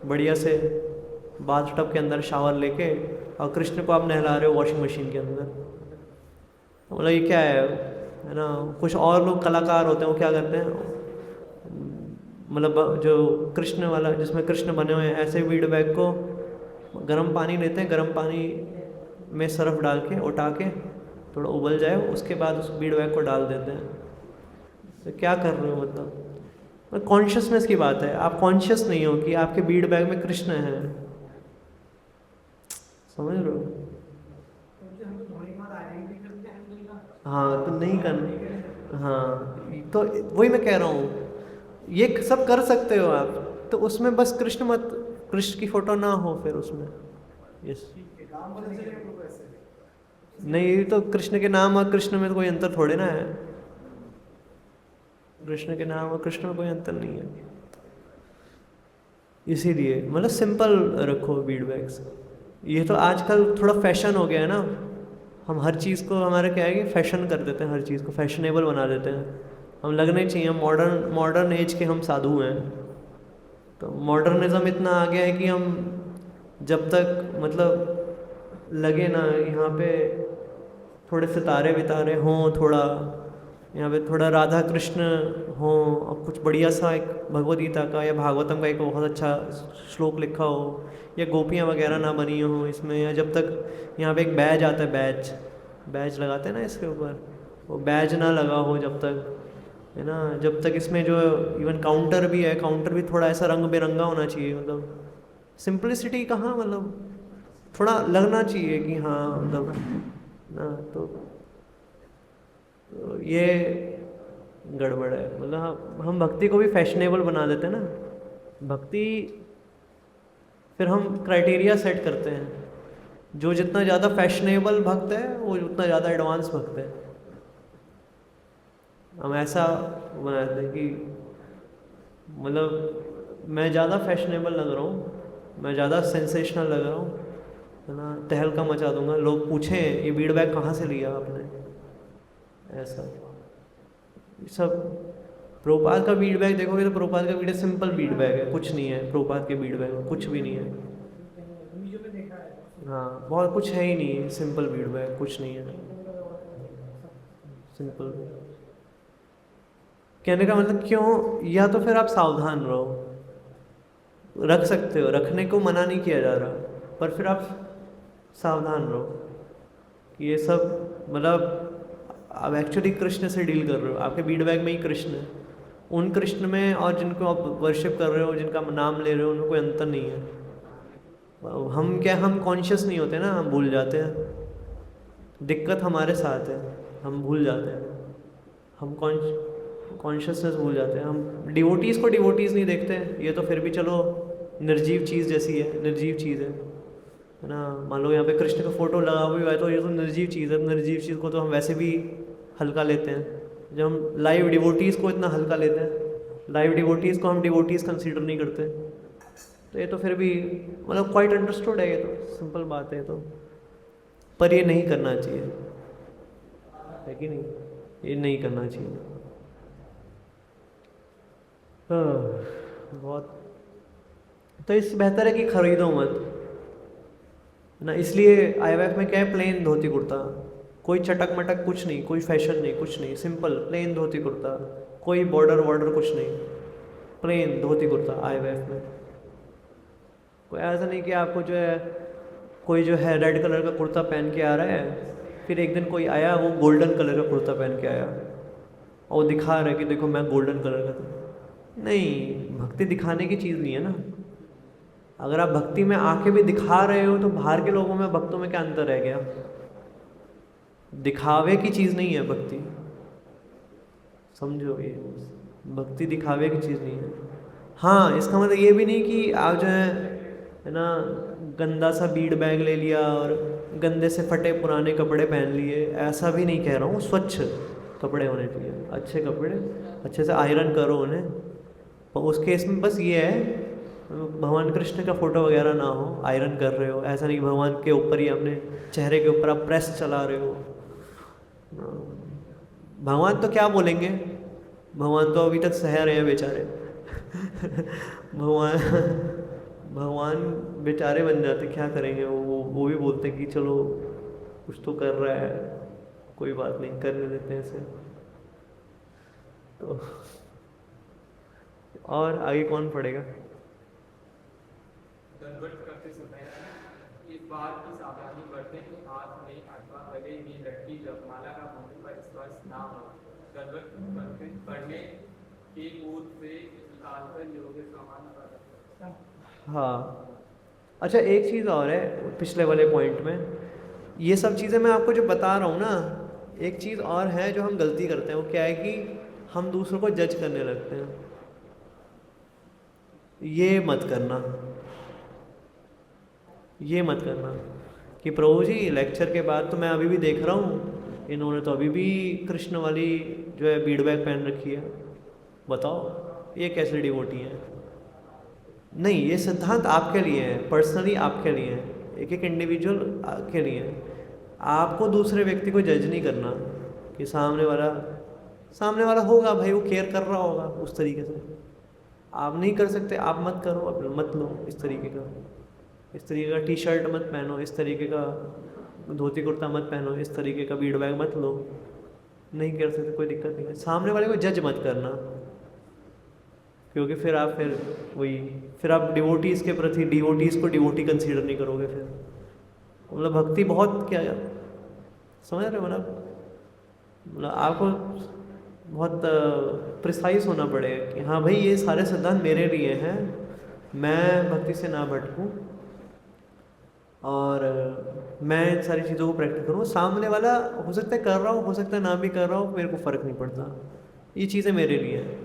बढ़िया से बाथ टब के अंदर शावर लेके, और कृष्ण को आप नहला रहे हो वॉशिंग मशीन के अंदर। मतलब ये क्या है ना? कुछ और लोग कलाकार होते हैं, वो क्या करते हैं, मतलब जो कृष्ण वाला जिसमें कृष्ण बने हुए हैं, ऐसे बीड बैग को गर्म पानी लेते हैं, गर्म पानी में सर्फ डाल के उठा के थोड़ा उबल जाए, उसके बाद उस बीड बैग को डाल देते हैं। तो क्या कर रहे हो? मतलब कॉन्शियसनेस की बात है। आप कॉन्शियस नहीं हो कि आपके बीड बैग में कृष्ण है। समझ रहे हो? हाँ, तो नहीं करना। हाँ, तो वही मैं कह रहा हूँ, ये सब कर सकते हो आप, तो उसमें बस कृष्ण की फ़ोटो ना हो फिर उसमें। यस, नहीं तो कृष्ण के नाम और कृष्ण में तो कोई अंतर थोड़े ना है। कृष्ण के नाम और कृष्ण में कोई अंतर नहीं है। इसीलिए मतलब सिंपल रखो बीड बैग्स। ये तो आजकल थोड़ा फैशन हो गया है ना, हम हर चीज़ को हमारे क्या है कि फैशन कर देते हैं, हर चीज़ को फैशनेबल बना देते हैं। हम लगने चाहिए मॉडर्न एज के हम साधु हैं। तो मॉडर्निज्म इतना आ गया है कि हम जब तक मतलब लगे ना यहाँ पे थोड़े सितारे वितारे हों, थोड़ा यहाँ पे थोड़ा राधा कृष्ण हों, और कुछ बढ़िया सा एक भगवद गीता का या भागवतम का एक बहुत अच्छा श्लोक लिखा हो, या गोपियाँ वगैरह ना बनी हो इसमें, या जब तक यहाँ पे एक बैज आता है, बैज लगाते हैं ना इसके ऊपर, वो बैज ना लगा हो जब तक, है ना, जब तक इसमें जो इवन काउंटर भी है, काउंटर भी थोड़ा ऐसा रंग बेरंगा होना चाहिए। मतलब सिंप्लिसिटी कहाँ, मतलब थोड़ा लगना चाहिए कि हाँ मतलब ना, तो ये गड़बड़ है। मतलब हम भक्ति को भी फैशनेबल बना देते हैं ना। भक्ति फिर हम क्राइटेरिया सेट करते हैं, जो जितना ज़्यादा फैशनेबल भक्त है वो उतना ज़्यादा एडवांस भक्त है। हम ऐसा बनाते हैं कि मतलब मैं ज़्यादा फैशनेबल लग रहा हूँ, मैं ज़्यादा सेंसेशनल लग रहा हूँ, है ना, तहलका मचा दूंगा, लोग पूछें ये बीड बैग कहाँ से लिया आपने, ऐसा सब। प्रभुपाद का बीड बैग देखोगे तो प्रभुपाद का बीड सिंपल बीड बैग है, कुछ नहीं है प्रभुपाद के बीड बैग में, कुछ भी नहीं है। हाँ, बहुत कुछ है ही नहीं, सिंपल बीड बैग, कुछ नहीं है, सिंपल। कहने का मतलब क्यों, या तो फिर आप सावधान रहो, रख सकते हो, रखने को मना नहीं किया जा रहा, पर फिर आप सावधान रहो कि ये सब मतलब आप एक्चुअली कृष्ण से डील कर रहे हो। आपके बीड बैग में ही कृष्ण है, उन कृष्ण में और जिनको आप वर्शिप कर रहे हो, जिनका नाम ले रहे हो, उनमें कोई अंतर नहीं है। हम कॉन्शियस नहीं होते ना, हम भूल जाते हैं। दिक्कत हमारे साथ है, हम भूल जाते हैं, हम कॉन्शियसनेस भूल जाते हैं। हम डिवोटीज़ को डिवोटीज़ नहीं देखते, ये तो फिर भी चलो निर्जीव चीज़ जैसी है, निर्जीव चीज़ है है ना। मान लो यहाँ पे कृष्ण का फोटो लगा हुआ है तो ये तो निर्जीव चीज़ है, निर्जीव चीज़ को तो हम वैसे भी हल्का लेते हैं। जब हम लाइव डिवोटीज़ को इतना हल्का लेते हैं, लाइव डिवोटीज़ को हम डिवोटीज़ कंसीडर नहीं करते, तो ये तो फिर भी मतलब क्वाइट अंडरस्टूड है, ये तो सिंपल बात है तो। पर ये नहीं करना चाहिए, है कि नहीं, ये नहीं करना चाहिए। बहुत तो इससे बेहतर है कि खरीदो मत ना। इसलिए IMF में क्या है, प्लेन धोती कुर्ता, कोई चटक मटक कुछ नहीं, कोई फैशन नहीं, कुछ नहीं, सिंपल प्लेन धोती कुर्ता, कोई बॉर्डर वॉर्डर कुछ नहीं, प्लेन धोती कुर्ता IMF में। कोई ऐसा नहीं कि आपको जो है कोई जो है रेड कलर का कुर्ता पहन के आ रहा है, फिर एक दिन कोई आया वो गोल्डन कलर का कुर्ता पहन के आया और दिखा रहा है कि देखो मैं गोल्डन कलर का था। नहीं, भक्ति दिखाने की चीज़ नहीं है ना। अगर आप भक्ति में आके भी दिखा रहे हो तो बाहर के लोगों में भक्तों में क्या अंतर रह गया? दिखावे की चीज़ नहीं है भक्ति, समझो, ये भक्ति दिखावे की चीज़ नहीं है। हाँ, इसका मतलब ये भी नहीं कि आप जो है ना गंदा सा बीड बैग ले लिया और गंदे से फटे पुराने कपड़े पहन लिए, ऐसा भी नहीं कह रहा हूँ। स्वच्छ कपड़े होने चाहिए, अच्छे कपड़े, अच्छे से आयरन करो उन्हें। और उस केस में बस ये है भगवान कृष्ण का फोटो वगैरह ना हो, आयरन कर रहे हो, ऐसा नहीं भगवान के ऊपर ही अपने चेहरे के ऊपर आप प्रेस चला रहे हो। भगवान तो क्या बोलेंगे, भगवान तो अभी तक सह रहे हैं बेचारे भगवान बेचारे बन जाते, क्या करेंगे वो भी बोलते कि चलो कुछ तो कर रहा है, कोई बात नहीं, करने देते हैं इसे। तो और आगे कौन पढ़ेगा? दंडवत करते समय इस बात की सावधानी बरतें कि हाथ में अथवा गले में लटकी जपमाला का मुंह पर स्पर्श ना हो। दंडवत पढ़ने की पूर्व से निकालकर योग समान कर। हाँ, अच्छा एक चीज़ और है पिछले वाले पॉइंट में, ये सब चीज़ें मैं आपको जो बता रहा हूँ ना, एक चीज़ और है जो हम गलती करते हैं, वो क्या है कि हम दूसरों को जज करने लगते हैं। ये मत करना, ये मत करना कि प्रभु जी लेक्चर के बाद तो मैं अभी भी देख रहा हूँ इन्होंने तो अभी भी कृष्ण वाली जो है बीड बैग पहन रखी है, बताओ ये कैसे डिवोटी है। नहीं, ये सिद्धांत आपके लिए है, पर्सनली आपके लिए है, एक एक इंडिविजुअल के लिए है। आपको दूसरे व्यक्ति को जज नहीं करना कि सामने वाला होगा भाई, वो केयर कर रहा होगा उस तरीके से। आप नहीं कर सकते, आप मत करो, मत लो इस तरीके का टी शर्ट मत पहनो, इस तरीके का धोती कुर्ता मत पहनो, इस तरीके का बीड बैग मत लो। नहीं कर सकते, कोई दिक्कत नहीं है। सामने वाले को जज मत करना, क्योंकि फिर आप डिवोटीज़ के प्रति डिवोटीज़ को डिवोटी कंसीडर नहीं करोगे। फिर मतलब भक्ति बहुत क्या समझ रहे हो, मतलब आपको बहुत प्रिसाइज होना पड़ेगा कि हाँ भाई ये सारे सिद्धांत मेरे लिए हैं, मैं भक्ति से ना भटकूँ और मैं इन सारी चीज़ों को प्रैक्टिस करूँ। सामने वाला हो सकता है कर रहा हो सकता है ना भी कर रहा हो, मेरे को फ़र्क नहीं पड़ता, ये चीज़ें मेरे लिए हैं।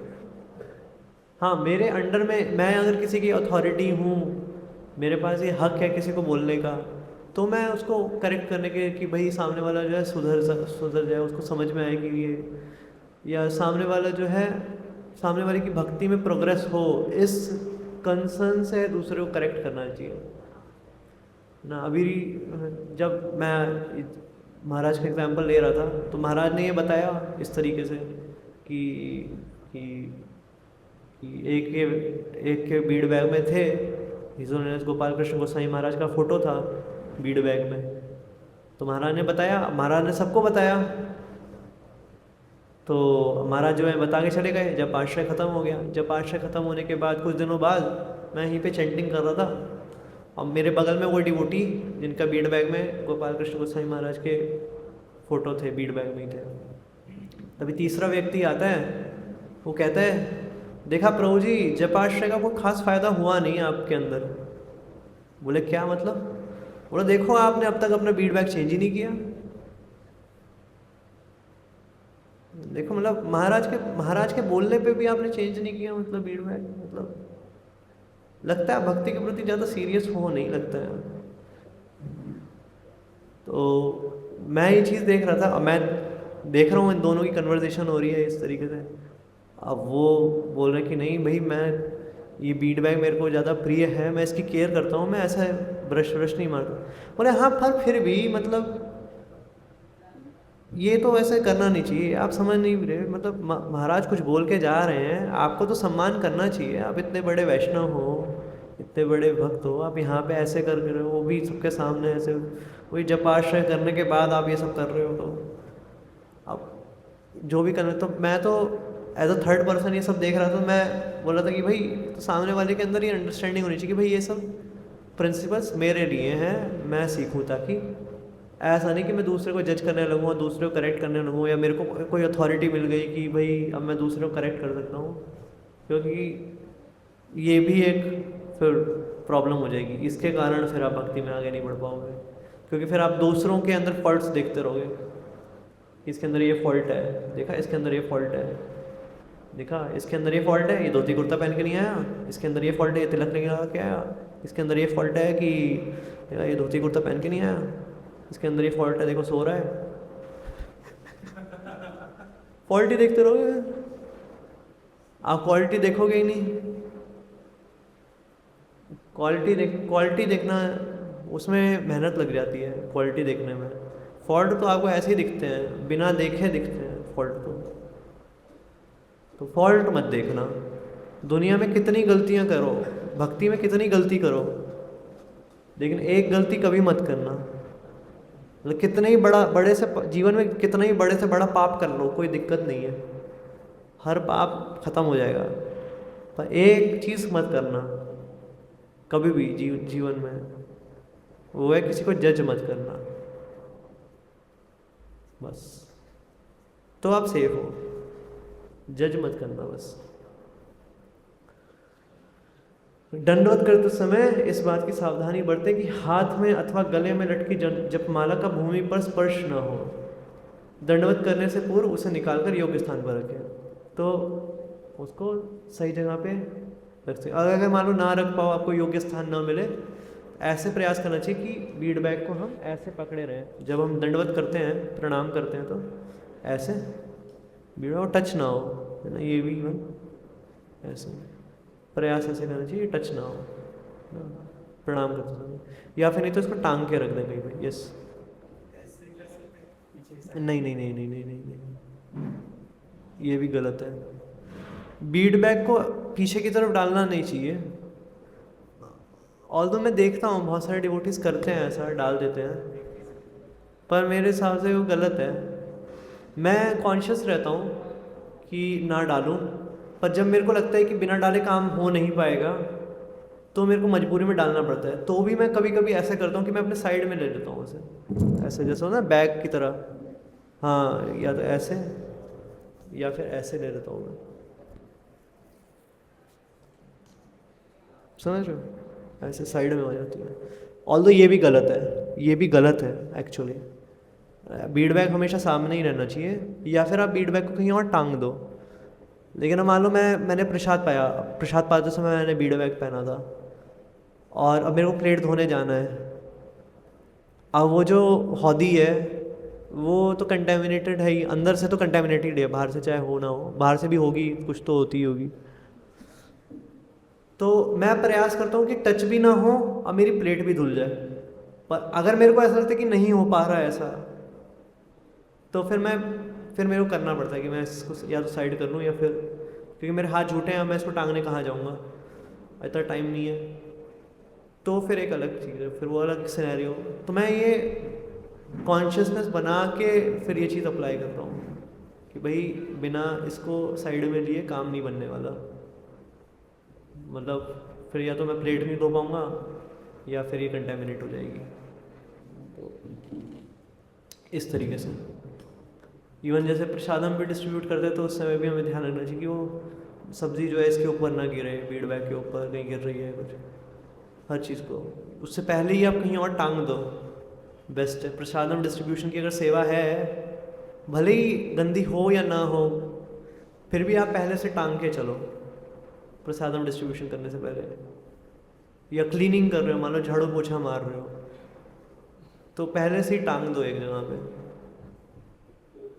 हाँ, मेरे अंडर में मैं अगर किसी की अथॉरिटी हूँ, मेरे पास ये हक है किसी को बोलने का, तो मैं उसको करेक्ट करने के कि भाई सामने वाला जो है सुधर जाए, उसको समझ में आए कि ये, या सामने वाले की भक्ति में प्रोग्रेस हो, इस कंसर्न से दूसरे को करेक्ट करना चाहिए ना। अभी जब मैं महाराज का एग्जांपल ले रहा था तो महाराज ने ये बताया इस तरीके से कि एक के बीड बैग में थे हिज ऑनर गोपाल कृष्ण गोसाई महाराज का फोटो था बीड बैग में। तो महाराज ने सबको बताया। तो महाराज जो है बता के चले गए। जब आश्रय ख़त्म हो गया, जब आश्रय ख़त्म होने के बाद कुछ दिनों बाद मैं यहीं पे चैंटिंग कर रहा था और मेरे बगल में वो डिवोटी जिनका बीड बैग में गोपाल कृष्ण गोसाई महाराज के फ़ोटो थे, बीड बैग में ही थे। तभी तीसरा व्यक्ति आता है, वो कहता है देखा प्रभु जी जपाश्रय का कोई खास फ़ायदा हुआ नहीं आपके अंदर। बोले क्या मतलब? बोले देखो आपने अब तक अपना बीड बैग चेंज ही नहीं किया। देखो मतलब महाराज के बोलने पे भी आपने चेंज नहीं किया, मतलब बीड बैग, मतलब लगता है भक्ति के प्रति ज़्यादा सीरियस हो नहीं लगता है। तो मैं ये चीज़ देख रहा था, अब मैं देख रहा हूँ इन दोनों की कन्वर्सेशन हो रही है इस तरीके से। अब वो बोल रहे हैं कि नहीं भाई, मैं ये बीट बैग मेरे को ज़्यादा प्रिय है, मैं इसकी केयर करता हूँ, मैं ऐसा ब्रश व्रश नहीं मारता। बोले हाँ, पर फिर भी मतलब ये तो ऐसे करना नहीं चाहिए, आप समझ नहीं रहे। मतलब महाराज कुछ बोल के जा रहे हैं, आपको तो सम्मान करना चाहिए। आप इतने बड़े वैष्णव हो, इतने बड़े भक्त हो, आप यहाँ पे ऐसे कर रहे हो, वो भी सबके सामने ऐसे, वही जपाश्रय करने के बाद आप ये सब कर रहे हो। तो अब जो भी करना, तो मैं तो एज अ थर्ड पर्सन ये सब देख रहा था। मैं बोल रहा था कि भाई तो सामने वाले के अंदर ये अंडरस्टैंडिंग होनी चाहिए कि भाई ये सब प्रिंसिपल्स मेरे लिए हैं, मैं सीखूं, ताकि ऐसा नहीं कि मैं दूसरे को जज करने लगूँ, दूसरे को करेक्ट करने लगूँ, या मेरे को कोई अथॉरिटी मिल गई कि भाई अब मैं दूसरे को करेक्ट कर सकता हूँ, क्योंकि ये भी एक फिर प्रॉब्लम हो जाएगी। इसके कारण फिर आप भक्ति में आगे नहीं बढ़ पाओगे, क्योंकि फिर आप दूसरों के अंदर फॉल्ट्स देखते रहोगे। इसके अंदर ये फॉल्ट है, देखा, इसके अंदर ये फॉल्ट है, देखा, इसके अंदर ये फॉल्ट है, ये धोती कुर्ता पहन के नहीं आया, इसके अंदर ये फॉल्ट है, ये तिलक नहीं लगा के आया, इसके अंदर ये फॉल्ट है कि ये धोती कुर्ता पहन के नहीं आया, इसके अंदर ये फॉल्ट है, देखो सो रहा है। फॉल्ट ही देखते रहोगे, आप क्वालिटी देखोगे ही नहीं। क्वालिटी देखना, उसमें मेहनत लग जाती है क्वालिटी देखने में। फॉल्ट तो आपको ऐसे ही दिखते हैं, बिना देखे दिखते हैं फॉल्ट तो फॉल्ट मत देखना। दुनिया में कितनी गलतियां करो, भक्ति में कितनी गलती करो, लेकिन एक गलती कभी मत करना। मतलब कितने ही बड़े से जीवन में कितना ही बड़े से बड़ा पाप कर लो, कोई दिक्कत नहीं है, हर पाप खत्म हो जाएगा। पर एक चीज़ मत करना कभी भी जीवन में, वो है किसी को जज मत करना, बस। तो आप सेफ हो, जज मत करना बस। दंडवत करते समय इस बात की सावधानी बरतें कि हाथ में अथवा गले में लटकी जपमाला का भूमि पर स्पर्श न हो। दंडवत करने से पूर्व उसे निकालकर योग्य स्थान पर रखें, तो उसको सही जगह पे रख सकते। अगर मान लो ना रख पाओ, आपको योग्य स्थान ना मिले, ऐसे प्रयास करना चाहिए कि बीड बैग को हम ऐसे पकड़े रहें। जब हम दंडवत करते हैं, प्रणाम करते हैं, तो ऐसे बीड बैग टच ना हो, है ना, ये भी ऐसे प्रयास ऐसे करना चाहिए, टच ना हो प्रणाम करते समय। या फिर नहीं तो इसको टांग के रख दें कहीं पे। यस, नहीं नहीं नहीं नहीं नहीं नहीं नहीं, ये भी गलत है। बीड बैग को पीछे की तरफ डालना नहीं चाहिए। ऑल्दो मैं देखता हूँ बहुत सारे डिवोटीज करते हैं ऐसा, डाल देते हैं, पर मेरे हिसाब से वो गलत है। मैं कॉन्शियस रहता हूँ कि ना डालूँ, पर जब मेरे को लगता है कि बिना डाले काम हो नहीं पाएगा, तो मेरे को मजबूरी में डालना पड़ता है। तो भी मैं कभी कभी ऐसा करता हूँ कि मैं अपने साइड में ले लेता हूँ उसे, ऐसे जैसे हो ना बैग की तरह, हाँ, या तो ऐसे या फिर ऐसे ले लेता हूँ मैं, समझ रहे हो, ऐसे साइड में हो जाती है। ऑल्दो ये भी गलत है, ये भी गलत है एक्चुअली। बीड बैग हमेशा सामने ही रहना चाहिए, या फिर आप बीड बैग को कहीं और टांग दो। लेकिन अब मान लो मैंने प्रसाद पाते समय मैंने बीड बैग पहना था, और अब मेरे को प्लेट धोने जाना है। अब वो जो हौदी है वो तो कंटेमिनेटेड है ही, अंदर से तो कंटेमिनेटेड है, बाहर से चाहे हो ना हो, बाहर से भी होगी, कुछ तो होती होगी। तो मैं प्रयास करता हूँ कि टच भी ना हो और मेरी प्लेट भी धुल जाए। पर अगर मेरे को ऐसा लगता है कि नहीं हो पा रहा है ऐसा, तो फिर मेरे को करना पड़ता है कि मैं इसको या तो साइड कर लूँ, या फिर क्योंकि मेरे हाथ झूठे हैं, मैं इसको टांगने कहाँ जाऊँगा, इतना टाइम नहीं है। तो फिर एक अलग चीज़ है, फिर वो अलग सिनेरियो। तो मैं ये कॉन्शियसनेस बना के फिर ये चीज़ अप्लाई करता हूँ कि भाई बिना इसको साइड में लिए काम नहीं बनने वाला। मतलब फिर या तो मैं प्लेट नहीं धो पाऊँगा, या फिर ये कंटेमिनेट हो जाएगी। तो इस तरीके से इवन जैसे प्रसाद हम भी डिस्ट्रीब्यूट करते हैं, तो उस समय भी हमें ध्यान रखना चाहिए कि वो सब्ज़ी जो है इसके ऊपर ना गिरे, बीड बैग के ऊपर कहीं गिर रही है कुछ, हर चीज़ को उससे पहले ही आप कहीं और टांग दो, बेस्ट है। प्रसादम डिस्ट्रीब्यूशन की अगर सेवा है, भले ही गंदी हो या ना हो, फिर भी आप पहले से टांग के चलो प्रसादम डिस्ट्रीब्यूशन करने से पहले। या क्लीनिंग कर रहे हो, मान लो झाड़ू पोछा मार रहे हो, तो पहले से ही टांग दो एक जगह पे,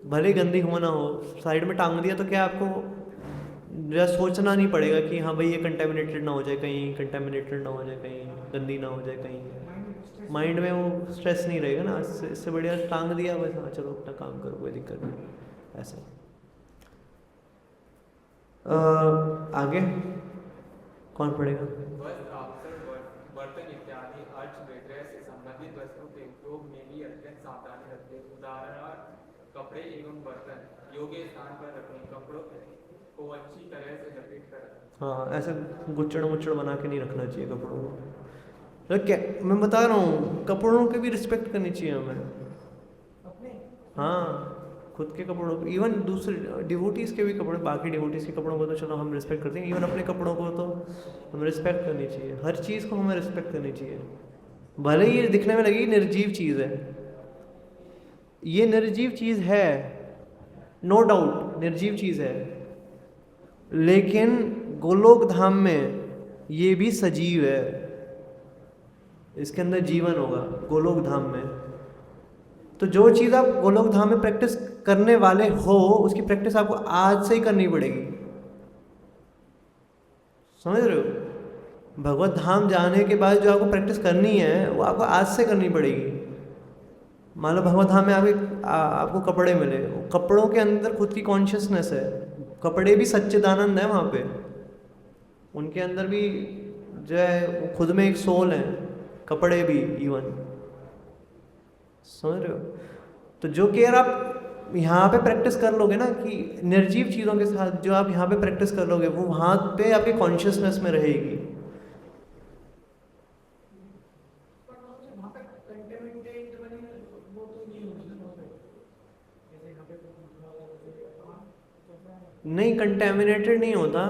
भले ही गंदी हो ना हो, साइड में टांग दिया तो क्या आपको जरा सोचना नहीं पड़ेगा कि हाँ भाई ये कंटेमिनेटेड ना हो जाए कहीं, कंटेमिनेटेड ना हो जाए कहीं, गंदी ना हो जाए कहीं, माइंड में वो स्ट्रेस नहीं रहेगा ना। इससे बढ़िया टांग दिया बस, हाँ चलो अपना काम करो, कोई दिक्कत नहीं। ऐसा आगे कौन पढ़ेगा? बर्तन इत्यादि अर्च विग्रह से संबंधित वस्तुओं के उपयोग में भी अत्यंत सावधानी रखते। उदाहरणार्थ कपड़े एवं बर्तन योग्य स्थान पर रखने, कपड़ों को अच्छी तरह से लपेट कर। हाँ, ऐसे गुच्चड़ मुच्चड़ बना के नहीं रखना चाहिए कपड़ों को। तो क्या मैं बता रहा हूँ, कपड़ों की भी रिस्पेक्ट करनी चाहिए हमें। हाँ, खुद के कपड़ों को, इवन दूसरे डिवोटीज़ के भी कपड़े, बाकी डिवोटीज़ के कपड़ों को तो चलो हम रिस्पेक्ट करते हैं, इवन अपने कपड़ों को तो हमें रिस्पेक्ट करनी चाहिए। हर चीज़ को हमें रिस्पेक्ट करनी चाहिए, भले ही ये दिखने में लगी निर्जीव चीज़ है, ये निर्जीव चीज़ है, नो डाउट निर्जीव चीज़ है, लेकिन गोलोक धाम में ये भी सजीव है, इसके अंदर जीवन होगा गोलोक धाम में। तो जो चीज़ आप गोलोक धाम में प्रैक्टिस करने वाले हो, उसकी प्रैक्टिस आपको आज से ही करनी पड़ेगी। समझ रहे हो? भगवत धाम जाने के बाद जो आपको प्रैक्टिस करनी है वो आपको आज से करनी पड़ेगी। मान लो भगवत धाम में आपको कपड़े मिले, कपड़ों के अंदर खुद की कॉन्शियसनेस है, कपड़े भी सच्चिदानंद है वहाँ पे, उनके अंदर भी जो है खुद में एक सोल है, कपड़े भी इवन। समझ रहे हो? तो जो केयर आप यहाँ पे प्रैक्टिस कर लोगे ना, कि निर्जीव चीज़ों के साथ जो आप यहाँ पे प्रैक्टिस कर लोगे, वो वहाँ पे आपके कॉन्शियसनेस में रहेगी। नहीं, कंटेमिनेटेड नहीं होता।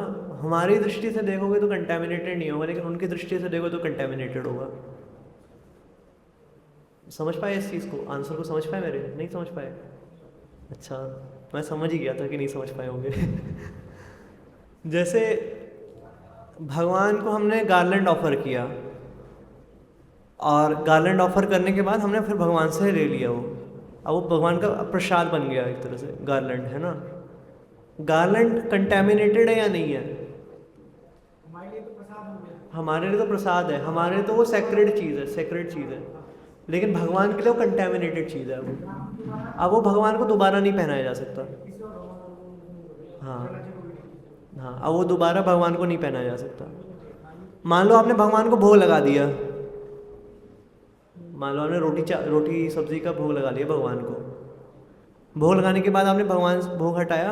हमारी दृष्टि से देखोगे तो कंटेमिनेटेड नहीं होगा, लेकिन उनकी दृष्टि से देखो तो कंटेमिनेटेड होगा। समझ पाए इस चीज़ को? आंसर को समझ पाए मेरे? नहीं समझ पाए? अच्छा, मैं समझ ही गया था कि नहीं समझ पाए होंगे। जैसे भगवान को हमने गार्लैंड ऑफर किया, और गार्लैंड ऑफर करने के बाद हमने फिर भगवान से ले लिया वो, अब वो भगवान का प्रसाद बन गया एक तरह से, गार्लैंड है ना। गार्लैंड कंटेमिनेटेड है या नहीं है? हमारे लिए तो प्रसाद हो गया। हमारे लिए तो प्रसाद है, हमारे लिए तो वो सेक्रेड चीज़ है, सेक्रेड चीज़ है, लेकिन भगवान के लिए वो कंटेमिनेटेड चीज़ है। अब वो भगवान को दोबारा नहीं पहनाया जा सकता। हाँ हाँ, अब वो दोबारा भगवान को नहीं पहनाया जा सकता। मान लो आपने भगवान को भोग लगा दिया, मान लो आपने रोटी सब्जी का भोग लगा लिया भगवान को, भोग लगाने के बाद आपने भगवान से भोग हटाया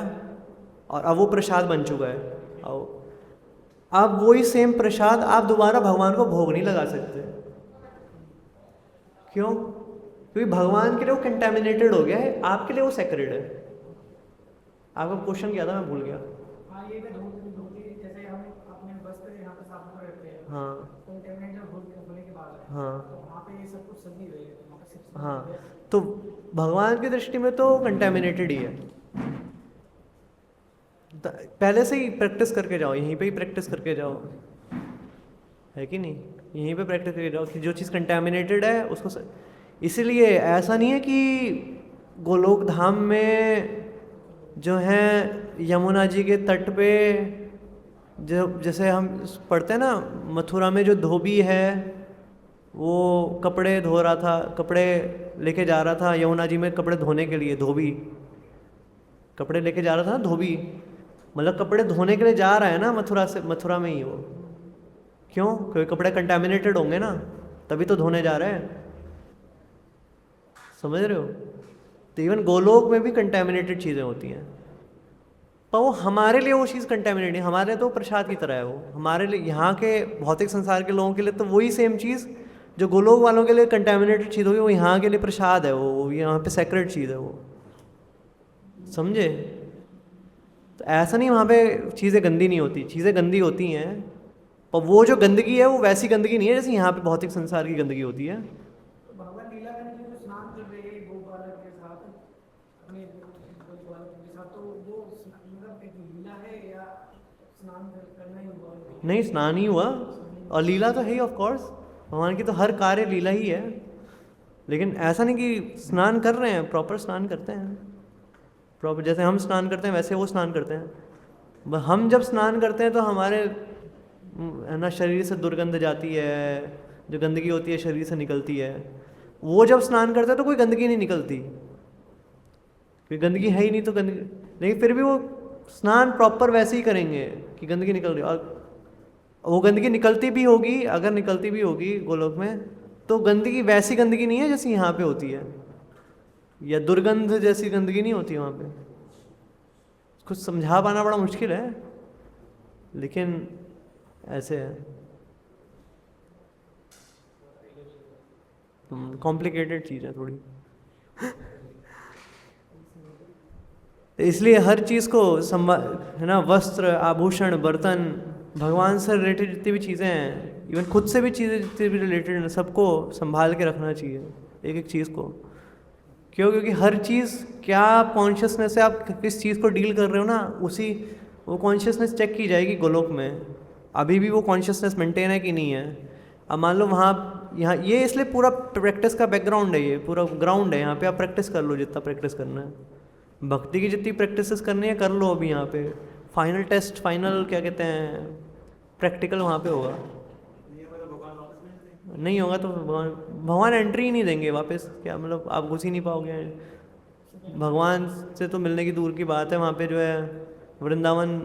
और अब वो प्रसाद बन चुका है। अब वही सेम प्रसाद आप दोबारा भगवान को भोग नहीं लगा सकते। क्यों? क्योंकि भगवान के लिए वो कंटेमिनेटेड हो गया है, आपके लिए वो सेक्रेड है। आपका क्वेश्चन क्या था, मैं भूल गया। हाँ, ये धोती जैसे हम अपने वस्त्र यहाँ पे साफ सुथरा रखते हैं, हाँ कंटेमिनेटेड होने के बाद हाँ तो वहाँ पे ये सब कुछ सही रहेगा। हाँ, तो भगवान की दृष्टि में तो कंटेमिनेटेड ही है। पहले से ही प्रैक्टिस करके जाओ, यहीं पे ही प्रैक्टिस करके जाओ, है कि नहीं? यहीं पे प्रैक्टिस करके जाओ कि जो चीज़ कंटेमिनेटेड है उसको इसीलिए ऐसा नहीं है कि गोलोक धाम में जो है यमुना जी के तट पे, जो जैसे हम पढ़ते हैं ना, मथुरा में जो धोबी है वो कपड़े धो रहा था, कपड़े लेके जा रहा था यमुना जी में कपड़े धोने के लिए, धोबी कपड़े लेके जा रहा था, धोबी मतलब कपड़े धोने के लिए जा रहा है ना मथुरा में ही वो। क्यों? क्योंकि कपड़े कंटेमिनेटेड होंगे ना, तभी तो धोने जा रहे हैं। समझ रहे हो? तो इवन गोलोक में भी कंटेमिनेटेड चीज़ें होती हैं, पर वो हमारे लिए वो चीज़ कंटेमिनेटेड नहीं, हमारे तो प्रसाद की तरह है वो। हमारे लिए, यहाँ के भौतिक संसार के लोगों के लिए तो वही सेम चीज़ जो गोलोक वालों के लिए कंटेमिनेटेड चीज़ होगी, वो यहाँ के लिए प्रसाद है, वो यहाँ पे सेक्रेट चीज़ है वो। समझे? तो ऐसा नहीं वहाँ पे चीज़ें गंदी नहीं होती, चीज़ें गंदी होती हैं, पर वो जो गंदगी है वो वैसी गंदगी नहीं है जैसे यहाँ पे भौतिक संसार की गंदगी होती है। तो भगवान लीला करने के लिए स्नान कर रहे हैं गोपालक के साथ, अपने गोपालक के साथ, तो वो मतलब एक लीला है या स्नान करना ही हुआ? नहीं, स्नान ही हुआ, और लीला तो है ही ऑफ कोर्स, भगवान की तो हर कार्य लीला ही है। लेकिन ऐसा नहीं कि स्नान कर रहे हैं, प्रॉपर स्नान करते हैं, प्रॉपर जैसे हम स्नान करते हैं वैसे वो स्नान करते हैं। हम जब स्नान करते हैं तो हमारे है ना शरीर से दुर्गंध जाती है, जो गंदगी होती है शरीर से निकलती है। वो जब स्नान करते हैं तो कोई गंदगी नहीं निकलती, कोई गंदगी है ही नहीं तो गंदगी, लेकिन फिर भी वो स्नान प्रॉपर वैसे ही करेंगे कि गंदगी निकल रही। और वो गंदगी निकलती भी होगी, अगर निकलती भी होगी गोलोक में, तो गंदगी वैसी गंदगी नहीं है जैसी यहाँ पे होती है, या दुर्गंध जैसी गंदगी नहीं होती वहाँ पे। कुछ समझा पाना बड़ा मुश्किल है, लेकिन ऐसे है, कॉम्प्लिकेटेड चीज़ है थोड़ी। इसलिए हर चीज़ को है ना, वस्त्र, आभूषण, बर्तन, भगवान से रिलेटेड जितनी भी चीज़ें हैं, इवन खुद से भी चीज़ें जितनी भी रिलेटेड हैं, सबको संभाल के रखना चाहिए एक एक चीज़ को। क्यों? क्योंकि हर चीज़ क्या कॉन्शियसनेस से आप किस चीज़ को डील कर रहे हो ना, उसी वो कॉन्शियसनेस चेक की जाएगी गोलोक में, अभी भी वो कॉन्शियसनेस मेंटेन है कि नहीं है। अब मान लो वहाँ यहाँ ये इसलिए पूरा प्रैक्टिस का बैकग्राउंड है, ये पूरा ग्राउंड है, यहाँ पे आप प्रैक्टिस कर लो जितना प्रैक्टिस करना है, भक्ति की जितनी प्रैक्टिस करनी है कर लो। अभी यहाँ पे फाइनल टेस्ट, फाइनल क्या कहते हैं, प्रैक्टिकल वहाँ पे होगा। नहीं होगा तो भगवान एंट्री ही नहीं देंगे वापस, क्या मतलब आप घुस ही नहीं पाओगे भगवान से। तो मिलने की दूर की बात है, वहाँ पे जो है वृंदावन,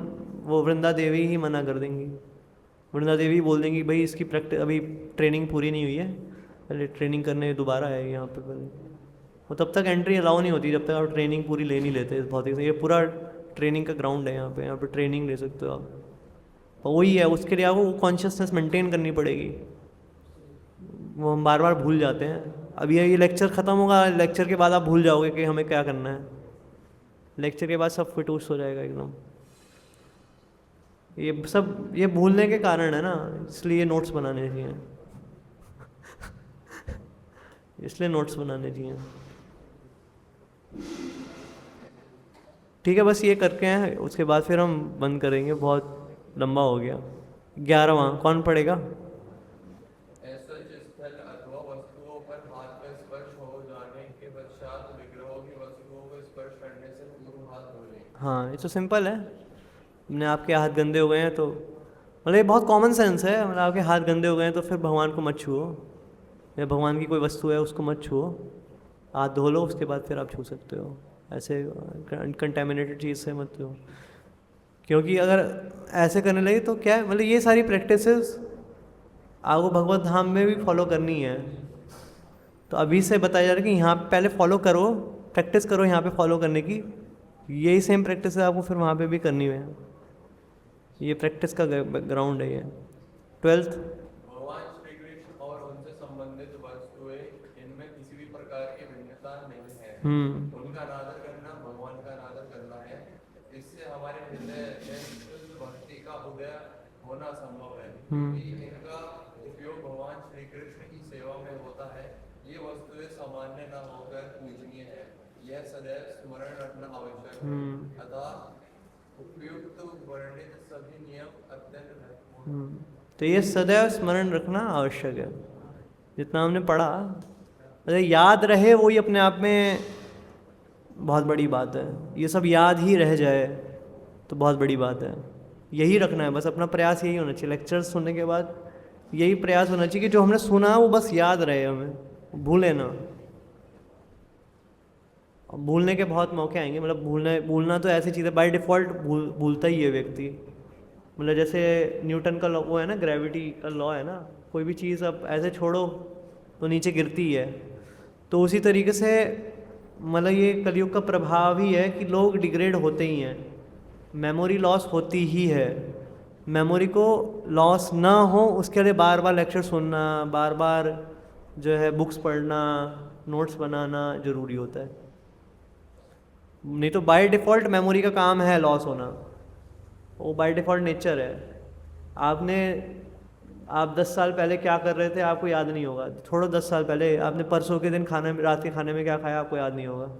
वो वृंदा देवी ही मना कर देंगी। वृंदा देवी बोल देंगी भाई इसकी प्रैक्टिस अभी ट्रेनिंग पूरी नहीं हुई है, पहले ट्रेनिंग करने दोबारा है यहाँ पे पहले। वो तब तक एंट्री अलाउ नहीं होती जब तक आप ट्रेनिंग पूरी ले नहीं लेते इस भौतिक से। ये पूरा ट्रेनिंग का ग्राउंड है यहाँ पे ट्रेनिंग ले सकते हो आप। और वही है, उसके लिए आपको वो कॉन्शियसनेस मेंटेन करनी पड़ेगी, वो हम बार बार भूल जाते हैं। अब ये लेक्चर ख़त्म होगा, लेक्चर के बाद आप भूल जाओगे कि हमें क्या करना है, लेक्चर के बाद सब फिटूस हो जाएगा एकदम। ये सब ये भूलने के कारण है ना, इसलिए नोट्स बनाने चाहिए इसलिए नोट्स बनाने चाहिए। ठीक है, बस ये करके हैं, उसके बाद फिर हम बंद करेंगे, बहुत लंबा हो गया। 11वां कौन पढ़ेगा? ऐसा स्थल अथवा वस्तुओं पर हाथ का स्पर्श हो जाने के पश्चात विग्रहों की वस्तुओं को स्पर्श करने से पूर्व हाथ धो लें। हाँ, ये तो सिंपल है। मैंने आपके हाथ गंदे हो गए हैं तो मतलब ये बहुत कॉमन सेंस है, मतलब आपके हाथ गंदे हो गए हैं तो फिर भगवान को मत छुओ, या भगवान की कोई वस्तु है उसको मत छुओ, हाथ धो लो, उसके बाद फिर आप छू सकते हो। ऐसे कंटेमिनेटेड चीज़ से मत हो, क्योंकि अगर ऐसे करने लगे तो क्या है, मतलब ये सारी प्रैक्टिसेस आपको भगवत धाम में भी फॉलो करनी है। तो अभी से बताया जा रहा है कि यहाँ पे पहले फॉलो करो, प्रैक्टिस करो यहाँ पे फॉलो करने की, यही सेम प्रैक्टिस आपको फिर वहाँ पे भी करनी है। ये प्रैक्टिस का ग्राउंड है ये। 12th भगवान श्री कृष्ण और उनसे संबंधित वस्तुएं इनमें किसी भी प्रकार की भिन्नता नहीं है। उनका अनादर करना भगवान का अनादर करना है। इससे हमारे हृदय में शुद्ध भक्ति का उदय होना संभव है, क्योंकि इनका उपयोग भगवान श्री कृष्ण की सेवा में होता है। ये वस्तुएं सामान्य न होकर पूजनीय है, यह सदैव स्मरण रखना आवश्यक है। अतः उपयुक्त वर्णित सभी नियम अत्यंत महत्वपूर्ण। तो ये सदैव स्मरण रखना आवश्यक है, जितना हमने पढ़ा अरे याद रहे, वही अपने आप में बहुत बड़ी बात है। ये सब याद ही रह जाए तो बहुत बड़ी बात है। यही रखना है बस, अपना प्रयास यही होना चाहिए। लेक्चर्स सुनने के बाद यही प्रयास होना चाहिए कि जो हमने सुना वो बस याद रहे, हमें भूले ना। भूलने के बहुत मौके आएंगे, मतलब भूलना तो ऐसी चीज़ है बाय डिफ़ॉल्ट भूलता ही है व्यक्ति। मतलब जैसे न्यूटन का लॉ वो है ना, ग्रेविटी का लॉ है ना, कोई भी चीज़ अब ऐसे छोड़ो तो नीचे गिरती है। तो उसी तरीके से मतलब ये कलयुग का प्रभाव ही है कि लोग डिग्रेड होते ही हैं, मेमोरी लॉस होती ही है। मेमोरी को लॉस ना हो उसके लिए बार बार लेक्चर सुनना, बार बार जो है बुक्स पढ़ना, नोट्स बनाना ज़रूरी होता है। नहीं तो बाय डिफ़ॉल्ट मेमोरी का काम है लॉस होना, वो बाय डिफ़ॉल्ट नेचर है। आप 10 साल पहले क्या कर रहे थे आपको याद नहीं होगा। छोड़ो 10 साल पहले, आपने परसों के दिन रात के खाने में क्या खाया आपको याद नहीं होगा।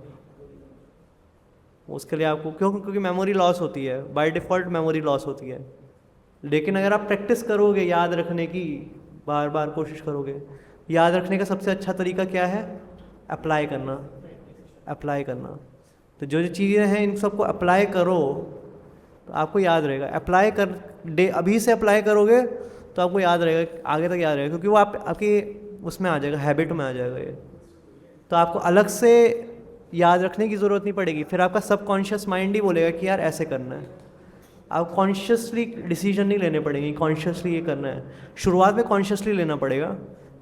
उसके लिए आपको क्योंकि मेमोरी लॉस होती है, बाय डिफ़ॉल्ट मेमोरी लॉस होती है। लेकिन अगर आप प्रैक्टिस करोगे याद रखने की, बार बार कोशिश करोगे, याद रखने का सबसे अच्छा तरीका क्या है? अप्लाई करना, अप्लाई करना। तो जो जो चीज़ें हैं इन सबको अप्लाई करो तो आपको याद रहेगा। अप्लाई कर अभी से अप्लाई करोगे तो आपको याद रहेगा, आगे तक याद रहेगा, क्योंकि वो आपकी उसमें आ जाएगा, हैबिट में आ जाएगा ये। तो आपको अलग से याद रखने की ज़रूरत नहीं पड़ेगी। फिर आपका सबकॉन्शियस माइंड ही बोलेगा कि यार ऐसे करना है। आप कॉन्शियसली डिसीजन नहीं लेने पड़ेंगे, कॉन्शियसली ये करना है। शुरुआत में कॉन्शियसली लेना पड़ेगा,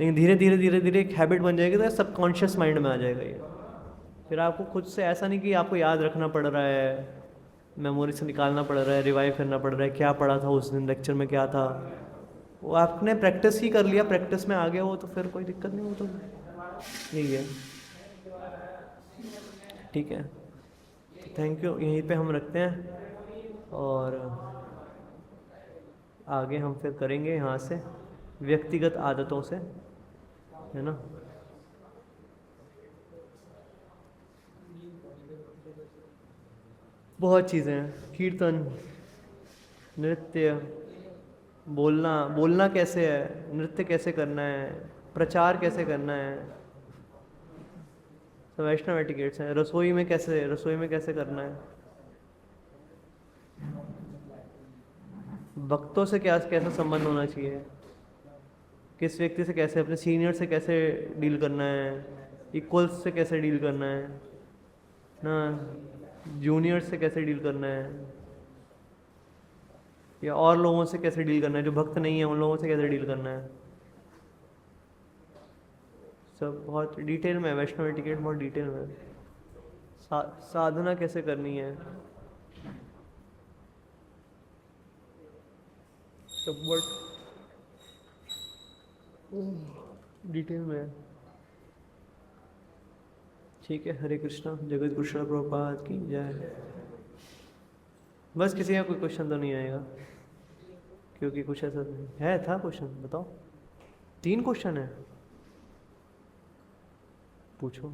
लेकिन धीरे धीरे धीरे धीरे एक हैबिट बन जाएगी तो सबकॉन्शियस माइंड में आ जाएगा ये। फिर आपको खुद से ऐसा नहीं कि आपको याद रखना पड़ रहा है, मेमोरी से निकालना पड़ रहा है, रिवाइव करना पड़ रहा है, क्या पढ़ा था उस दिन लेक्चर में क्या था। वो आपने प्रैक्टिस ही कर लिया, प्रैक्टिस में आ गया वो, तो फिर कोई दिक्कत नहीं। वो तो यही है। ठीक है, थैंक यू। यहीं पे हम रखते हैं और आगे हम फिर करेंगे यहाँ से व्यक्तिगत आदतों से, है ना। बहुत चीज़ें हैं, कीर्तन, नृत्य, बोलना कैसे है, नृत्य कैसे करना है, प्रचार कैसे करना है, सब वैष्णव एटिकेट्स हैं। रसोई में कैसे करना है, भक्तों से कैसा संबंध होना चाहिए, किस व्यक्ति से कैसे, अपने सीनियर से कैसे डील करना है, इक्वल्स से कैसे डील करना है ना, जूनियर से कैसे डील करना है, या और लोगों से कैसे डील करना है जो भक्त नहीं है, उन लोगों से कैसे डील करना है। सब बहुत डिटेल में है, वैष्णव एटिकेट बहुत डिटेल में है। साधना कैसे करनी है, सब बहुत डिटेल में है। ठीक है, हरे कृष्णा, जगत गुरु श्रील प्रभुपाद की जय। बस किसी का कोई क्वेश्चन तो नहीं आएगा, क्योंकि कुछ ऐसा है था क्वेश्चन, बताओ। 3 क्वेश्चन है, पूछो।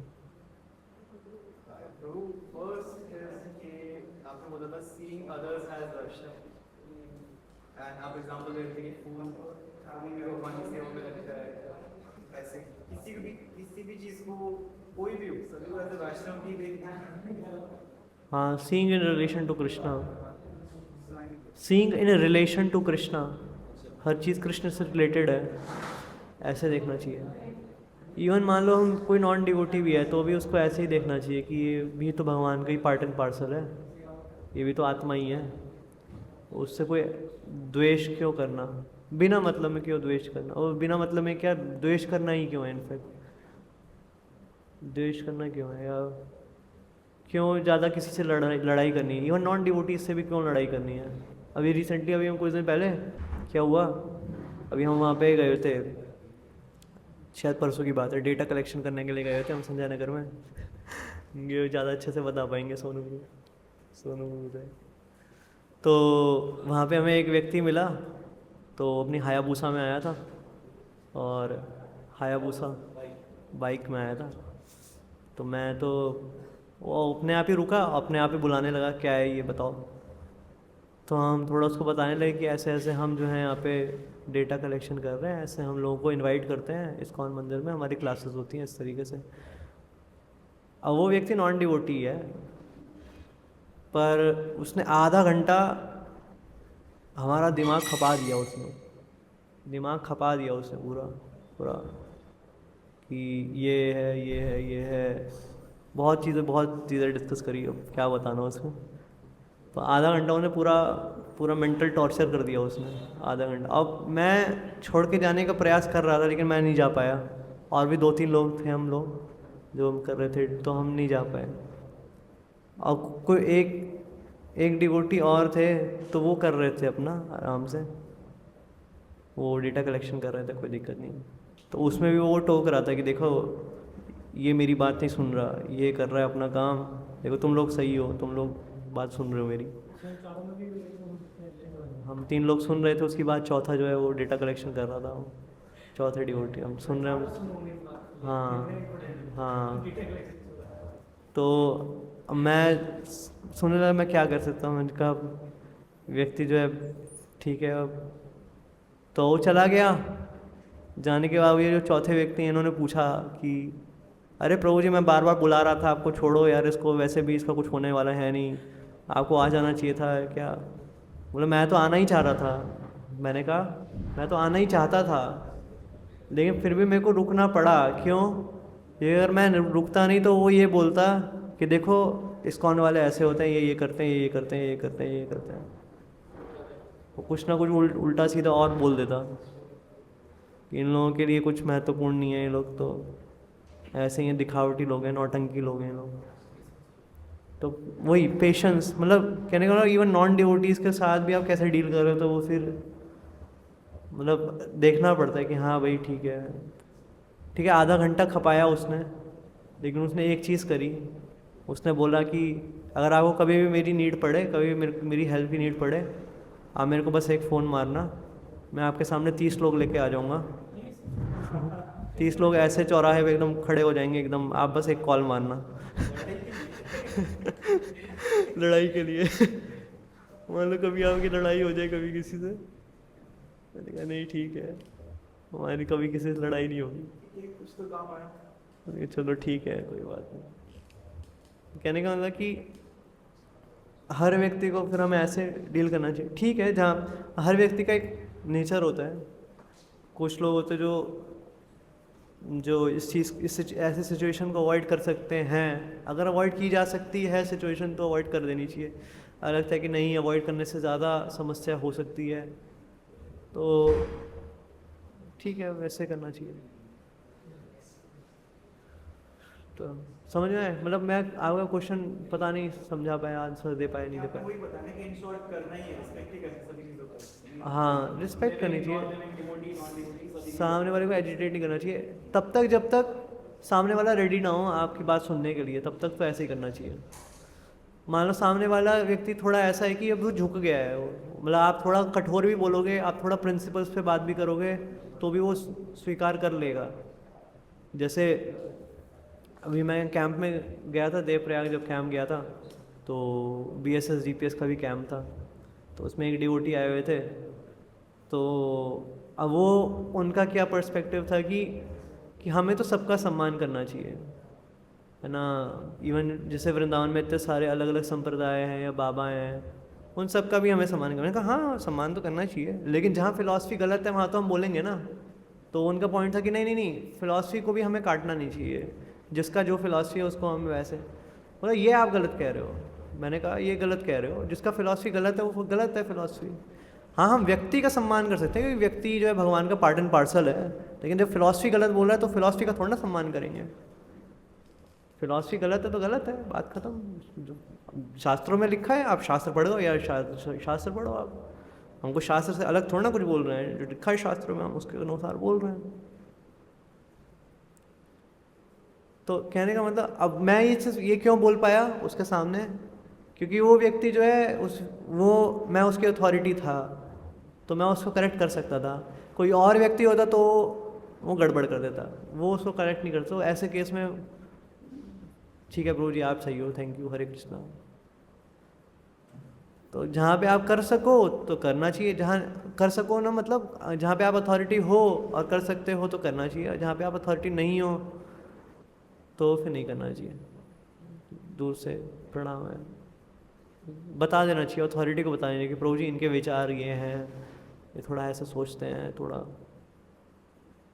फर्स्ट आपने बोला था seeing others as darshan, and आप एग्जांपल दे रहे थे कि फूल भी भगवान की सेवा में लगता है। ऐसे किसी भी चीज को, कोई भी हो, सभी को ऐसे वैष्णव भी देखना है। हाँ, seeing in relation to Krishna, seeing in relation to Krishna, हर चीज़ कृष्ण से रिलेटेड है, ऐसे देखना चाहिए। इवन मान लो हम कोई नॉन डिवोटी भी है तो भी उसको ऐसे ही देखना चाहिए कि ये भी तो भगवान का ही पार्ट एंड पार्सल है, ये भी तो आत्मा ही है। उससे कोई द्वेष क्यों करना, बिना मतलब में क्यों द्वेष करना, और बिना मतलब में क्या द्वेष करना ही क्यों है, इनफैक्ट द्वेष करना क्यों है, या क्यों ज़्यादा किसी से लड़ाई करनी है, इवन नॉन डिवोटीज से भी क्यों लड़ाई करनी है। अभी रिसेंटली, अभी हम कुछ दिन पहले क्या हुआ, अभी हम वहाँ पे गए थे, शायद परसों की बात है, डेटा कलेक्शन करने के लिए गए थे हम संजय नगर में। ये ज़्यादा अच्छे से बता पाएंगे सोनू से। तो वहाँ पे हमें एक व्यक्ति मिला, तो अपनी हायाबूसा में आया था, और हायाबूसा बाइक में आया था। तो मैं तो वो अपने आप ही रुका, अपने आप ही बुलाने लगा, क्या है ये बताओ। तो हम थोड़ा उसको बताने लगे कि ऐसे ऐसे हम जो हैं यहाँ पे डेटा कलेक्शन कर रहे हैं, ऐसे हम लोगों को इनवाइट करते हैं इस्कॉन मंदिर में, हमारी क्लासेस होती हैं इस तरीके से। अब वो व्यक्ति नॉन डिवोटी है, पर उसने आधा घंटा हमारा दिमाग खपा दिया, उसने पूरा कि ये है, बहुत चीज़ें डिस्कस करी। अब क्या बताना उसको, तो आधा घंटा उन्हें पूरा मेंटल टॉर्चर कर दिया उसने, आधा घंटा। अब मैं छोड़ के जाने का प्रयास कर रहा था, लेकिन मैं नहीं जा पाया, और भी 2-3 लोग थे हम लोग जो हम कर रहे थे, तो हम नहीं जा पाए। और कोई एक डिवोटी और थे, तो वो कर रहे थे अपना आराम से, वो डेटा कलेक्शन कर रहे थे, कोई दिक्कत नहीं। तो उसमें भी वो टोक रहा था कि देखो ये मेरी बात नहीं सुन रहा, ये कर रहा है अपना काम, देखो तुम लोग सही हो, तुम लोग बात सुन रहे हो मेरी। हम 3 लोग सुन रहे थे, उसकी बात चौथा जो है वो डेटा कलेक्शन कर रहा था, वो चौथे डिवोटी हम सुन रहे हैं। हाँ। तो मैं सुनने लगा, मैं क्या कर सकता हूँ, उनका व्यक्ति जो है ठीक है। अब तो वो चला गया, जाने के बाद ये जो चौथे व्यक्ति हैं, इन्होंने पूछा कि अरे प्रभु जी मैं बार बार बुला रहा था आपको, छोड़ो यार इसको, वैसे भी इसका कुछ होने वाला है नहीं, आपको आ जाना चाहिए था क्या। बोले मैं तो आना ही चाह रहा था। मैंने कहा मैं तो आना ही चाहता था, लेकिन फिर भी मेरे को रुकना पड़ा। क्यों? ये अगर मैं रुकता नहीं तो वो ये बोलता कि देखो इस्कॉन वाले ऐसे होते हैं, ये करते हैं, ये करते हैं, ये करते हैं, ये करते हैं। वो कुछ ना कुछ उल्टा सीधा और बोल देता। इन लोगों के लिए कुछ महत्वपूर्ण नहीं है, ये लोग तो ऐसे ही हैं, दिखावटी लोग हैं, नौटंकी लोग हैं लोग। तो वही पेशेंस, मतलब कहने का इवन नॉन डिवोटीज़ के साथ भी आप कैसे डील कर रहे हो, तो वो फिर मतलब देखना पड़ता है कि हाँ भाई ठीक है, ठीक है। आधा घंटा खपाया उसने, लेकिन उसने एक चीज़ करी। उसने बोला कि अगर आपको कभी भी मेरी नीड पड़े, कभी भी मेरी हेल्प की नीड पड़े, आप मेरे को बस एक फ़ोन मारना, मैं आपके सामने 30 लोग लेके आ जाऊँगा। 30 लोग ऐसे चौराहे पे एकदम खड़े हो जाएंगे एकदम, आप बस एक कॉल मारना। लड़ाई के लिए। मान लो कभी आपकी लड़ाई हो जाए कभी किसी से, मैंने कहा नहीं ठीक है, हमारी कभी किसी से लड़ाई नहीं होगी, कुछ तो काम आया। चलो ठीक है कोई बात नहीं। कहने का मतलब कि हर व्यक्ति को फिर हमें ऐसे डील करना चाहिए, ठीक है। जहाँ हर व्यक्ति का एक नेचर होता है, कुछ लोग होते हैं जो इस ऐसे सिचुएशन को अवॉइड कर सकते हैं। अगर अवॉइड की जा सकती है सिचुएशन तो अवॉइड कर देनी चाहिए। अगर लगता है कि नहीं अवॉइड करने से ज़्यादा समस्या हो सकती है तो ठीक है वैसे करना चाहिए। तो समझ में आए? मतलब मैं आपका क्वेश्चन पता नहीं समझा पाया, आंसर दे पाया नहीं दे आपको पाया। वही बताना कि इन शॉर्ट करना ही है, रिस्पेक्ट ही करना सभी चीज़ों का। हाँ रिस्पेक्ट करनी चाहिए, डिवोटी नॉन डिवोटी सभी सामने वाले को एजिटेट नहीं करना चाहिए। तब तक जब तक सामने वाला रेडी ना हो आपकी बात सुनने के लिए, तब तक तो ऐसे ही करना चाहिए। मान लो सामने वाला व्यक्ति थोड़ा ऐसा है कि अब वो झुक गया है, मतलब आप थोड़ा कठोर भी बोलोगे, आप थोड़ा प्रिंसिपल्स पे बात भी करोगे तो भी वो स्वीकार कर लेगा। जैसे अभी मैं कैंप में गया था, देवप्रयाग जब कैंप गया था तो BSS GPS का भी कैंप था, तो उसमें एक डिवोटी आए हुए थे। तो अब वो उनका क्या पर्सपेक्टिव था कि हमें तो सबका सम्मान करना चाहिए, है ना। इवन जैसे वृंदावन में इतने सारे अलग अलग संप्रदाय हैं या बाबा हैं, उन सब का भी हमें सम्मान करना। कहा हाँ सम्मान तो करना चाहिए, लेकिन जहाँ फिलॉसफी गलत है वहाँ तो हम बोलेंगे ना। तो उनका पॉइंट था कि नहीं नहीं नहीं, फिलॉसफी को भी हमें काटना नहीं चाहिए, जिसका जो फिलॉसफी है उसको हम वैसे, मतलब ये आप गलत कह रहे हो। मैंने कहा ये गलत कह रहे हो, जिसका फिलॉसफी गलत है वो गलत है फिलॉसफी। हाँ हम व्यक्ति का सम्मान कर सकते हैं क्योंकि व्यक्ति जो है भगवान का पार्ट एंड पार्सल है, लेकिन जब फिलॉसफी गलत बोल रहा है तो फिलॉसफी का थोड़ा ना सम्मान करेंगे। फिलॉसफी गलत है तो गलत है, बात खत्म। शास्त्रों में लिखा है, आप शास्त्र पढ़ो या शास्त्र पढ़ो। आप हमको शास्त्र से अलग थोड़ा ना कुछ बोल रहे हैं, जो लिखा है शास्त्रों में हम उसके अनुसार बोल रहे हैं। तो कहने का मतलब अब मैं ये क्यों बोल पाया उसके सामने, क्योंकि वो व्यक्ति जो है मैं उसकी अथॉरिटी था तो मैं उसको करेक्ट कर सकता था। कोई और व्यक्ति होता तो वो गड़बड़ कर देता, वो उसको करेक्ट नहीं करता। तो ऐसे केस में ठीक है प्रभु जी आप सही हो, थैंक यू, हरे कृष्णा। तो जहाँ पे आप कर सको तो करना चाहिए, जहाँ कर सको ना, मतलब जहाँ पे आप अथॉरिटी हो और कर सकते हो तो करना चाहिए, जहाँ पे आप अथॉरिटी नहीं हो तो फिर नहीं करना चाहिए। दूर से प्रणाम है, बता देना चाहिए, अथॉरिटी को बता देना कि प्रभु जी इनके विचार ये हैं, ये थोड़ा ऐसा सोचते हैं थोड़ा,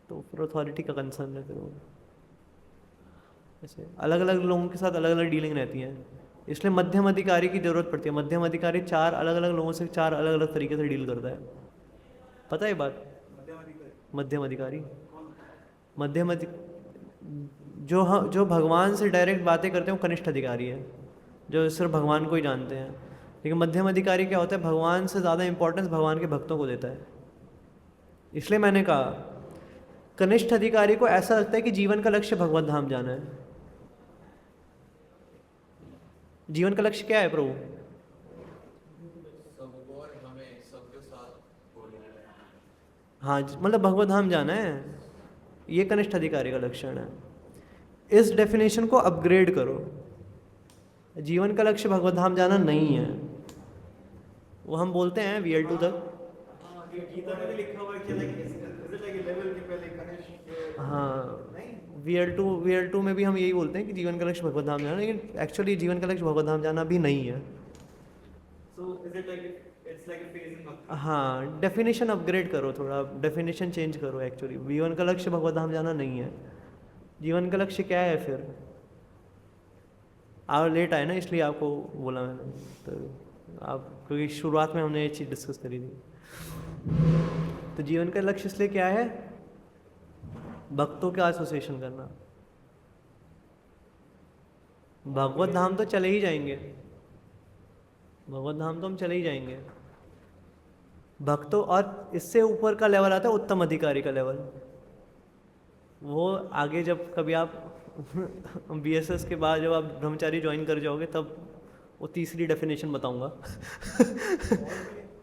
तो फिर अथॉरिटी का कंसर्न है। फिर वो ऐसे अलग अलग लोगों के साथ अलग अलग डीलिंग रहती है, इसलिए मध्यम अधिकारी की ज़रूरत पड़ती है। मध्यम अधिकारी 4 अलग अलग लोगों से 4 अलग अलग तरीके से डील करता है, पता है बात। मध्यम अधिकारी जो भगवान से डायरेक्ट बातें करते हैं वो कनिष्ठ अधिकारी है, जो सिर्फ भगवान को ही जानते हैं। लेकिन मध्यम अधिकारी क्या होता है, भगवान से ज़्यादा इंपॉर्टेंस भगवान के भक्तों को देता है। इसलिए मैंने कहा कनिष्ठ अधिकारी को ऐसा लगता है कि जीवन का लक्ष्य भगवत धाम जाना है। जीवन का लक्ष्य क्या है प्रभु? हाँ मतलब भगवत धाम जाना है, ये कनिष्ठ अधिकारी का लक्षण है। इस डेफिनेशन को अपग्रेड करो, जीवन का लक्ष्य भगवत धाम जाना नहीं है। वो हम बोलते हैं VL2 तक, गीता में भी लिखा हुआ है कि लाइक लेवल के पहले कनिष्ठ, हाँ VL2 में भी हम यही बोलते हैं कि जीवन का लक्ष्य भगवत धाम जाना, लेकिन एक्चुअली जीवन का लक्ष्य भगवत धाम जाना भी नहीं है। So is it like it's like a phase in bhakti? हाँ, डेफिनेशन अपग्रेड करो, थोड़ा डेफिनेशन चेंज करो। एक्चुअली जीवन का लक्ष्य भगवत धाम जाना नहीं है। जीवन का लक्ष्य क्या है फिर? आप लेट आए ना, इसलिए आपको बोला मैंने, तो आप, क्योंकि शुरुआत में हमने ये चीज़ डिस्कस करी थी। तो जीवन का लक्ष्य इसलिए क्या है? भक्तों का एसोसिएशन करना। भगवत धाम तो चले ही जाएंगे, भगवत धाम तो हम चले ही जाएंगे। भक्तों, और इससे ऊपर का लेवल आता है उत्तम अधिकारी का लेवल। वो आगे जब कभी आप BSS के बाद जब आप ब्रह्मचारी ज्वाइन कर जाओगे तब वो तीसरी डेफिनेशन बताऊंगा।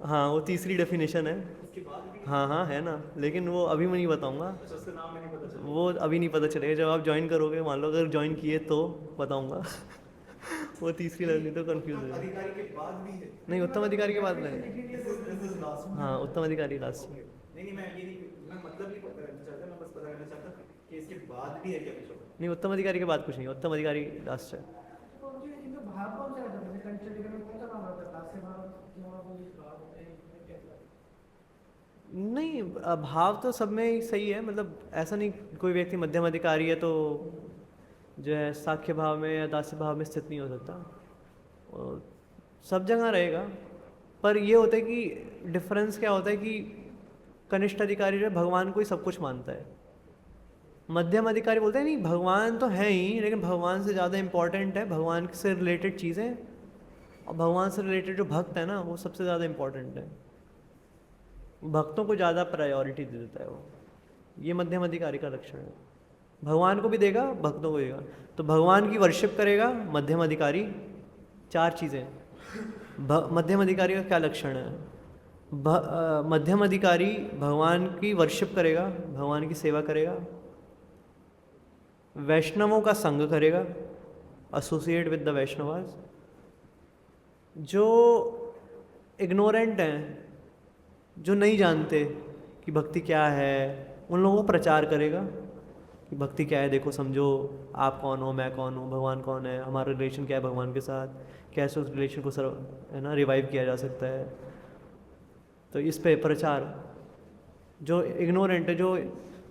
हाँ, वो तीसरी डेफिनेशन है। उसके बाद भी हाँ है ना, लेकिन वो अभी मैं नहीं बताऊंगा, अच्छा, उसका नाम नहीं पता चला। वो अभी नहीं पता चलेगा। जब आप ज्वाइन करोगे, मान लो अगर ज्वाइन किए तो बताऊंगा। वो तीसरी लग नहीं तो कंफ्यूज हो जाएगा। अधिकारी के बाद भी है। नहीं, उत्तम अधिकारी के बाद नहीं। This is last one. हाँ, उत्तम अधिकारी लास्ट। नहीं मैं ये नहीं, मैं मतलब नहीं पता करना चाहता, मैं बस पता करना चाहता कि इसके बाद भी है क्या कुछ और? नहीं, उत्तम अधिकारी के बाद कुछ नहीं, उत्तम अधिकारी लास्ट है। तो जी इनका भाव कौन सा है? जैसे कंट्री में कौन सा नाम आता है? दास्य भाव, सेवा भाव, भाव होते हैं, इसमें क्या है? नहीं, भाव तो सब में ही सही है। मतलब ऐसा नहीं कोई व्यक्ति मध्यम अधिकारी है तो जो है साख्य भाव में या दास्य भाव में स्थित नहीं हो सकता, और सब जगह रहेगा। पर ये होता है कि डिफरेंस क्या होता है कि कनिष्ठ अधिकारी जो है भगवान को ही सब कुछ मानता है। मध्यम अधिकारी बोलते हैं नहीं, भगवान तो है ही, लेकिन भगवान से ज़्यादा इम्पॉर्टेंट है भगवान से रिलेटेड चीज़ें, और भगवान से रिलेटेड जो भक्त है ना, वो सबसे ज़्यादा इम्पॉर्टेंट है। भक्तों को ज़्यादा प्रायोरिटी दे देता है वो। ये मध्यम अधिकारी का लक्षण है। भगवान को भी देगा, भक्तों को देगा। तो भगवान की वर्शिप करेगा मध्यम अधिकारी। चार चीज़ें। मध्यम अधिकारी का क्या लक्षण है? मध्यम अधिकारी भगवान की वर्शिप करेगा, भगवान की सेवा करेगा, वैष्णवों का संग करेगा, एसोसिएट विद द वैष्णवास। जो इग्नोरेंट हैं, जो नहीं जानते कि भक्ति क्या है, उन लोगों को प्रचार करेगा कि भक्ति क्या है, देखो समझो, आप कौन हो, मैं कौन हूँ, भगवान कौन है, हमारा रिलेशन क्या है भगवान के साथ, कैसे उस रिलेशन को है ना रिवाइव किया जा सकता है। तो इस पे प्रचार। जो इग्नोरेंट है, जो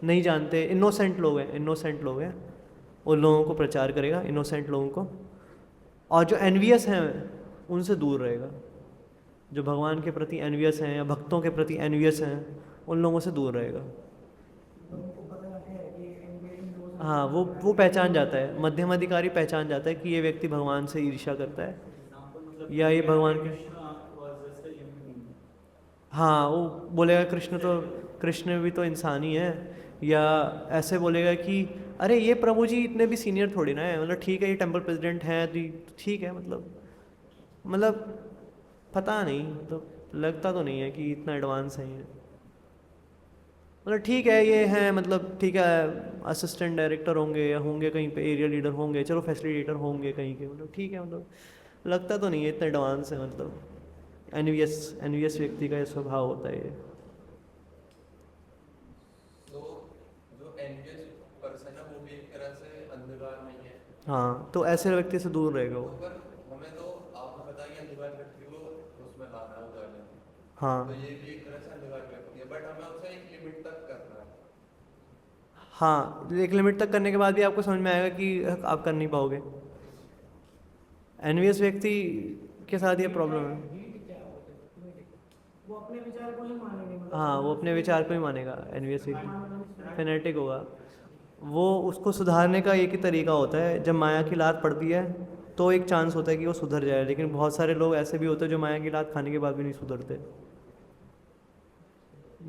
नहीं जानते, इनोसेंट लोग हैं, उन लोगों को प्रचार करेगा, इनोसेंट लोगों को। और जो एनवियस हैं उनसे दूर रहेगा। जो भगवान के प्रति एनवियस हैं या भक्तों के प्रति एनवियस हैं, उन लोगों से दूर रहेगा। उनको पता है कि इन लोगों से हाँ, वो पहचान जाता है, मध्यम अधिकारी पहचान जाता है कि ये व्यक्ति भगवान से ईर्ष्या करता है एग्जांपल मतलब या ये भगवान के। Krishna was just a human being. हाँ, वो बोलेगा कृष्ण भी तो इंसान ही है, या ऐसे बोलेगा कि अरे ये प्रभु जी इतने भी सीनियर थोड़ी ना है, मतलब ठीक है ये टेम्पल प्रेसिडेंट हैं तो ठीक है, मतलब पता नहीं, तो लगता तो नहीं है कि इतना एडवांस है ये। मतलब ठीक है ये हैं, मतलब ठीक है असिस्टेंट डायरेक्टर होंगे या होंगे कहीं पे एरिया लीडर होंगे, चलो फैसिलिटेटर होंगे कहीं के, मतलब ठीक है, मतलब लगता तो नहीं है इतना एडवांस है। मतलब एनवियस व्यक्ति का ये स्वभाव होता है ये। तो जो एनवियस पर्सन है वो भी एक तरह से अंधकार नहीं है। हाँ, तो ऐसे व्यक्ति से दूर रहेगा वो। पर हमें तो आपको पता है कि अंधकार व्यक्ति को उसमें लाना है उतारने। हाँ तो ये भी एक तरह से अंधकार व्यक्ति है, बट हमें उसे एक लिमिट तक करना है। हाँ, एक लिमिट तक करने के बाद भी आपको समझ में आएगा कि आप कर नहीं पाओगे। एनवियस व्यक्ति के साथ ये प्रॉब्लम है। हीट क्या होता है? वो अपने विचार को ही मानेंगे, मतलब हाँ, वो अपने विचार को ही मानेगा। एनवियस व्यक्ति फेनेटिक होगा। वो उसको सुधारने का एक ही तरीका होता है, जब माया की लात पड़ती है तो एक चांस होता है कि वो सुधर जाए, लेकिन बहुत सारे लोग ऐसे भी होते हैं जो माया की लात खाने के बाद भी नहीं सुधरते,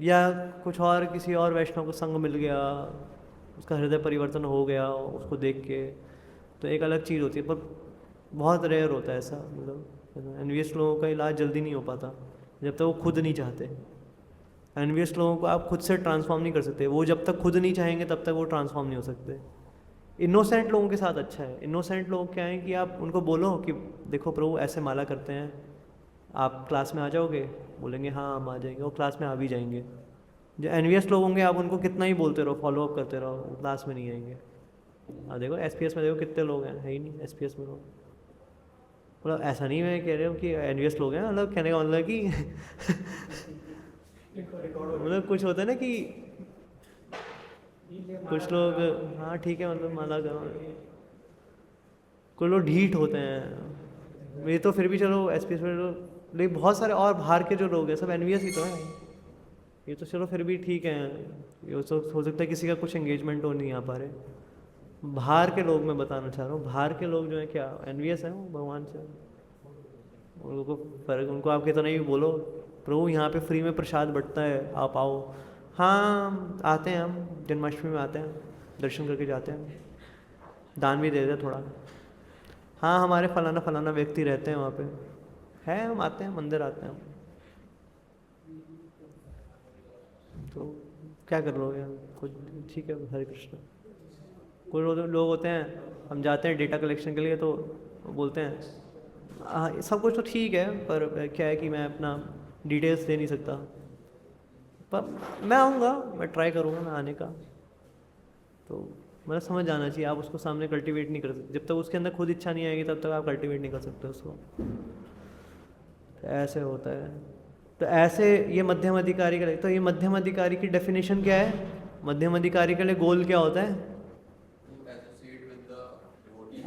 या कुछ और किसी और वैष्णव को संग मिल गया, उसका हृदय परिवर्तन हो गया उसको देख के, तो एक अलग चीज़ होती है। पर बहुत रेयर होता है ऐसा। मतलब एनवियस लोगों का इलाज जल्दी नहीं हो पाता जब तक वो खुद नहीं चाहते। एनवियस लोगों को आप खुद से ट्रांसफॉर्म नहीं कर सकते, वो जब तक खुद नहीं चाहेंगे तब तक वो ट्रांसफॉर्म नहीं हो सकते। इनोसेंट लोगों के साथ अच्छा है। इनोसेंट लोग क्या हैं कि आप उनको बोलो कि देखो प्रभु ऐसे माला करते हैं, आप क्लास में आ जाओगे, बोलेंगे हाँ हम आ जाएंगे, वो क्लास में आ भी जाएंगे। जो एनवियस लोग होंगे आप उनको कितना ही बोलते रहो, फॉलो अप करते रहो, वो क्लास में नहीं आएंगे। देखो SPS में देखो कितने लोग हैं, है ही नहीं SPS में लोग। मतलब ऐसा नहीं मैं कह रहा हूँ कि NVS लोग हैं, मतलब कहने का मतलब कि मतलब कुछ होता है ना कि कुछ लोग, हाँ ठीक है, मतलब माला करो, कुछ लोग ढीठ होते हैं, ये तो फिर भी चलो SPS में लोग, लेकिन बहुत सारे और बाहर के जो लोग हैं सब NVS ही तो हैं, ये तो चलो फिर भी ठीक है। ये हो सकता है किसी का कुछ एंगेजमेंट हो नहीं आ पा रहे। बाहर के लोग मैं बताना चाह रहा हूँ, बाहर के लोग जो हैं क्या NVS हैं, वो भगवान से उनको फर्क, उनको आप कितना भी बोलो प्रभु यहाँ पे फ्री में प्रसाद बंटता है आप आओ, हाँ आते हैं, हम जन्माष्टमी में आते हैं, दर्शन करके जाते हैं, दान भी दे दें थोड़ा, हाँ हमारे फलाना फलाना व्यक्ति रहते हैं वहाँ पे, है हम आते हैं, मंदिर आते हैं हम, तो क्या कर लो यार कुछ, ठीक है हरे कृष्ण। कोई लोग होते हैं, हम जाते हैं डेटा कलेक्शन के लिए तो बोलते हैं हाँ सब कुछ तो ठीक है, पर क्या है कि मैं अपना डिटेल्स दे नहीं सकता, पर मैं आऊँगा, मैं ट्राई करूँगा मैं आने का, तो मतलब समझ जाना चाहिए, आप उसको सामने कल्टीवेट नहीं कर सकते, जब तक उसके अंदर खुद इच्छा नहीं आएगी तब तक आप कल्टीवेट नहीं कर सकते उसको, तो ऐसे होता है। तो ऐसे ये मध्यम अधिकारी का, तो ये मध्यम अधिकारी की डेफिनेशन क्या है, मध्यम अधिकारी के लिए गोल क्या होता है,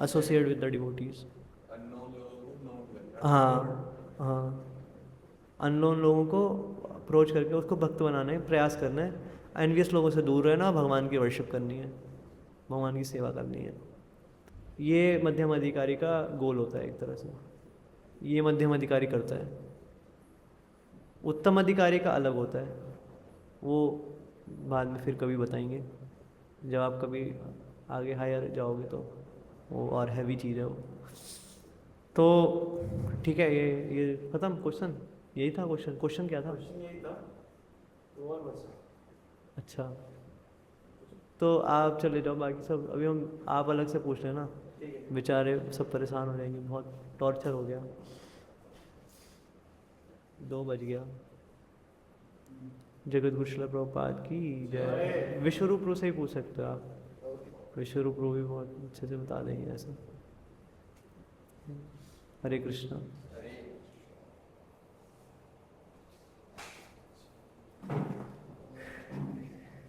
एसोसिएट विद द डिवोटीज, हाँ हाँ, अननोन लोगों को अप्रोच करके उसको भक्त बनाने का प्रयास करना है, एनवियस लोगों से दूर रहना, भगवान की वर्शिप करनी है, भगवान की सेवा करनी है, ये मध्यम अधिकारी का गोल होता है एक तरह से, ये मध्यम अधिकारी करता है। उत्तम अधिकारी का अलग होता है, वो बाद में फिर कभी बताएंगे, जब आप कभी आगे हायर जाओगे तो वो और हैवी चीज़ है वो। तो ठीक है, ये ख़त्म क्वेश्चन, यही था क्वेश्चन क्या था? क्वेश्चन यही था, तो और बचा। अच्छा, तो आप चले जाओ, बाकी सब अभी हम आप अलग से पूछ लेना, बेचारे सब परेशान हो जाएंगे, बहुत टॉर्चर हो गया, 2 बज गया। जगत गुरु श्रील प्रभुपाद की जय। विश्वरूप रू से ही पूछ सकते हो आप, विश्वरूप रू भी बहुत अच्छे से बता देंगे ऐसा। हरे कृष्णा।